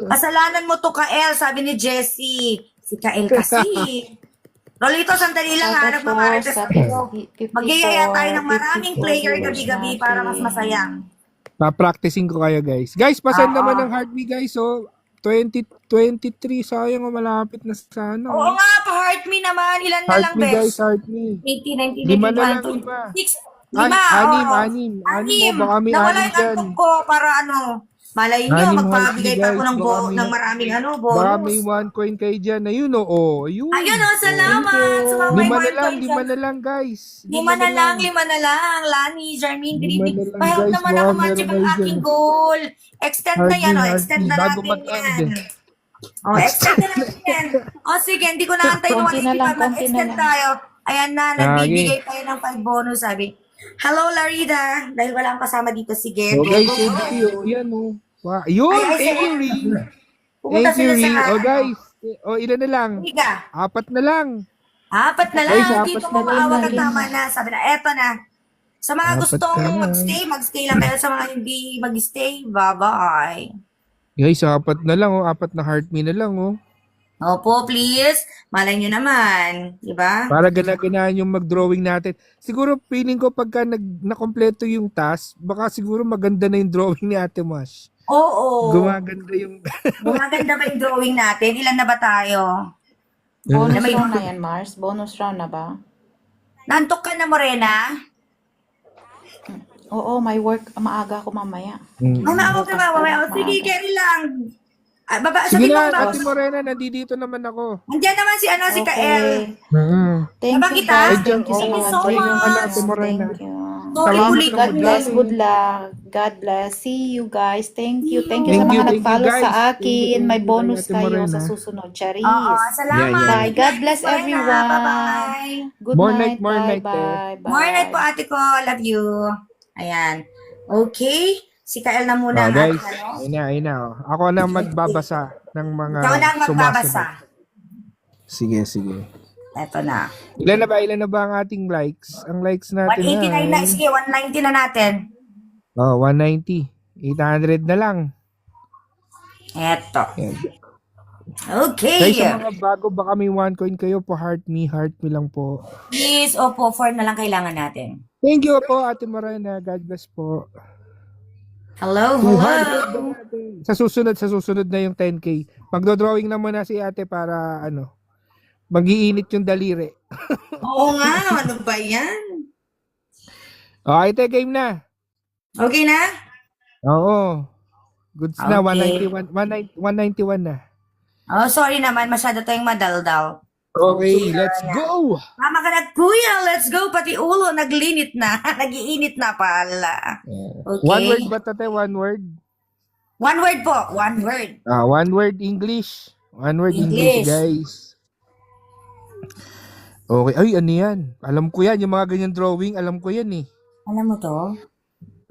Kasalanan mo to, Kael, sabi ni Jessie. Si Kael kasi. Rolito, sandali lang ha. Nagmamarites ako. Magyayaya tayo ng maraming player gabi-gabi para mas masaya. Pa-practicing ko kayo, guys. Guys, pasend Oo. naman ng heart me, guys. So, 2023, sayang malapit na sa ano. Oo nga, pa-heart me naman. Ilan na Heart lang, me, guys, bes? heart me. 80, 90, Lima na 91, lang, 2, lima. 6, 5, Anim. Anim. Baka may Nawala anim yung dyan. antok ko para ano. Malay nyo, Anim, magpabigay pa ako guys. ng, Baka may- ng maraming ano, Baka may bonus. 1 coin kayo dyan. Ayun, oo. Ayun. Ayun o, salamat. Sa mga may Lima one na lang, coin lima dyan. na lang, guys. Lima na lang. Lani, Jarmine, Lima Green. na lang, Pahelp guys. naman Baka ako meron ma-achieve ang kayo aking dyan. goal. Extend na yan, Heart me, extend na bago natin mag-end yan. Oh, extend na natin yan. O sige, hindi ko na antay Konti na lang, 185. konti na Mag-extend lang. tayo. Ayan na, nagbibigay tayo ng 5 bonus, sabi. Hello, Larida. Dahil wala akong kasama dito, sige. Oh, Go, guys, go, thank go. you. Yan, oh. Wow. Yun, Ay, thank you, Ri. Pupunta Thank you, sila Ri. sa... Oh, guys. Oh, ilan na lang? Higa. 4 na lang. 4 na Guys, lang. 4 Dito na mo lang. maawag ang tama na. Sabi na, eto na. Sa mga 4 gustong na lang. mag-stay lang. Pero sa mga hindi mag-stay, bye-bye. Guys, 4 na lang, oh. 4 na heart me na lang, oh. Opo, please. Malay nyo naman. Diba? Para gana-ganaan yung mag-drawing natin. Siguro, feeling ko pagka nakompleto yung task, baka siguro maganda na yung drawing ni Ate Mash. Oo. Gumaganda yung... Gumaganda ba yung drawing natin? Ilan na ba tayo? Bonus May- round na yan, Mars. Bonus round na ba? Nantok ka na, Morena? Oo, may work. Maaga ako mamaya. Hmm. Ay, maawag ka ba? Mamaya. O, sige, carry lang. Ah, baba, Sige sabi mo na, ba? Ate Morena, nandito naman ako. Andiyan naman si, si Kael. Thank Diba you, kita? guys. Ay, Thank you Thank you so so much. much. Ate Morena. Thank you. So, Salamat iulit sa God bless. mag-drawing. Good luck. God bless. See you, guys. Thank you. Thank you Thank sa you, mga thank you, nag-follow guys. sa Thank you, akin. thank May you, bonus Ate kayo Morena. sa susunod. Charis. Oo, salamat. Bye. God bless Morena. everyone. Bye-bye. Good More night. night, more Bye. night, Bye. Bye. More night po, ate ko. Love you. Ayan. Okay. Si Kael na muna. Oh, ang guys, ating ano. ayun na. Oh. Ako na magbabasa ng mga Ikaw na ang magbabasa. sumusunod. Sige. Eto na. Ilan na ba ang ating likes? Ang likes natin 189 na. Sige, 190 na natin. Oh, 190. 800 na lang. Eto. Yan. Okay. Guys, sa mga bago, baka may 1 coin kayo po. Heart me lang po. Please, opo, 4 na lang kailangan natin. Thank you po, Ate Morena. God bless po. Hello, 200 hello. ba natin? Sa susunod na yung 10K. Magdo-drawing na muna si Ate para mag-iinit yung daliri. Oo nga, ano ba yan? Okay, te, game na. Okay na? Oo. Goods na, Okay. 191 na. Oh, sorry naman. Masyado tayong madaldal. Okay, let's go! Mama ka na, kuya, let's go. Pati ulo, naglinit na. Nagiinit na pala. Okay. One word ba tate? One word? One word po. One word. One word English. One word English, English. guys. Okay. Ay, ano yan? Alam ko yan. Yung mga ganyan drawing, alam ko yan eh. Alam mo to?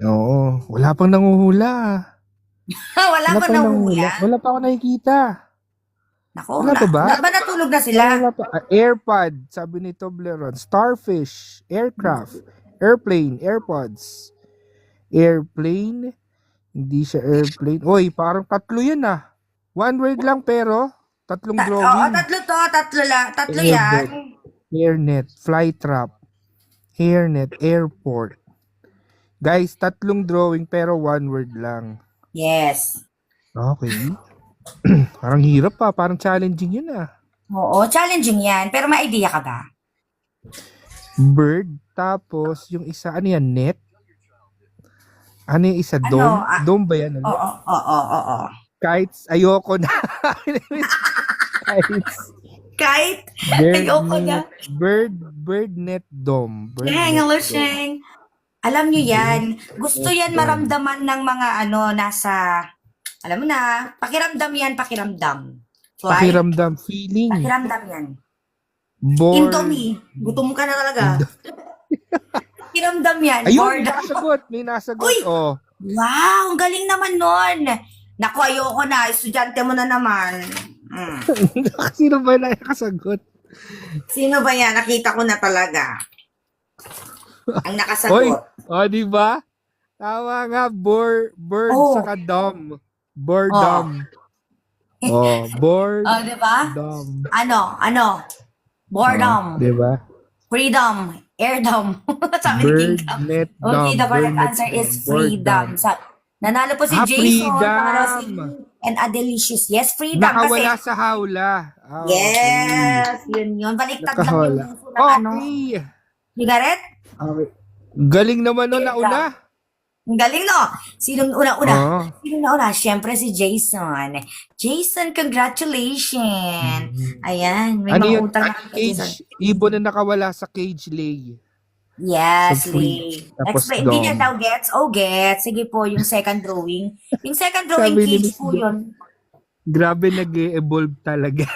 Oo. Wala pang nanguhula. Wala pa na hula. Wala pa ako nakikita. Naku, Wala pa ba? ba natulog na sila? Wala pa. AirPod, sabi ni Toblerone. Starfish, aircraft, airplane, AirPods. Airplane, hindi siya airplane. Oy, parang tatlo yan ah. One word lang pero tatlong Oo, drawing. tatlo to. Tatlo lang. Tatlo Airbed. yan. Hairnet, flytrap, hairnet, airport. Guys, tatlong drawing pero one word lang. Yes. Okay. Parang hirap pa, parang challenging yun ah. Oo, challenging yan. Pero may idea ka ba? Bird, tapos yung isa, ano yan, net? Ano yung isa, Ano, dome? Dome ba yan? Ano? Oo. Kites, ayoko na. Kites. Kahit, Bird ayoko na. net, bird net dome. Bird Sheng, net hello, dome. Sheng. Alam nyo yan. Gusto yan maramdaman ng mga nasa, alam mo na, pakiramdam yan, pakiramdam. Fly. Pakiramdam, feeling. Pakiramdam yan. Bored. Indomie. Gutom ka na talaga. Pakiramdam yan. Ayun, may Boredom. nasagot. May nasagot. Uy! Oh. Wow, ang galing naman nun. Naku, ayoko na. Estudyante mo na naman. Sino ba na nakasagot? Sino ba yan? Nakita ko na talaga. Ang Oy, nakasagot. di ba? Tama nga, bird Oh. saka dom. Boredom. Bored. Diba? Dom. Ano? Boredom. Di ba? Freedom. Airdom. Sabi ni Bird King Kong. net dom. Okay, the correct Bird net answer is dom. freedom. Nanalo po si Jason. freedom. Para si and Adelicious. Yes, freedom. Nakawala Kasi, sa hawla. Ah, yes, yun. Baliktad lang yung Nakawala. puso ng ano. Okay. Sigaret? Okay. Galing naman nun nauna. Ang galing, no? Sinong una-una? Oo. Sinong nauna? Siyempre si Jason. Jason, congratulations. Ayan, may Ano mga yun? utang Ano na kay Jason. cage? Ibon na nakawala sa cage lay. Yes, So, free. Lee. Tapos Explain. Hindi dom. niya daw gets? Oh, gets. Sige po, yung second drawing. Yung second drawing Sabi ni cage Miss po Dom. yun. Grabe nag-evolve talaga.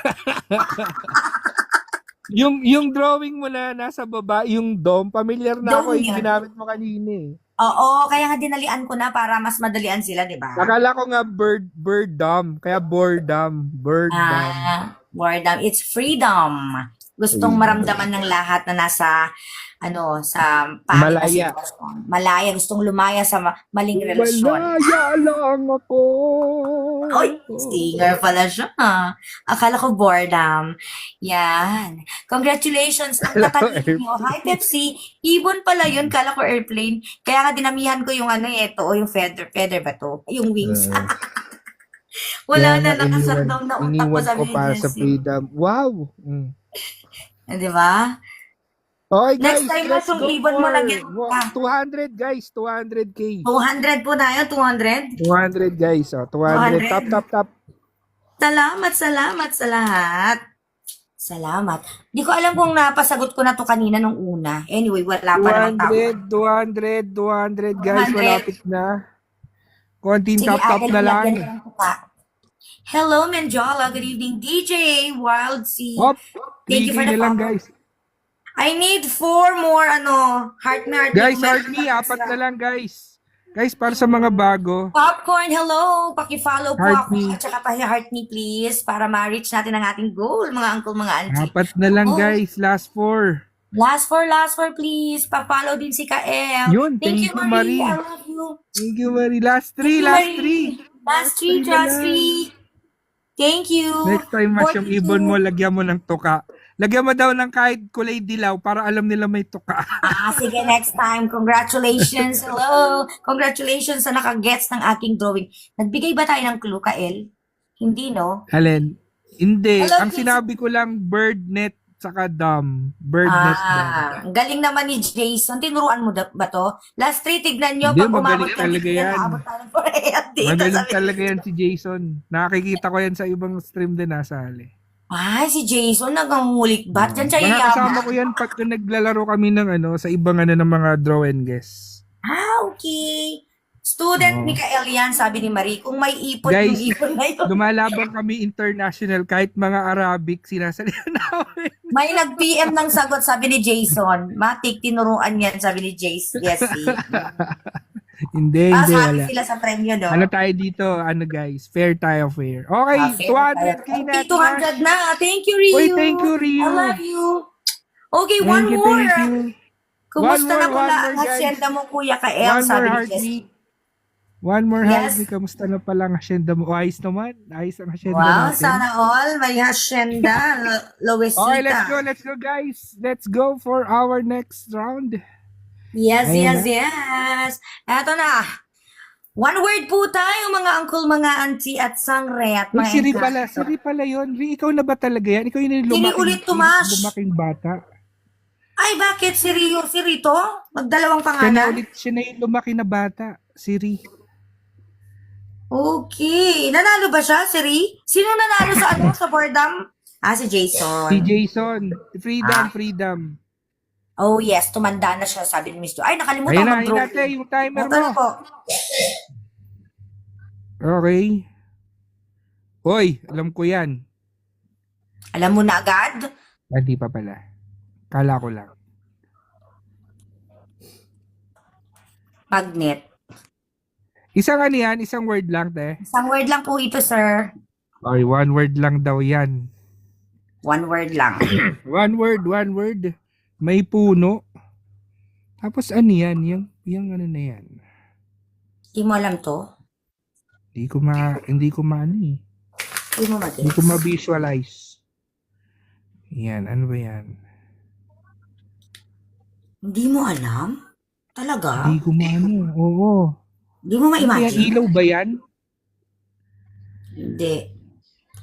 yung drawing mo na nasa baba, yung dome, familiar na ako, Dome yung yan. ginamit mo kanina eh. Oo, kaya nga dinalian ko na para mas madalian sila, di ba? Akala ko nga bird dome, kaya boredom. Boredom. It's freedom. Gustong maramdaman ng lahat na nasa sa pangit na Malaya. sitwasyon. Malaya, gustong lumaya sa maling relasyon. Malaya lang ako. Oy, singer pala siya. Akala ko boredom. Yan. Congratulations. Ang tatalino mo. Hi, Pepsi. Ibon pala yun. Kala ko airplane. Kaya nga dinamihan ko yung yung feather. Feather ba to? Yung wings. Wala na, nakasat daw na utak ko Iniwan sa ko para sa freedom. Wow. Di ba? Okay, guys. Next time, let's yung go ibon mo for lagyan ka. 200, guys. 200K. 200 po tayo, 200. 200, guys. 200. 200. Tap. Salamat sa lahat. Salamat. Di ko alam kung napasagot ko na to kanina nung una. Anyway, wala pa namang tao. 200, guys. 200. Malapit na. Konting Sige, tap Adel, na lang. lagyan ko ng tuka. Hello, Menjola. Good evening, DJ Wild Sea. Hop. Thank you for 3K the na lang, follow. guys. I need 4 more, heart na heart. Guys, heart me. 4 na lang, guys. Guys, para sa mga bago. Popcorn, hello. Paki-follow po Heart ako. me. At saka pa-heart me, please. Para ma-reach natin ang ating goal, mga uncle, mga auntie. 4 na lang, Oh. guys. Last 4. Last four, please. Pa-follow din si Kael. Yun, Thank you, thank you, Marie. Marie. I love you. Thank you, Marie. Last 3, Thank you, last Marie. 3. Last three, Three na last lang. 3. Thank you. Next time, mas yung 42. ibon mo, lagyan mo ng tuka. Lagyan mo daw ng kahit kulay dilaw para alam nila may tuka. Sige, next time. Congratulations. Hello. Congratulations sa nakagets ng aking drawing. Nagbigay ba tayo ng clue, Kael? Hindi, no? Alin? Hindi. Hello, Ang please. sinabi ko lang, bird net saka dam. Bird nest dam. Ang galing naman ni Jason. Tinuruan mo ba to? Last 3, tignan nyo. Hindi, Pag umabot magaling ka talaga dito, yan. naabot tayo ng 4 dito. Magaling Sabi- talaga yan si Jason. Nakikita ko yan sa ibang stream din nasali. Ay, si Jason nagangulik ba? Diyan siya Mga kasama iyaman. ko yan pag naglalaro kami ng sa ibang ng mga draw and guess. Okay. Student Oo. Mikael yan, sabi ni Marie. Kung may ipon, Guys, yung ipon na yun. Lumalaban kami international kahit mga Arabic sinasalihan namin. May nag-PM ng sagot, sabi ni Jason. Matik, tinuruan yan, sabi ni Jace. Yes, see. Hindi, Tapos hindi, happy wala. sila sa premyo, no? Ano tayo dito? Ano guys? Fair tayo, fair. Okay, 200k na. Okay, 200 na. Thank you, Ryu. Uy, thank you, Ryu. I love you. Okay, Thank one you, more. thank you. Kumusta One na more, kung one na more, ang guys. hasyenda mo, Kuya Kael? One more Sabi ni Jess. heartbeat. One more Yes. heartbeat. Kamusta na pala ang hasyenda mo? Oh, ayos naman. Ayos ang hasyenda Wow, natin. sana all. May hasyenda. Loisita. Okay, let's go guys. Let's go for our next round. Yes, Ayun yes. Eto na. One word po tayo, mga uncle, mga auntie, at sangre, at Uy, mga Siri engkanto. pala yun. Ri, ikaw na ba talaga yan? Ikaw yung Siri ulit, Tomas. lumaking bata. Ay, bakit si Rio? Si Rito? Magdalawang Siya na pangalan? ulit, siya na yung lumaki na bata. Siri. Okay. Nanalo ba siya, si Ri? Sino nanalo sa sa boredom? Si Jason. Si Jason. Ah. Freedom. Oh, yes. Tumanda na siya, sabi ni Mr. Ay, nakalimutan Ayun na, mag-draw. natin yung timer Ito na mo. po. Okay. Hoy, alam ko yan. Alam mo na agad? Hindi pa pala. Kala ko lang. Magnet. Isang ano yan? Isang word lang, te. Isang word lang po ito, sir. Okay, one word lang daw yan. One word lang. One word. May puno. Tapos ano yan? Yung ano na yan? Hindi mo alam to? Hindi ko ano eh. Hindi mo Hindi ko mag-guess. ma-visualize. Yan, ano ba yan? Hindi mo alam? Talaga? Hindi ko maano. Oo. Hindi mo Ano ba yan? ma-imagine? Ilaw ba yan? Hindi.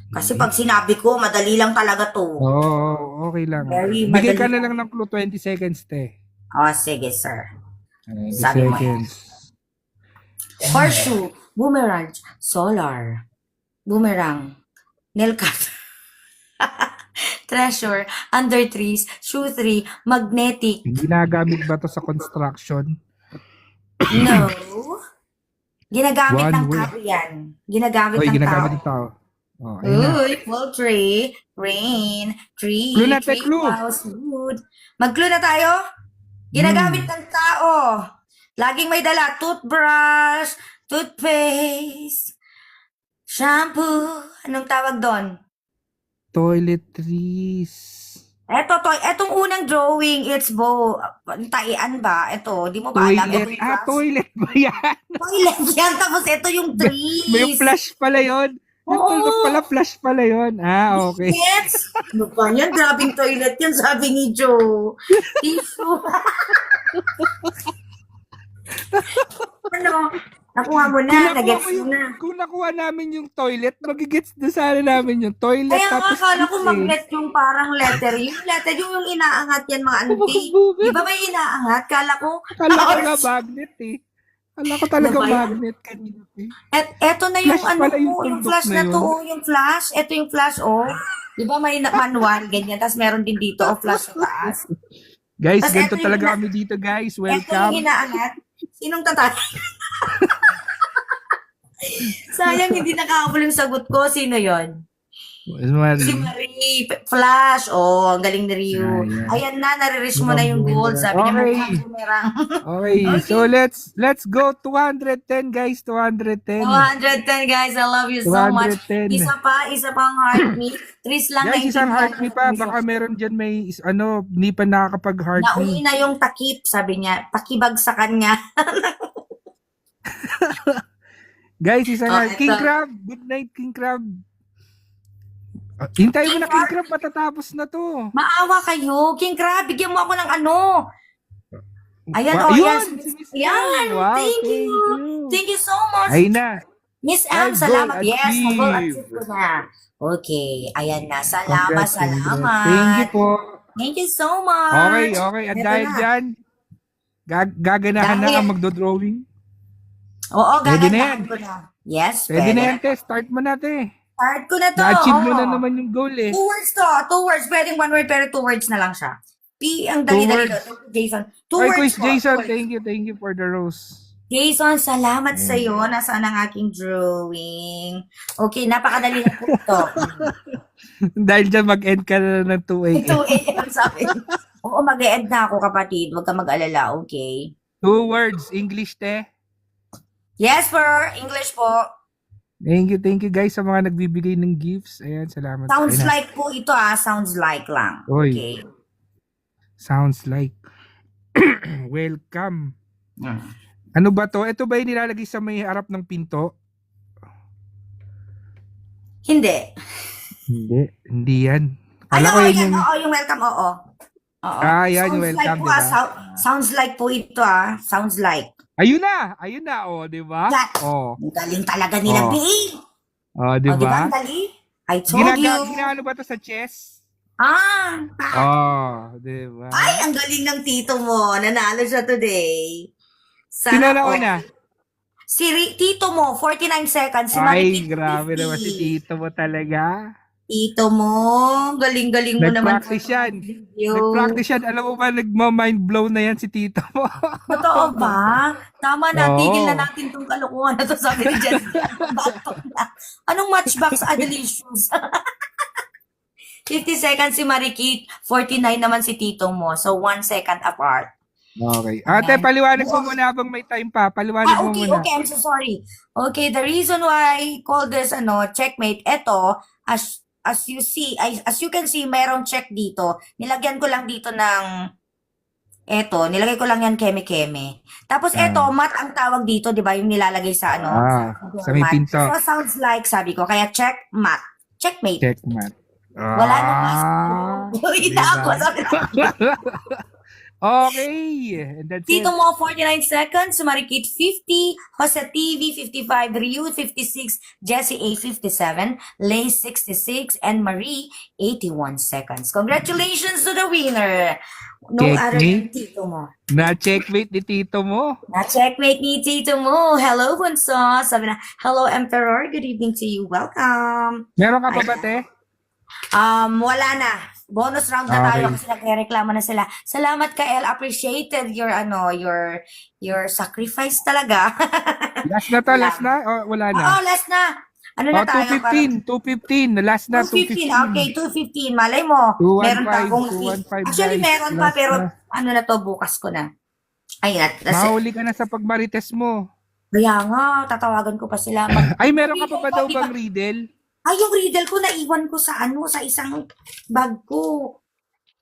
Kasi pag sinabi ko, madali lang talaga to. Oo, okay lang. Very Bigay ka madali. na lang ng clue 20 seconds, te. Oh, sige, sir. 20 Sabi mo yan. seconds. Horseshoe, boomerang, solar, boomerang, nail cut, treasure, under trees, shoe tree, magnetic, Ginagamit ba to sa construction? no. Ginagamit One ng word. tao yan. Ginagamit Oy, ng ginagamit tao. ng tao. Oh, ayun na. Uy, poultry, rain, tree, Clue na, te, tree clue. house, wood. Mag-clue na tayo? Ginagamit ng tao. Laging may dala, toothbrush, toothpaste, shampoo. Anong tawag doon? Toiletries. Etong unang drawing, it's taian ba? Ito, di mo ba alam? Ito yung grass. Toilet ba yan? Toilet yan, tapos ito yung trees. May yung flash pala yun. Oo. Flash pala yun. Okay. Yes! Ano ba yan? Grabing toilet yan, sabi ni Joe. Tissue. Ano? Nakuha mo na, nag-gets mo na. Kung nakuha namin yung toilet, magigets na sana namin yung toilet. Kaya nga, tapos akala ko kiss eh. magnet yung parang letter. Yung letter, yung inaangat yan, mga auntie. Di ba may inaangat? Kala ko, Kala ko nga magnet eh. Kala ko talaga Ano ba yan? magnet kanina eh. eto na yung Flash ano pala yung ko, yung tundok flash na na to, yun. oh, yung flash. Eto yung flash, oh. Di ba may manual, ganyan. Tapos meron din dito, oh, flash sa taas. Guys, Tas ganito eto yung talaga na- kami dito guys. Eto yung Welcome. inaangat. Sinong tatay? Sayang, hindi nakakabul yung sagot ko. Sino yon? Si Marie. Flash. Oh, ang galing ni Ryu. Ayan. Ayan na, nare-reach mo na yung gold. Sabi niya, Okay. mukhang bumerang. Okay, so let's go 210 guys, 210. 210 guys, I love you so much. 210. Isa pang heartbeat. Tris lang Guys, isang na heart me pa. Baka meron dyan may, hindi pa nakakapag-heart Nauwi me. na yung takip, sabi niya. Pakibag sa kanya. Guys, isang Oh, heart. King eto. Crab. Good night, King Crab. Hintay mo na, King Crab. Matatapos na to. Maawa kayo. King Crab, bigyan mo ako ng ano. Ayan, Wow, oh, yun, yes. si Miss Yan, Wow, thank you. Thank you so much. Ayun na. Miss M, I've salamat. goal Yes, achieved. nag-goal achieve ko na. Okay, ayan na. Salamat, Congrats, congrats. salamat. Thank you po. Thank you so much. Okay, okay. At Eto dahil na. dyan, gaganahan na Dahil- ang magdo-drawing. Oo, Pwede na gagandahan yan. ko na. Yes, Pwede na yan, te. Start mo na, te. Start ko na to. Na-achieve mo oo. na naman yung goal eh. 2 words to. 2 words. Pwedeng 1 word, pero 2 words na lang siya. Ang dali-dali Two to. Jason. 2 Ay, words Quiz po. Jason, Two words. thank you for the rose. Jason, salamat sa iyo. Nasaan ang aking drawing? Okay, napakadali na po ito. Dahil dyan, mag-end ka na ng 2 a.m. 2 a.m. sabi. Oo, mag-e-end na ako, kapatid. Huwag ka mag-alala, okay? 2 words, English, te. Yes, sir. English po. Thank you guys sa mga nagbibigay ng gifts. Ayan, salamat. Sounds Ayan na. like po ito Sounds like lang. Oy. Okay. Sounds like. Welcome. Ano ba to? Ito ba yung nilalagay sa may harap ng pinto? Hindi. Hindi yan. Ay, Kala ko oo, yun yan. yung... Oo, yung welcome, oo. Oo. Ah, yan, yung Sounds like welcome, po, diba? sounds like po ito Sounds like. Ayun na, oh, di ba? That. Oh, Ang galing talaga nila, Oh. B. di O, di ba? ba? Ang dali? I told you. Ginagawa ba to sa chess? Ah. Oh, di ba? Ay, ang galing ng tito mo. Nanalo siya today. Sino na all. una? Tito mo, 49 seconds. Si Ay, Marikit, grabe 50. naman si tito mo talaga. Tito mo, galing-galing mo naman. Nag-practice yan. Yo. Nag-practice yan. Alam mo ba, nagma-mind blow na yan si tito mo. Totoo ba? Tama na, Oo. tigil na natin itong kalukuhan na to, sabi ni Jen. Batok na. Anong matchbox adelations? 50 seconds si Marikit, 49 naman si tito mo. So, 1 second apart. Okay. Ate, paliwanag mo muna habang may time pa. Paliwanag mo Okay, muna. okay. I'm so sorry. Okay, the reason why I call this checkmate, eto, as you can see, mayroong check dito. Nilagyan ko lang dito ng nilagay ko lang yan keme-keme. Tapos eto, mat ang tawag dito, 'di ba? Yung nilalagay sa Sa may mat. pinto. So sounds like, sabi ko, kaya check mat. Checkmate. Checkmate. Wala na mas. Uy, diba? ako. Sabi ko, Okay. And that's Tito it. mo, 49 seconds. Marikit, 50. Jose TV, 55. Ryu, 56. Jessie A, 57. Lay, 66. And Marie, 81 seconds. Congratulations to the winner. No other than Checkmate. Tito mo. Na-checkmate ni tito mo. Na-checkmate ni Tito mo. Hello, Bunso. Sabi na, hello, Emperor. Good evening to you. Welcome. Meron ka pa ba, te? Wala na. Bonus round na tayo Okay. kasi nagreklamo na sila. Salamat, Kael. Appreciated your sacrifice talaga. Last na to, last na? O, wala na? Oo, last na. Ano na tayo? 215. Last na, 215. 215. Okay, 215. Malay mo. 215, Meron pa akong 215, Actually, guys. meron pa, Last pero na. ano na to, bukas ko na. Ayun. Mahuli ka na sa pagmarites mo. Kaya nga, tatawagan ko pa sila. Ay, meron ka pa ba daw bang riddle? Ay, yung riddle ko, naiwan ko sa sa isang bag ko.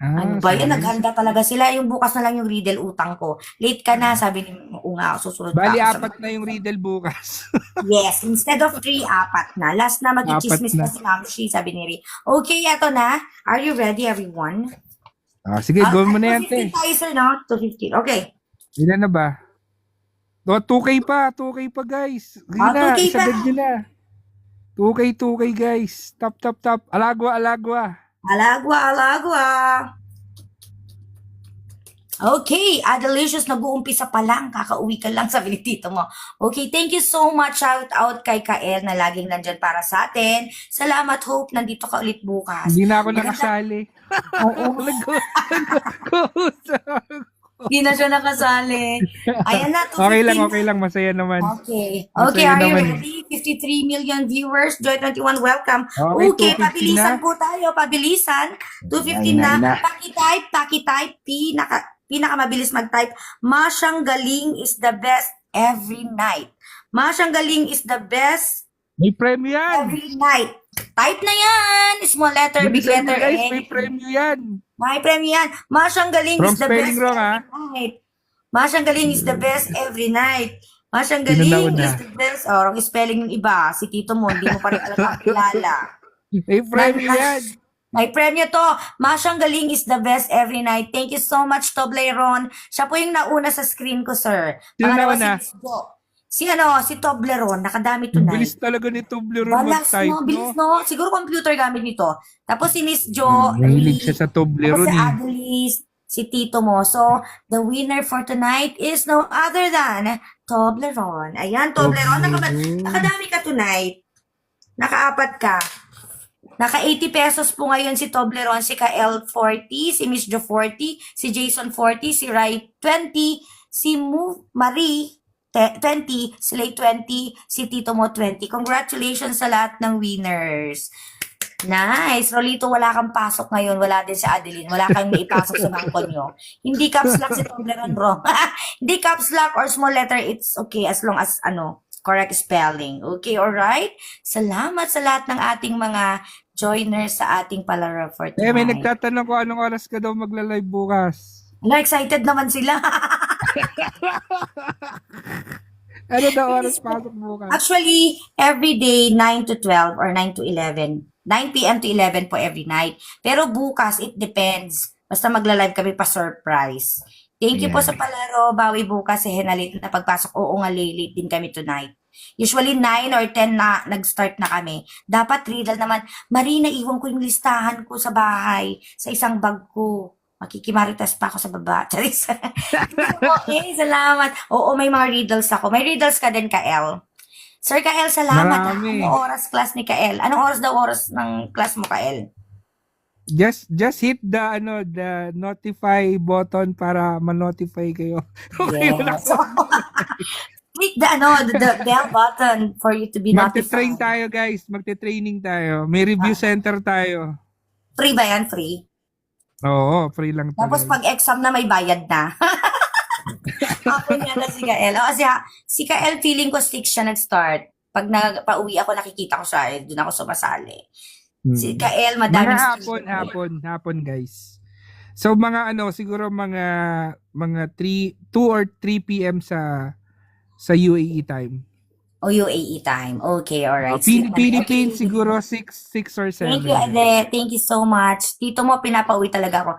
Ano ba sorry. yan? Naghanda talaga sila. Yung bukas na lang yung riddle utang ko. Late ka na, sabi ni Unga, susunod Bali, pa ako. apat na yung riddle bukas. Yes, instead of 3, 4 na. Last na, mag-chismis Apat na. na si Mamshi, sabi ni Ri. Okay, eto na. Are you ready, everyone? Sige, gawin mo na yan, 215 te. tayo, sir, no? 215. Okay. Ilan na ba? 2K pa, guys. Sige na, 2K pa. isagad nyo na. 2K, guys. Top. Alagwa. Alagwa. Okay, Adelicious, nag-uumpisa pa lang. Kakauwi ka lang, sabi ni Tito mo. Okay, thank you so much. Shout out kay Kael na laging nandyan para sa atin. Salamat, Hope. Nandito ka ulit bukas. Hindi na ako nakasali. Oo, hindi na siya nakasali. Ayan na, 215. Okay lang. Masaya naman. Okay. Masaya Okay, are you naman. ready? 53 million viewers. Joy21, welcome. Okay, Okay, 215 pabilisan na. po tayo. Pabilisan. 215 na. Pakitype. Pinakamabilis mag-type. Masyang galing is the best every night. Masyang galing is the best May premyo yan. every night. Type na yan. Small letter, big Bilisan mo, letter, guys. A. May premyo yan. May premyo yan. Masyang galing From is the spelling best wrong, every night. Masyang galing is the best every night. Masyang Sino na galing una? is the best. Wrong spelling yung iba. Si Tito mo, hindi mo pa rin alam ang kilala. May premyo yan. May premyo to. Masyang galing is the best every night. Thank you so much, Toblerone. Siya po yung nauna sa screen ko, sir. Sino Pangalawa nauna? si Miss Jo. Si Toblerone, nakadami Ang tonight. bilis talaga ni Toblerone Balas, mag-type, no? Bilis, no? no? Siguro computer gamit nito. Tapos si Miss Jo, Mahilig siya sa Tapos si Toblerone, eh. Adelis, si Tito mo. So, the winner for tonight is no other than Toblerone. Ayan, Toblerone. Toblerone. Nakadami ka tonight. Nakaapat ka. Naka 80 pesos po ngayon si Toblerone, si Kael 40, si Miss Jo 40, si Jason 40, si Rai 20, si Marie 20, si Lay 20, si Tito mo 20. Congratulations sa lahat ng winners. Nice. Rolito, wala kang pasok ngayon. Wala din si Adeline. Wala kang maipasok sa bangko nyo. Hindi caps lock si Toblerone, bro. Hindi caps lock or small letter. It's okay as long as, correct spelling. Okay, alright? Salamat sa lahat ng ating mga joiners sa ating palaro for Eh, may tonight. nagtatanong ko anong oras ka daw magla-live bukas. Excited naman sila. Ano daw oras pasok bukas? Actually, every day, 9 to 12 or 9 to 11. 9 p.m. to 11 po every night. Pero bukas, it depends. Basta magla-live kami pa surprise. Thank you po sa palaro. Bawi bukas, late na pagpasok. Oo nga, late din kami tonight. Usually 9 or 10 na nag-start na kami. Dapat riddle naman. Marina, iwan ko yung listahan ko sa bahay, sa isang bag ko. Makikimaritas pa ako sa baba. Charis. Okay, salamat. Oo, may mga riddles ako. May riddles ka din, Kael. Sir Kael, salamat. Marami. Anong oras class ni Kael? Anong oras daw oras ng class mo, Kael? Just hit the notify button para ma-notify kayo. Okay, wala Yes. Click the bell button for you to be Magte-train notified. tayo, guys. Magte-training tayo. May review center tayo. Free ba yan? Free? Oo, free lang Tapos talaga. pag exam na may bayad na. Ako niya na si Kael. O, kasi si Kael, feeling ko 6 siya nag-start. Pag pauwi ako, nakikita ko siya, doon ako sumasali. Si Kael, madaming Hapon, guys. So, siguro mga 2 or 3 p.m. sa UAE time. O UAE time. Okay, alright. Philippines, siguro 6 or 7. Thank you, Ade. Thank you so much. Tito mo, pinapauwi talaga ako.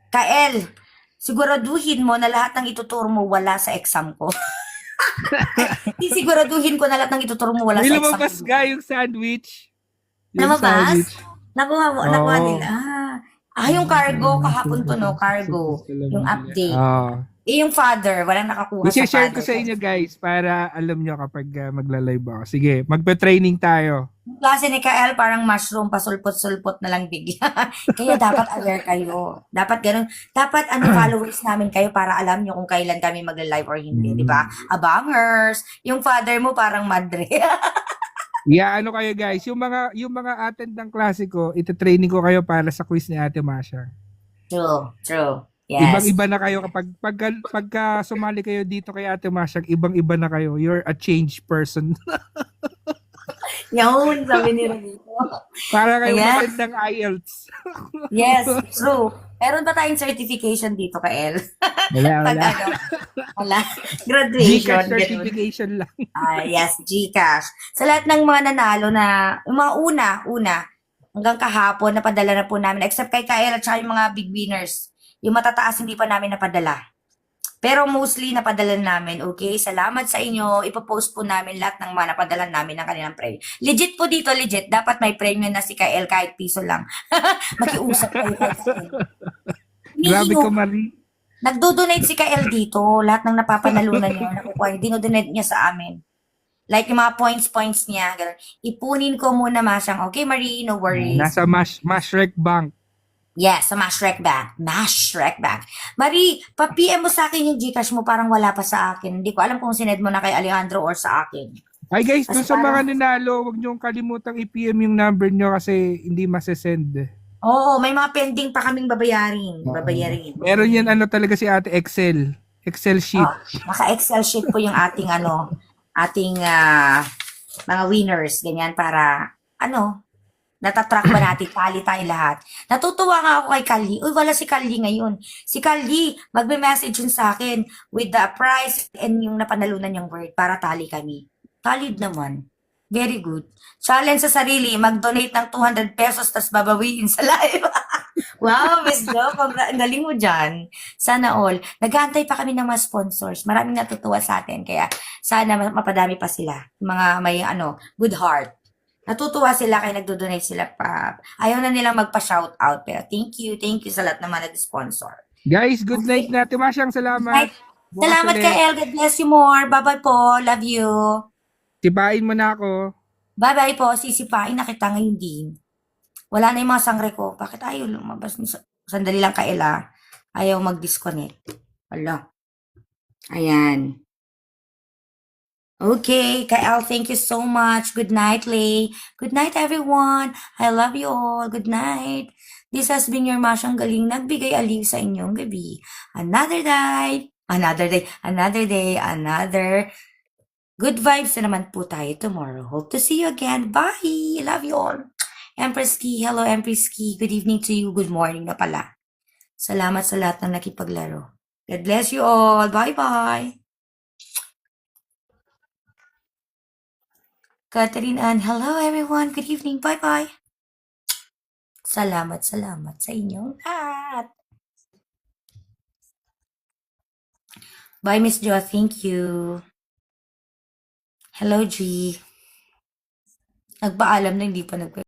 Kael, siguraduhin mo na lahat ng ituturo mo wala sa exam ko. Siguraduhin ko na lahat ng ituturo mo wala May sa exam lumabas ko. ga yung sandwich. Lumabas? Nakuha mo, Oo. nakuha nila. Yung cargo, kahapon to, no? Cargo. Yung update. Yung father, walang nakakuha sa I-share father. ko sa inyo, guys, para alam nyo kapag magla-live ako. Sige, magpe-training tayo. Yung klase ni Kael, parang mushroom, pasulpot-sulpot na lang bigla. Kaya dapat aware kayo. Dapat ganun. Dapat followers namin kayo para alam nyo kung kailan kami magla-live or hindi. Di ba? Abangers. Yung father mo parang madre. Yeah, kayo, guys. Yung mga attend ng klase ko, ite-training ko kayo para sa quiz ni Ate Masha. True. Yes. Ibang-iba na kayo kapag pagka sumali kayo dito kay Ate Masha, ibang-iba na kayo. You're a changed person. Yun, sabi ni Rodito. Para kayo Yes. magandang IELTS. Yes, true. Meron ba tayong certification dito, Kael? Wala. Wala. Graduation. Gcash ganun. certification lang. Yes, Gcash. Sa lahat ng mga nanalo na, yung mga una, hanggang kahapon, napadala na po namin. Except kay Kael at saka yung mga big winners. Yung matataas, hindi pa namin napadala. Pero mostly, napadala namin. Okay? Salamat sa inyo. Ipopost po namin lahat ng mga napadala namin ng kanilang premium. Legit po dito, legit. Dapat may premium na si Kael kahit piso lang. Makiusap kayo kay Kael. Grabe ka, Marie. Nagdo-donate si Kael dito. Lahat ng napapanalunan niya, nakukuha, dinodonate niya sa amin. Like yung mga points niya. Ganun. Ipunin ko muna masyang. Okay, Marie, no worries. Nasa Mashrek Bank. Yes, sa Mashrek Bank. Marie, pa-PM mo sa akin yung Gcash mo, parang wala pa sa akin. Hindi ko alam kung sined mo na kay Alejandro or sa akin. Ay guys, Kasi dun sa mga parang- nanalo, huwag niyong kalimutang i-PM yung number niyo kasi hindi masesend. Oo, may mga pending pa kaming babayarin. Meron yan talaga si Ate Excel sheet. Naka-Excel sheet po yung ating mga winners, ganyan, para, natatrack ba natin, tally tayo lahat. Natutuwa nga ako kay Kali. Uy, wala si Kali ngayon. Si Kali, magme-message yun sa akin with the price and yung napanalunan yung word para tally kami. Tallied naman. Very good. Challenge sa sarili, mag-donate ng 200 pesos tas babawiin sa live. Wow, Miss Jo, ang galing mo dyan. Sana all. Naghahantay pa kami ng mga sponsors. Maraming natutuwa sa atin. Kaya sana mapadami pa sila. Mga may good heart. Natutuwa sila kaya nagdo-donate sila pa. Ayaw na nilang magpa-shoutout. Pero thank you sa lahat naman nag-sponsor. Guys, good night na. Timasyang salamat. Right. Bukas Salamat ulit. kay El. God bless you more. Bye-bye po. Love you. Tibain mo na ako. Bye-bye po. Sisipain na kita ngayon din. Wala na yung mga sangre ko. Bakit ayaw lumabas? Sandali lang ka, Ella. Ayaw mag-disconnect. Wala. Ayan. Okay, Kael, thank you so much. Good night, Lay. Good night, everyone. I love you all. Good night. This has been your Masyang Galing nagbigay aliw sa inyong gabi. Another good vibes na naman po tayo tomorrow. Hope to see you again. Bye! Love you all. Empress Key, hello Empress Key. Good evening to you. Good morning na pala. Salamat sa lahat ng nakipaglaro. God bless you all. Bye-bye. Catherine Ann, hello everyone. Good evening. Bye-bye. Salamat sa inyong lahat. Bye, Miss Jo. Thank you. Hello, G. Nagpaalam na hindi pa